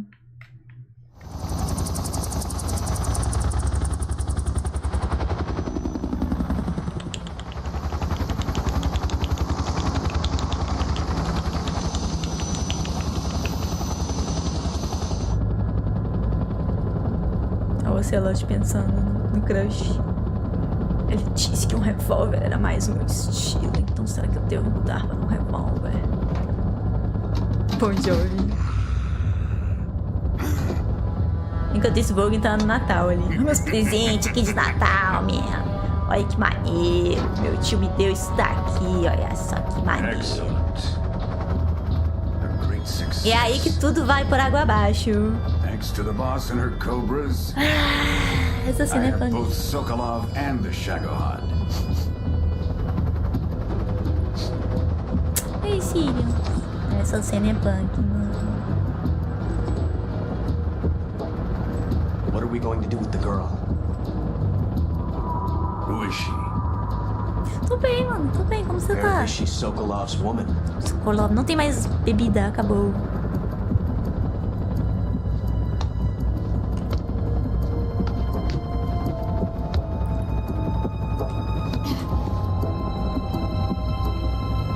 O Ocelote pensando no crush. Ele disse que um revólver era mais o meu estilo. Então será que eu devo mudar para um revólver? Bom Jovi. Enquanto isso, Vogue tá no Natal ali. Meus presentes aqui de Natal, minha. Olha que maneiro. Meu tio me deu isso daqui. Olha só que maneiro. E é aí que tudo vai por água abaixo. Thanks to the boss and her cobras, Essa cena I é have fã. both Sokolov and the Shagohod. Ei, Sírio. Essa cena é punk, mano. What are we going to do with the girl? Who is she? Tô bem, mano. Tô bem. Como você tá? Apparently she's Sokolov's woman. Sokolov, não tem mais bebida. Acabou.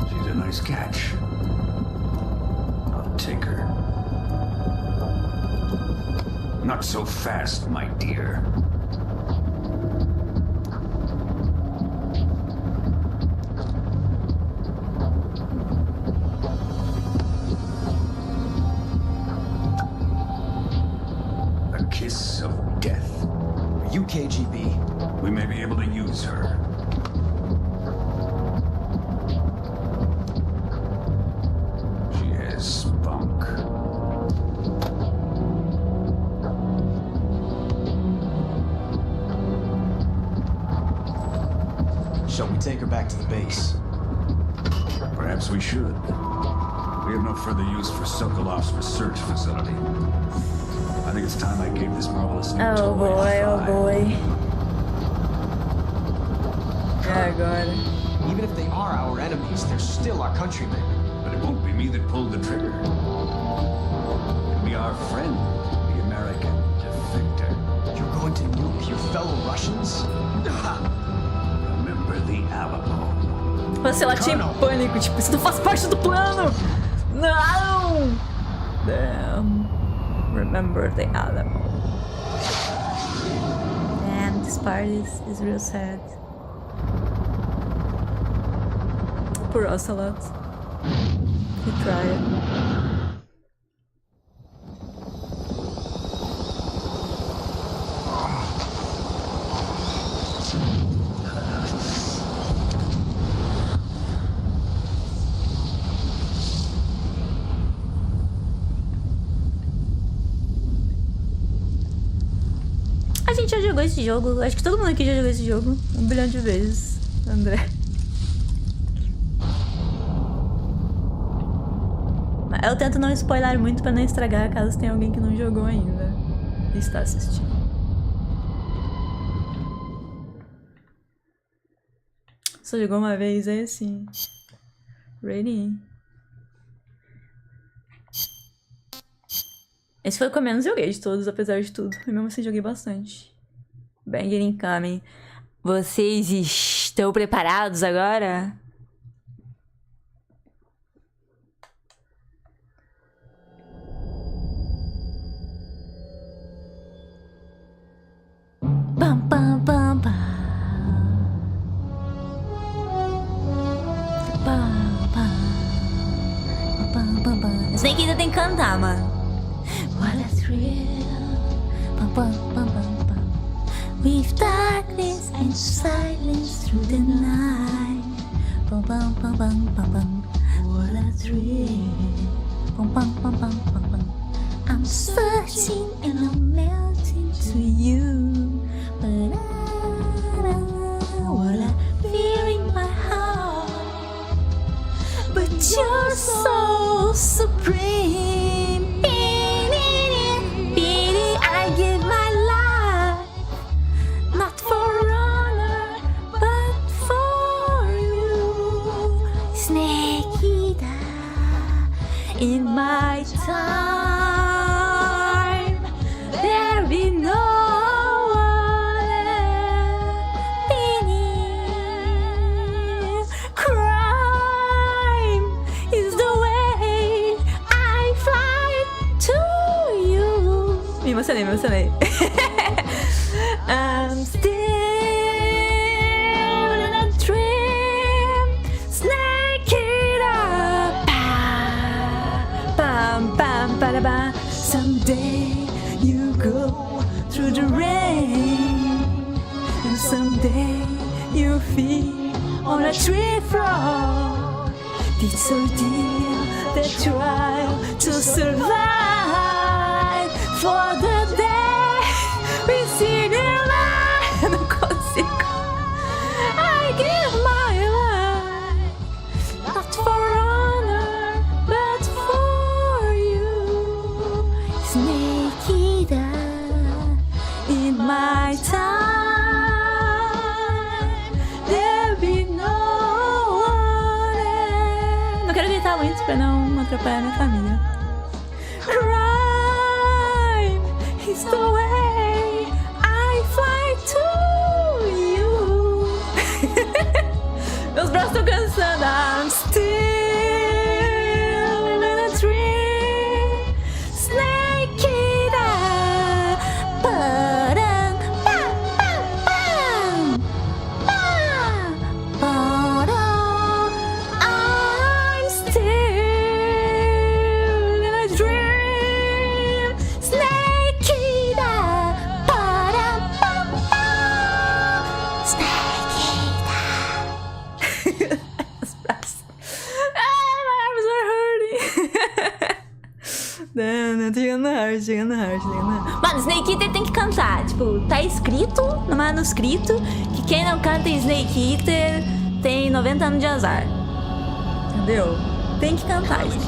She's a nice catch. I'll take her. Not so fast, my dear. A kiss of death. Are you KGB? We may be able to use her. She has spunk. Shall we take her back to the base? Perhaps we should. We have no further use for Sokolov's research facility. I think it's time I gave this marvelous new Oh toy boy, a oh try. boy. Oh god. Even if they are our enemies, they're still our countrymen. But it won't be me that pulled the trigger. It'll be our friend, the American defector. You're going to nuke your fellow Russians? Remember the Alamo. Você lá tinha pânico, tipo, isso não faz parte do plano! Não! Damn. Remember the Alamo. Damn, this part is real sad. Poor Ocelot. He tried. A gente já jogou esse jogo. Acho que todo mundo aqui já jogou esse jogo 1 bilhão de vezes, André. Eu tento não spoiler muito pra não estragar caso tenha alguém que não jogou ainda e está assistindo. Só jogou uma vez, é assim. Ready? Esse foi o que eu menos joguei de todos, apesar de tudo. E mesmo assim joguei bastante. Banger incoming. Vocês estão preparados agora? Bam, bam, bam, bam. Bam, bam. Bam, bam, bam. Esse daqui ainda tem que cantar, mano. What a thrill. Bam, bam, bam, bam, bam. With darkness and silence through the night. Bam, bam, bam, bam, bam, bam. What a thrill. Bam, bam, bam, bam, bam, bam. I'm searching and I'm melting to you. What I feel in my heart. but you're so supreme. I give my life, not for honor, but for you. Snake eater, in my time, there be no me emocionei. I'm still in a dream, snake eater. Pam, pam, ba. Someday you go through the rain, and someday you feed on a tree frog. This ordeal, the trial to survive. For the day we see new life. Eu não consigo. I give my life, not for honor, but for you. Snake eater, in my time, there be no one. Não quero gritar muito pra não atrapalhar minha família. It's the way I fly to you. Meus braços estão cansando. I'm still in a dream, snake eater. Ba-dum, bam, bam, bam. Ba-dum. I'm still in a dream, snake. Não, tô chegando na hard. Mano, Snake Eater tem que cantar. Tipo, tá escrito no manuscrito que quem não canta Snake Eater tem 90 anos de azar. Entendeu? Tem que cantar, gente.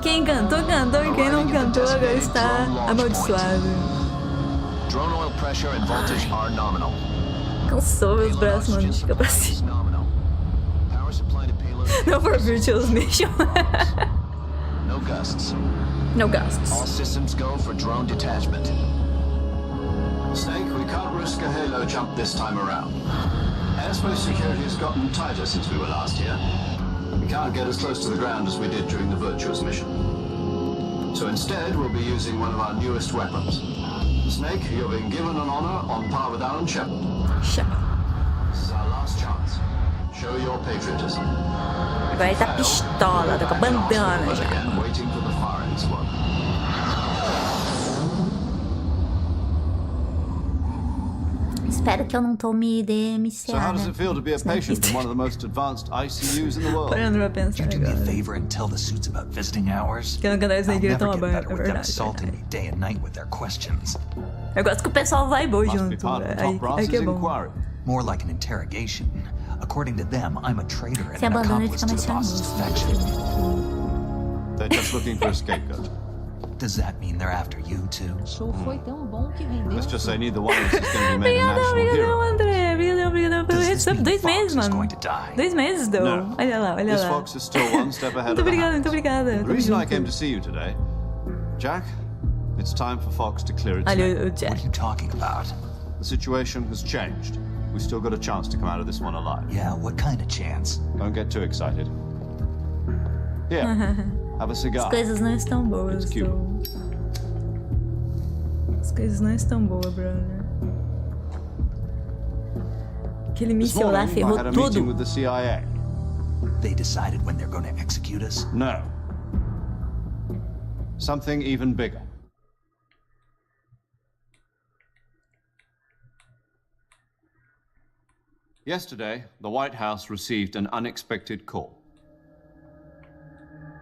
Quem cantou, cantou. E quem não cantou agora está amaldiçoado. Cansou meus braços, mano. Fica pra cima. No for virtuous mission. No gusts. No gusts. All systems go for drone detachment. Snake, we can't risk a halo jump this time around. Airspace security has gotten tighter since we were last here. We can't get as close to the ground as we did during the virtuous mission. So instead, we'll be using one of our newest weapons. Snake, you've been given an honor on par with Alan Shepard. Shepard. This is our last chance. Show your patriotism. Agora tá pistola, tá com a bandana já. Waiting for the firing squad. Espero que eu não tome DMCA. So how does it feel to be a patient in one of the most advanced ICUs in the world? Parando pra pensar Do me a agora. favor and tell the suits about visiting hours. Que eu não quero I'll Snake Eater never tomar get banho, better é with them verdade. assaulting me day and night with their questions. Eu gosto que o pessoal vai bom Must be junto. part of the Aí top brass's que é bom. inquiry. More like an interrogation. According to them, I'm a traitor and Se an abandona, ele accomplice fica to mais the boss's charmoso. faction. They're just looking for a scapegoat. Does that mean they're after you too? O show foi tão bom que rendeu. Let's just say neither one of us is going to be made a national Obrigadão, hero. André. Obrigadão pelo resub. 2 meses, mano. Going to die. 2 meses, deu. No. Olha lá, olha This lá. fox is still one step ahead Muito of the obrigada, hound. muito obrigada. The Tamo reason I junto. came to see you today, Jack, it's time for Fox to clear its Olha name. o Jack. What are you talking about? The situation has changed. We've still got a chance to come out of this one alive. Yeah, what kind of chance? Don't get too excited. Here, have a cigar. As coisas não estão boas, It's cute. As coisas não estão boas, brother. Aquele This míssil lá morning, I ferrou had a meeting tudo. with the CIA. They decided when they're going to execute us? No. Something even bigger. Yesterday, the White House received an unexpected call.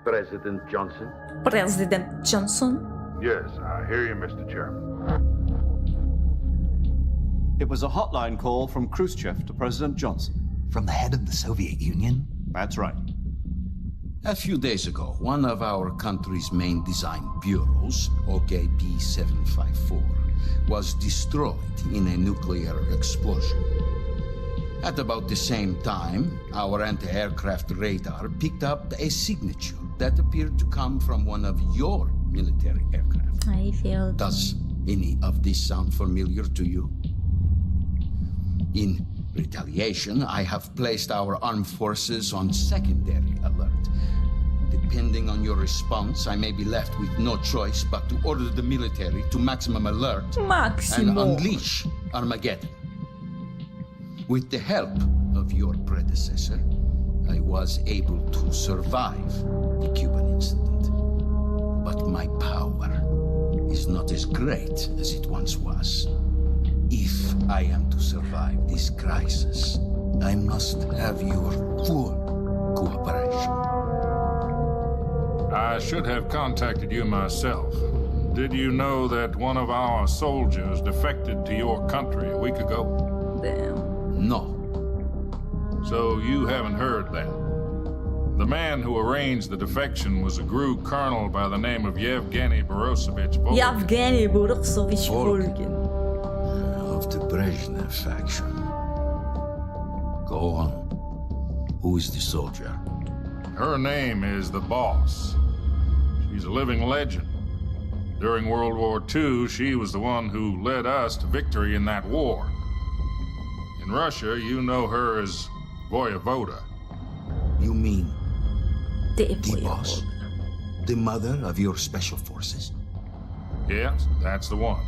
President Johnson? President Johnson. Yes, I hear you, Mr. Chairman. It was a hotline call from Khrushchev to President Johnson. From the head of the Soviet Union? That's right. A few days ago, one of our country's main design bureaus, OKB 754, was destroyed in a nuclear explosion. At about the same time, our anti-aircraft radar picked up a signature that appeared to come from one of your military aircraft. I feel. Does any of this sound familiar to you? In retaliation, I have placed our armed forces on secondary alert. Depending on your response, I may be left with no choice but to order the military to maximum alert and unleash Armageddon. With the help of your predecessor, I was able to survive the Cuban incident. But my power is not as great as it once was. If I am to survive this crisis, I must have your full cooperation. I should have contacted you myself. Did you know that one of our soldiers defected to your country a week ago? Damn. No. So you haven't heard that. The man who arranged the defection was a GRU colonel by the name of Yevgeny Borisovich Volgin. Yevgeny Borisovich Volgin. Of the Brezhnev faction. Go on. Who is the soldier? Her name is the Boss. She's a living legend. During World War II, she was the one who led us to victory in that war. In Russia, you know her as Voyevoda. You mean the Boss? The mother of your special forces? Yes, that's the one.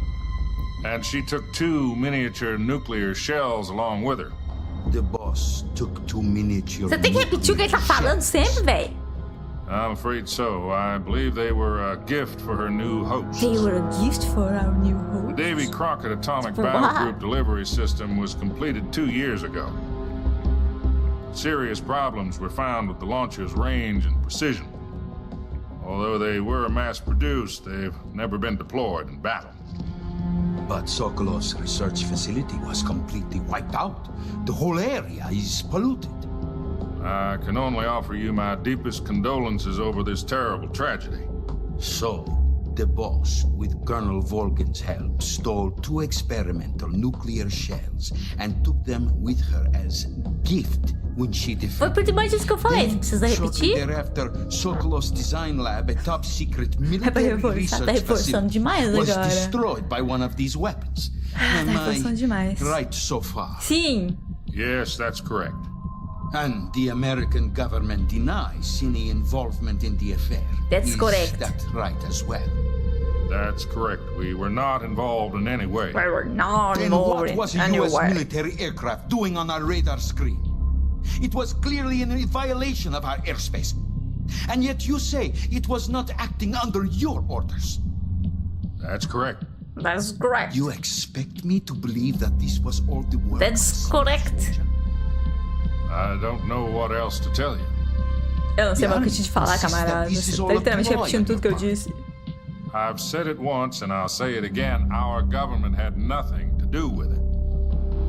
And she took 2 miniature nuclear shells along with her. The Boss took 2 miniature. Você tem que repetir o que ele tá falando sempre, velho. I'm afraid so. I believe they were a gift for her new host. They were a gift for our new host. The Davy Crockett Atomic For Battle what? Group delivery system was completed 2 years ago. Serious problems were found with the launcher's range and precision. Although they were mass-produced, they've never been deployed in battle. But Sokolov's research facility was completely wiped out. The whole area is polluted. I can only offer you my deepest condolences over this terrible tragedy. So, the Boss, with Colonel Volgin's help, stole 2 experimental nuclear shells and took them with her as gift when she Foi defected. pretty much isso que eu falei. Você precisa Shortly repetir? thereafter, Sokolov's design lab, a top-secret É pra military reforçar, research tá reforçando facility, demais was agora. destroyed by one of these weapons. Am Tá reforçando I demais. right so far? Sim. Yes, that's correct. And the American government denies any involvement in the affair. That's correct. Is that right as well? That's correct. We were not involved in any way. We were not Then involved what in was a any U.S. way. military aircraft doing on our radar screen? It was clearly in violation of our airspace. And yet you say it was not acting under your orders. That's correct. That's correct. You expect me to believe that this was all the work? That's correct. I don't know what else to tell you. Eu não sei mais o que te falar, camarada. Você tá literalmente repetindo tudo que eu disse. I've said it once and I'll say it again. Our government had nothing to do with it.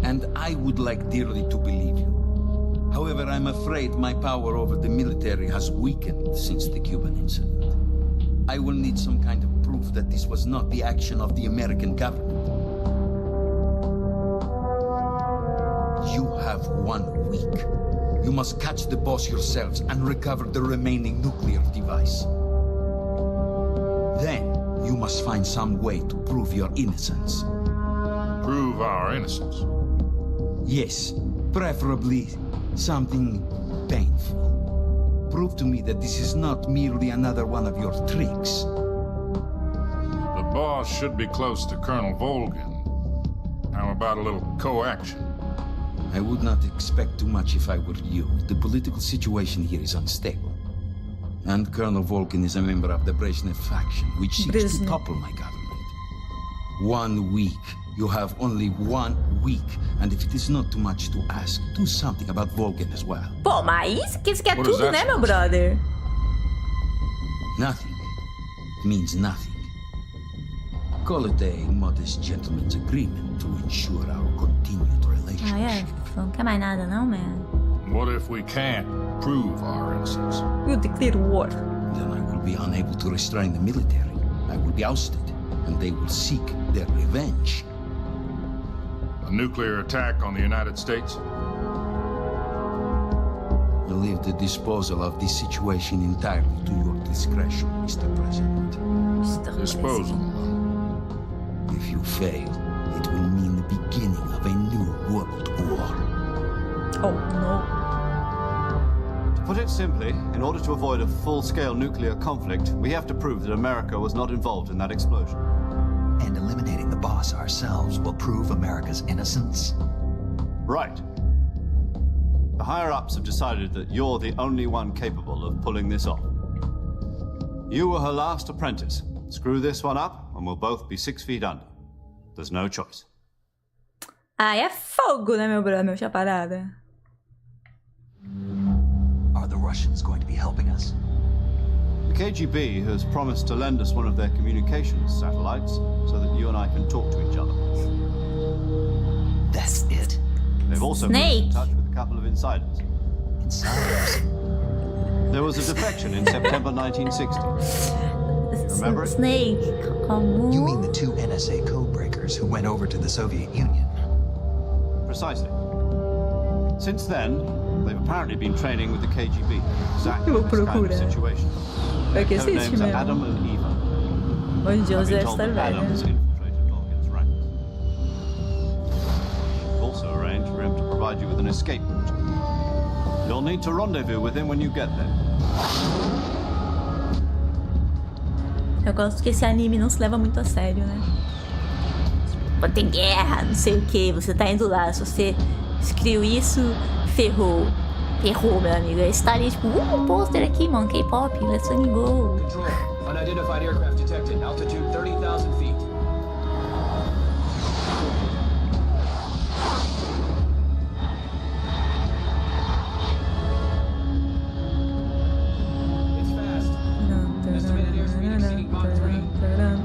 And I would like dearly to believe you. However, I'm afraid my power over the military has weakened since the Cuban incident. I will need some kind of proof that this was not the action of the American government. You have 1 week. You must catch the Boss yourselves and recover the remaining nuclear device. Then, you must find some way to prove your innocence. Prove our innocence? Yes, preferably something painful. Prove to me that this is not merely another one of your tricks. The Boss should be close to Colonel Volgin. How about a little co-action? I would not expect too much if I were you. The political situation here is unstable. And Colonel Volgin is a member of the Brezhnev faction, which seeks to topple my government. 1 week. You have only 1 week. And if it is not too much to ask, do something about Volgin as well. Pô, mas isso quer tudo, né, meu brother? Nothing. It means nothing. Call it a modest gentleman's agreement to ensure our continued relationship. Ah, é? Não quer mais nada, não, man? What if we can't prove our innocence? We'll declare war. Then I will be unable to restrain the military. I will be ousted, and they will seek their revenge. A nuclear attack on the United States? I leave the disposal of this situation entirely to your discretion, Mr. President. Disposal? If you fail, it will mean the beginning of a new world war. Oh, no. To put it simply, in order to avoid a full-scale nuclear conflict, we have to prove that America was not involved in that explosion. And eliminating the boss ourselves will prove America's innocence? Right. The higher-ups have decided that you're the only one capable of pulling this off. You were her last apprentice. Screw this one up, and we'll both be 6 feet under. There's no choice. Ah, é fogo, né, meu brother, meu chaparada? Are the Russians going to be helping us? The KGB has promised to lend us one of their communications satellites so that you and I can talk to each other. That's it? They've also put us in touch with a couple of insiders. Insiders? There was a defection in September 1960. Remember it? Snake, You mean the 2 NSA codebreakers who went over to the Soviet Union? Precisely. Since then, they've apparently been training with the KGB. Exactly this kind of situation. Vai que Their existe names are mesmo. Adam and Eva. Hoje em dia o I've been exército told tá that Adam has velho. infiltrated Vulcan's ranks. We've also arranged for him to provide you with an escape route. You'll need to rendezvous with him when you get there. Eu gosto que esse anime não se leva muito a sério, né? Pô, tem guerra, não sei o que, você tá indo lá, se você escreveu isso, ferrou. Ferrou, meu amigo. Aí você tá ali, tipo, pôster aqui, mano, K-pop, let's fucking go. Control. Unidentified aircraft detected. Altitude 30,000 feet. It's fast. Estimated airspeed exceeding Mach 3.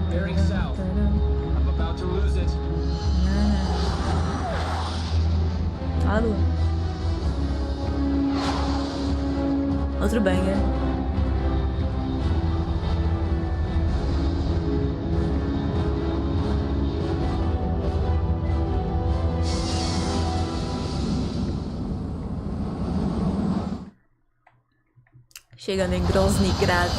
Bearing south. I'm about to lose it. Alô. Outro banger. Chegando em Grozny Grad.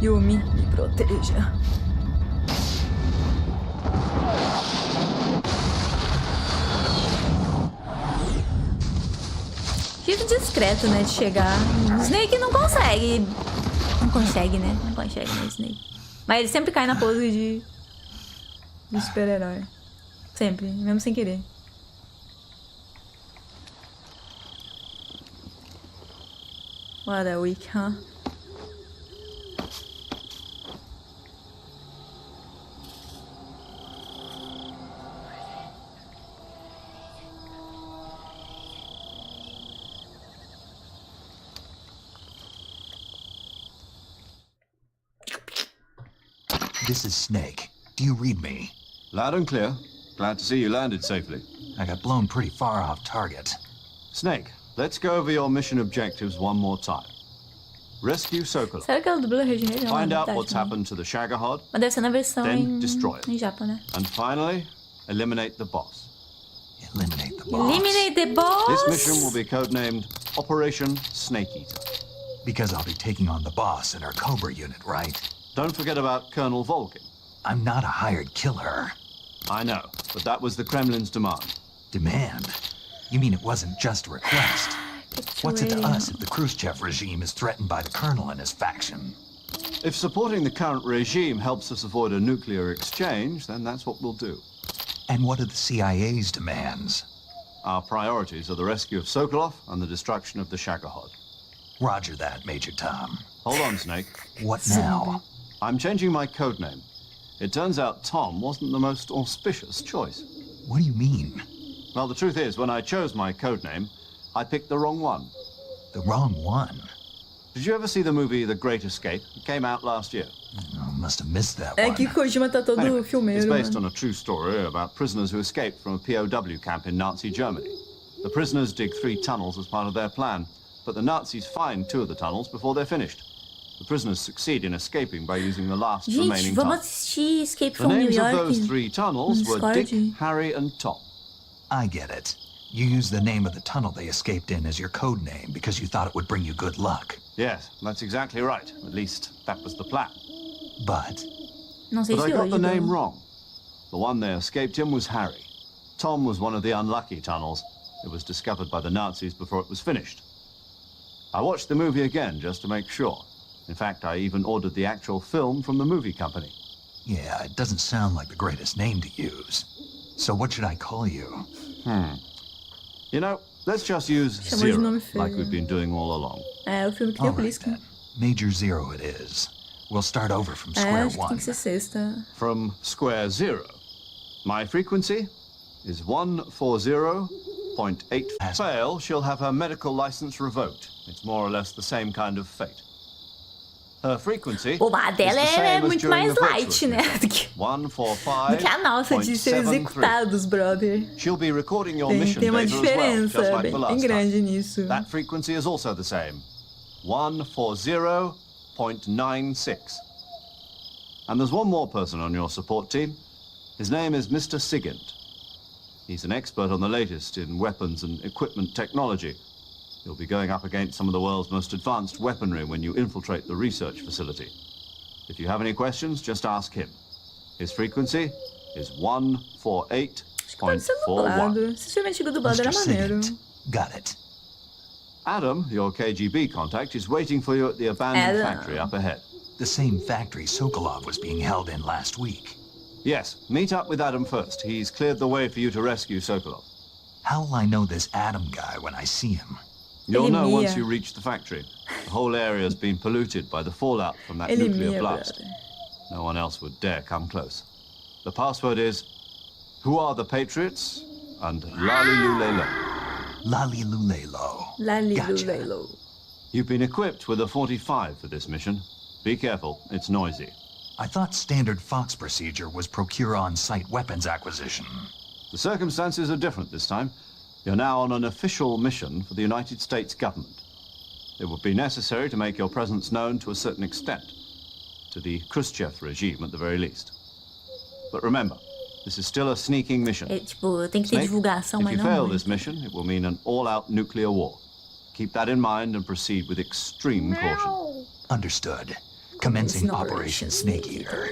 Yumi, me proteja. Jeito discreto, né, de chegar. O Snake não consegue. Não consegue, né? Não consegue, né, Snake. Mas ele sempre cai na pose de super-herói. Sempre, mesmo sem querer. What a week, huh? This is Snake. Do you read me? Loud and clear. Glad to see you landed safely. I got blown pretty far off target. Snake, let's go over your mission objectives one more time. Rescue Sokolov. Será que ela dublou a Regina? Find out what's happened to the Shagohod. Mas deve ser na versão Then destroy it. em Japão, né? And finally, eliminate the boss. Eliminate the boss? Eliminate the boss? This mission will be codenamed Operation Snake Eater. Because I'll be taking on the boss in our Cobra unit, right? Don't forget about Colonel Volkin. I'm not a hired killer. I know, but that was the Kremlin's demand. Demand? You mean it wasn't just a request? What's it to us if the Khrushchev regime is threatened by the colonel and his faction? If supporting the current regime helps us avoid a nuclear exchange, then that's what we'll do. And what are the CIA's demands? Our priorities are the rescue of Sokolov and the destruction of the Shagohod. Roger that, Major Tom. Hold on, Snake. What now? I'm changing my codename. It turns out Tom wasn't the most auspicious choice. What do you mean? Well, the truth is, when I chose my codename, I picked the wrong one. The wrong one? Did you ever see the movie The Great Escape? It came out last year. I must have missed that É one. que Kojima tá todo Anyway, it's filmeiro, based mano. on a true story about prisoners who escaped from a POW camp in Nazi Germany. The prisoners dig 3 tunnels as part of their plan, but the Nazis find 2 of the tunnels before they're finished. The prisoners succeed in escaping by using the last Gente, remaining vamos tunnel. assistir Escape The from New names of York those 3 tunnels no were Dick, Discord. Harry, and Tom. I get it. You used the name of the tunnel they escaped in as your code name because you thought it would bring you good luck. Yes, that's exactly right. At least, that was the plan. But Não sei But I se got the hoje. name deu. wrong. The one they escaped in was Harry. Tom was one of the unlucky tunnels. It was discovered by the Nazis before it was finished. I watched the movie again just to make sure. In fact, I even ordered the actual film from the movie company. yeah, it doesn't sound like the greatest name to use. So what should I call you? You know, let's just use Chamou de Zero, nome feio. like we've been doing all along. É, o filme que tem All o right Blisky. then. Major Zero it is. We'll start over from É, square acho que tem one. que ser sexta. From square 0. My frequency is 140.8. Fail, she'll have her medical license revoked. It's more or less the same kind of fate. Her frequency O a is dela the é same as muito during mais the light, virtuous né? mission. Do que a nossa de ser 145.73. executados, brother. She'll be recording your Tem, mission tem uma data as well, diferença just like bem, the bem last grande time. nisso. That frequency is also the same. 140.96. And there's one more person on your support team. His name is Mr. Sigint. He's an expert on the latest in weapons and equipment technology. You'll be going up against some of the world's most advanced weaponry when you infiltrate the research facility. If you have any questions, just ask him. His frequency is 148.41. Dublado. Esse filme antigo dublado era maneiro. Got it. Adam, your KGB contact, is waiting for you at the abandoned Adam. factory up ahead. The same factory Sokolov was being held in last week. Yes, meet up with Adam first. He's cleared the way for you to rescue Sokolov. How will I know this Adam guy when I see him? You'll know Millia. once you reach the factory. The whole area's been polluted by the fallout from that Ele nuclear Millia, blast. brother. No one else would dare come close. The password is, who are the Patriots? And Lali Lulelo. Lali Lulelo. Lali Gotcha. Lulelo. You've been equipped with a 45 for this mission. Be careful, it's noisy. I thought standard Fox procedure was procure on-site weapons acquisition. The circumstances are different this time. You're now on an official mission for the United States government. It would be necessary to make your presence known to a certain extent, to the Khrushchev regime at the very least. But remember, this is still a sneaking mission. É, tipo, tem que ter Snake, divulgação, if mas you não fail muito. this mission, it will mean an all-out nuclear war. Keep that in mind and proceed with extreme caution. Understood. Commencing It's an Operation Snake Eater.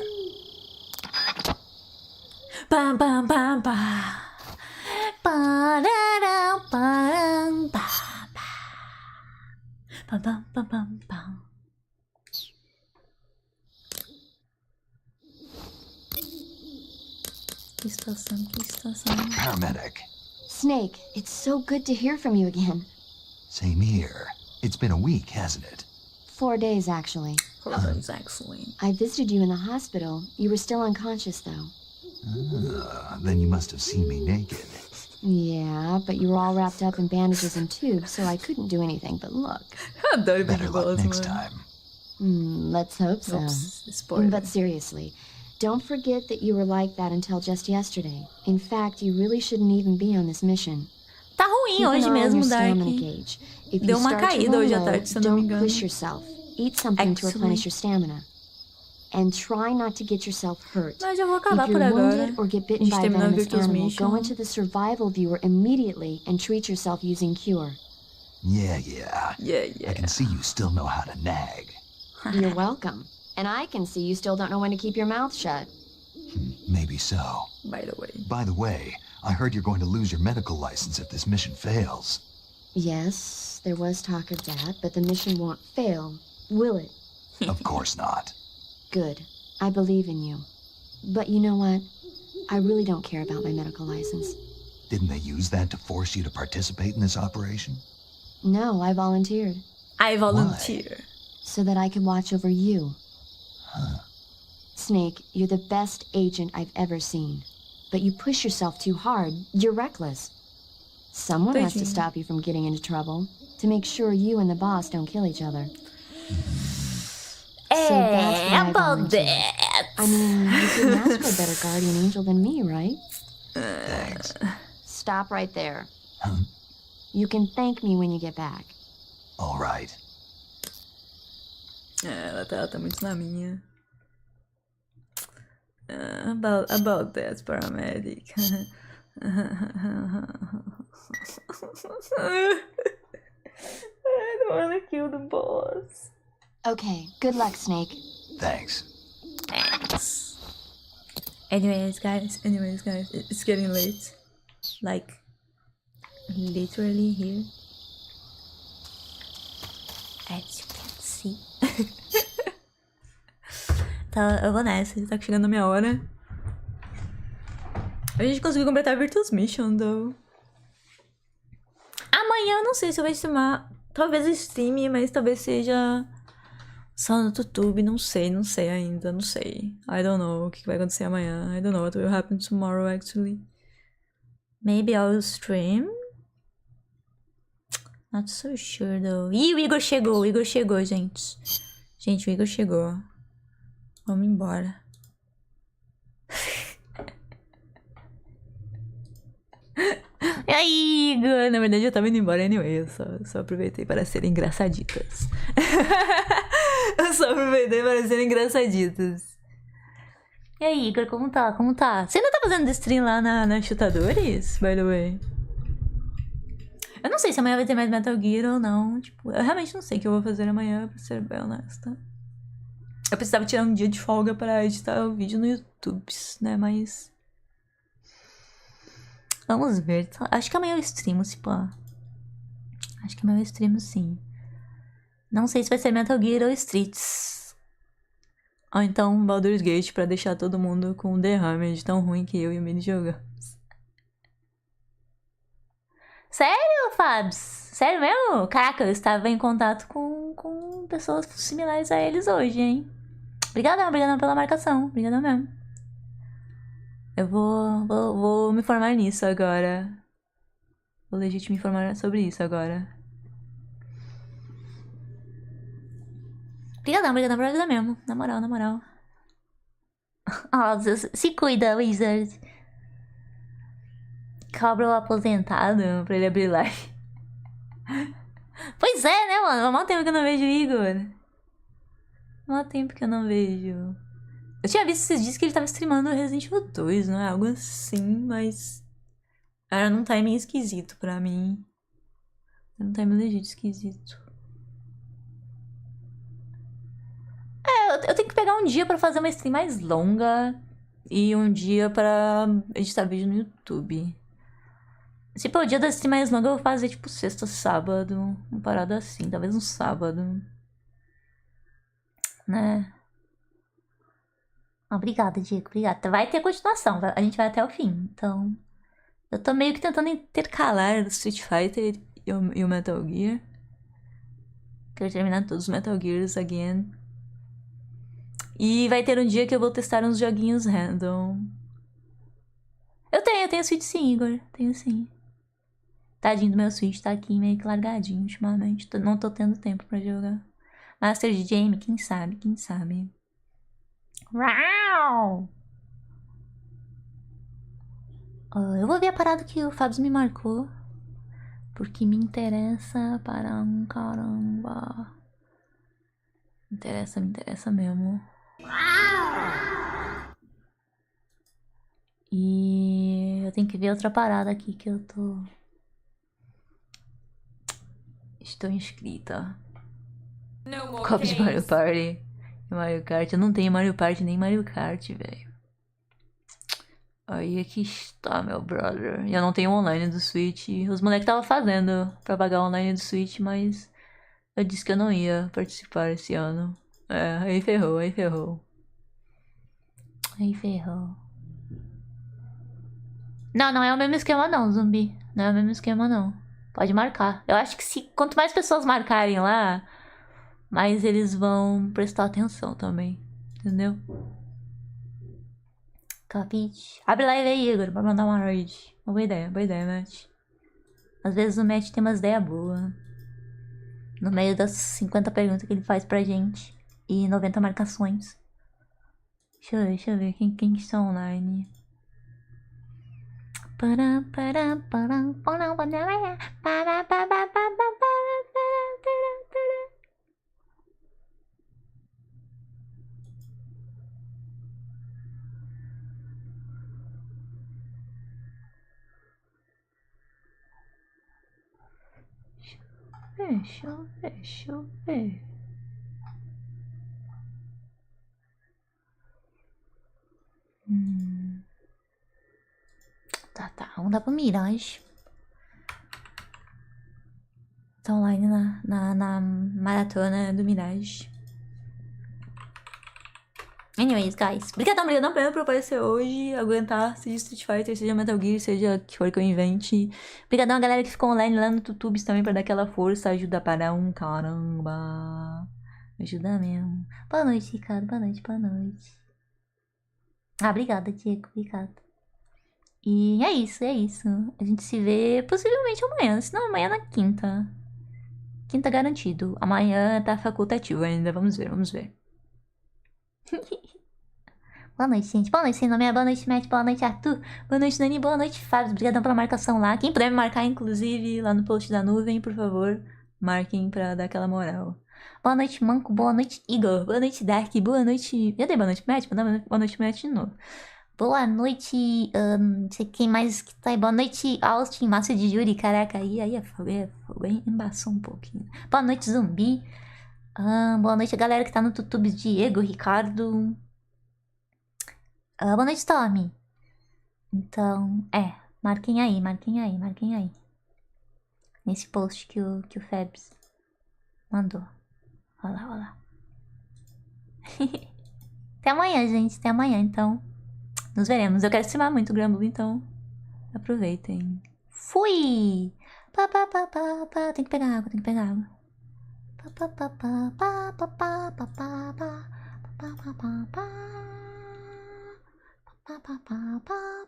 Pam, pam, pam, pam. Pararam, param, pam, pam. Pam, pam, pam, pam, pam. Que estação. Paramedic. Snake, it's so good to hear from you again. Same here. It's been a week, hasn't it? 4 days, actually. Excellent. I visited you in the hospital. You were still unconscious, though. Then you must have seen me naked. Yeah, but you were all wrapped up in bandages and tubes, so I couldn't do anything but look. Adoro Better luck next mano. time. Let's hope so. Oops, spoiler. But seriously, don't forget that you were like that until just yesterday. In fact, you really shouldn't even be on this mission. Tá ruim Keep an hoje eye on mesmo, your Dark. stamina gauge. If Deu you uma start to caída run hoje à low, tarde, se eu não me don't engano. push yourself. Eat something to replenish your stamina. And try not to get yourself hurt. Mas eu vou acabar If por you're agora. wounded or get A bitten gente by a terminou a venomous Virtuous animal, Mission. go into the survival viewer immediately and treat yourself using Cure. Yeah. Yeah. I can see you still know how to nag. You're welcome. And I can see you still don't know when to keep your mouth shut. Maybe so. By the way. By the way, I heard you're going to lose your medical license if this mission fails. Yes, there was talk of that, but the mission won't fail, will it? Of course not. Good. I believe in you. But you know what? I really don't care about my medical license. Didn't they use that to force you to participate in this operation? No, I volunteered. I volunteer. So that I can watch over you. Snake, you're the best agent I've ever seen. But you push yourself too hard. You're reckless. Someone has to Tadinho. stop you from getting into trouble, to make sure you and the boss don't kill each other. So that's why I volunteered. I mean, you couldn't ask for a better guardian angel than me, right? Thanks. Stop right there. You can thank me when you get back. All right. Ela tá muito na minha. About that, paramedic. I don't wanna kill the boss. Okay, good luck, Snake. Thanks. Anyways, guys, it's getting late. Like, literally here. As you can see. Tá, eu vou nessa, tá chegando a minha hora. A gente conseguiu completar a Virtuous Mission, though. Amanhã eu não sei se eu vou streamar. Talvez eu streame, mas talvez seja só no YouTube. Não sei ainda, não sei. I don't know o que vai acontecer amanhã. I don't know what will happen tomorrow, actually. Maybe I'll stream. Not so sure, though. Ih, o Igor chegou, gente. Gente, o Igor chegou. Vamos embora. E aí, Igor? Na verdade, eu tava indo embora anyway. Eu só aproveitei para ser engraçaditas. Eu só aproveitei para ser engraçaditas. E aí, Igor, como tá? Você ainda tá fazendo stream lá na Chutadores, by the way? Eu não sei se amanhã vai ter mais Metal Gear ou não. Tipo, eu realmente não sei o que eu vou fazer amanhã, pra ser bem honesta. Eu precisava tirar um dia de folga pra editar o vídeo no YouTube, né? Mas... vamos ver. Acho que amanhã eu streamo, se pá. Acho que amanhã eu streamo, sim. Não sei se vai ser Metal Gear ou Streets. Ou então Baldur's Gate, pra deixar todo mundo com um derrame de tão ruim que eu e o Mini jogamos. Sério, Fabs? Sério mesmo? Caraca, eu estava em contato com pessoas similares a eles hoje, hein? Obrigadão pela marcação. Obrigadão mesmo. Eu vou me informar nisso agora. Vou legit me informar sobre isso agora. Obrigadão pela ajuda mesmo. Na moral. Oh, Deus. Se cuida, Wizard. Cobra o aposentado pra ele abrir live. Pois é, né, mano? Há muito tempo que eu não vejo o Igor. Há muito tempo que eu não vejo. Eu tinha visto esses dias que ele tava streamando Resident Evil 2, não é? Algo assim, mas... era num timing esquisito pra mim. Era num timing legítimo esquisito. Eu tenho que pegar um dia pra fazer uma stream mais longa. E um dia pra editar vídeo no YouTube. Se for o dia da stream mais longa, eu vou fazer tipo sexta, sábado. Uma parada assim, talvez um sábado. Né? Obrigada, Diego, obrigada. Vai ter continuação, a gente vai até o fim. Então, eu tô meio que tentando intercalar o Street Fighter e o Metal Gear. Quero terminar todos os Metal Gears again. E vai ter um dia que eu vou testar uns joguinhos random. Eu tenho Switch sim, Igor. Tenho sim. Tadinho do meu Switch, tá aqui meio que largadinho ultimamente. Não tô tendo tempo pra jogar. Master de Jamie, quem sabe? Uau! Eu vou ver a parada que o Fabs me marcou. Porque me interessa para um caramba. Me interessa mesmo. E eu tenho que ver outra parada aqui que eu tô... estou inscrita. Copo de Mario Party. Mario Kart. Eu não tenho Mario Party nem Mario Kart, velho. Aí aqui está, meu brother. E eu não tenho online do Switch. Os moleques estavam fazendo pra pagar online do Switch, mas eu disse que eu não ia participar esse ano. Aí ferrou. Não é o mesmo esquema não, zumbi. Não é o mesmo esquema não. Pode marcar. Eu acho que quanto mais pessoas marcarem lá, mais eles vão prestar atenção também. Entendeu? Capite. Abre live aí, Igor, pra mandar uma raid. Boa ideia, Matt. Às vezes o Matt tem umas ideias boas. No meio das 50 perguntas que ele faz pra gente. E 90 marcações. Deixa eu ver quem que está online. Deixa eu ver. Tá, vamos dar pro Mirage. Tá online na maratona do Mirage. Anyways, guys. Obrigadão por aparecer hoje. Aguentar, seja Street Fighter, seja Metal Gear, seja o que for que eu invente. Obrigadão a galera que ficou online lá no YouTube também pra dar aquela força. Ajuda para um caramba. Ajuda mesmo. Boa noite, Ricardo. Boa noite. Ah, obrigada, Diego. Obrigada. E é isso. A gente se vê possivelmente amanhã. Se não, amanhã na quinta. Quinta garantido. Amanhã tá facultativo ainda. Vamos ver. Boa noite, gente. Boa noite, sem nome. Boa noite, Matt. Boa noite, Arthur. Boa noite, Dani. Boa noite, Fábio. Obrigadão pela marcação lá. Quem puder me marcar, inclusive, lá no post da nuvem, por favor, marquem pra dar aquela moral. Boa noite, Manco. Boa noite, Igor. Boa noite, Dark. Boa noite... Já dei boa noite, Matt? Boa noite, Matt, de novo. Boa noite... não sei quem mais que tá aí. Boa noite, Austin. Márcio de Júri. Caraca, aí é fogo. Embaçou um pouquinho. Boa noite, Zumbi. Boa noite, a galera que tá no YouTube. Diego, Ricardo... boa noite, Stormy. Então, marquem aí. Nesse post que o Febs mandou. Olha lá. Até amanhã, gente. Até amanhã, então. Nos veremos. Eu quero streamar muito o Gramble, então aproveitem. Fui! Tem que pegar água.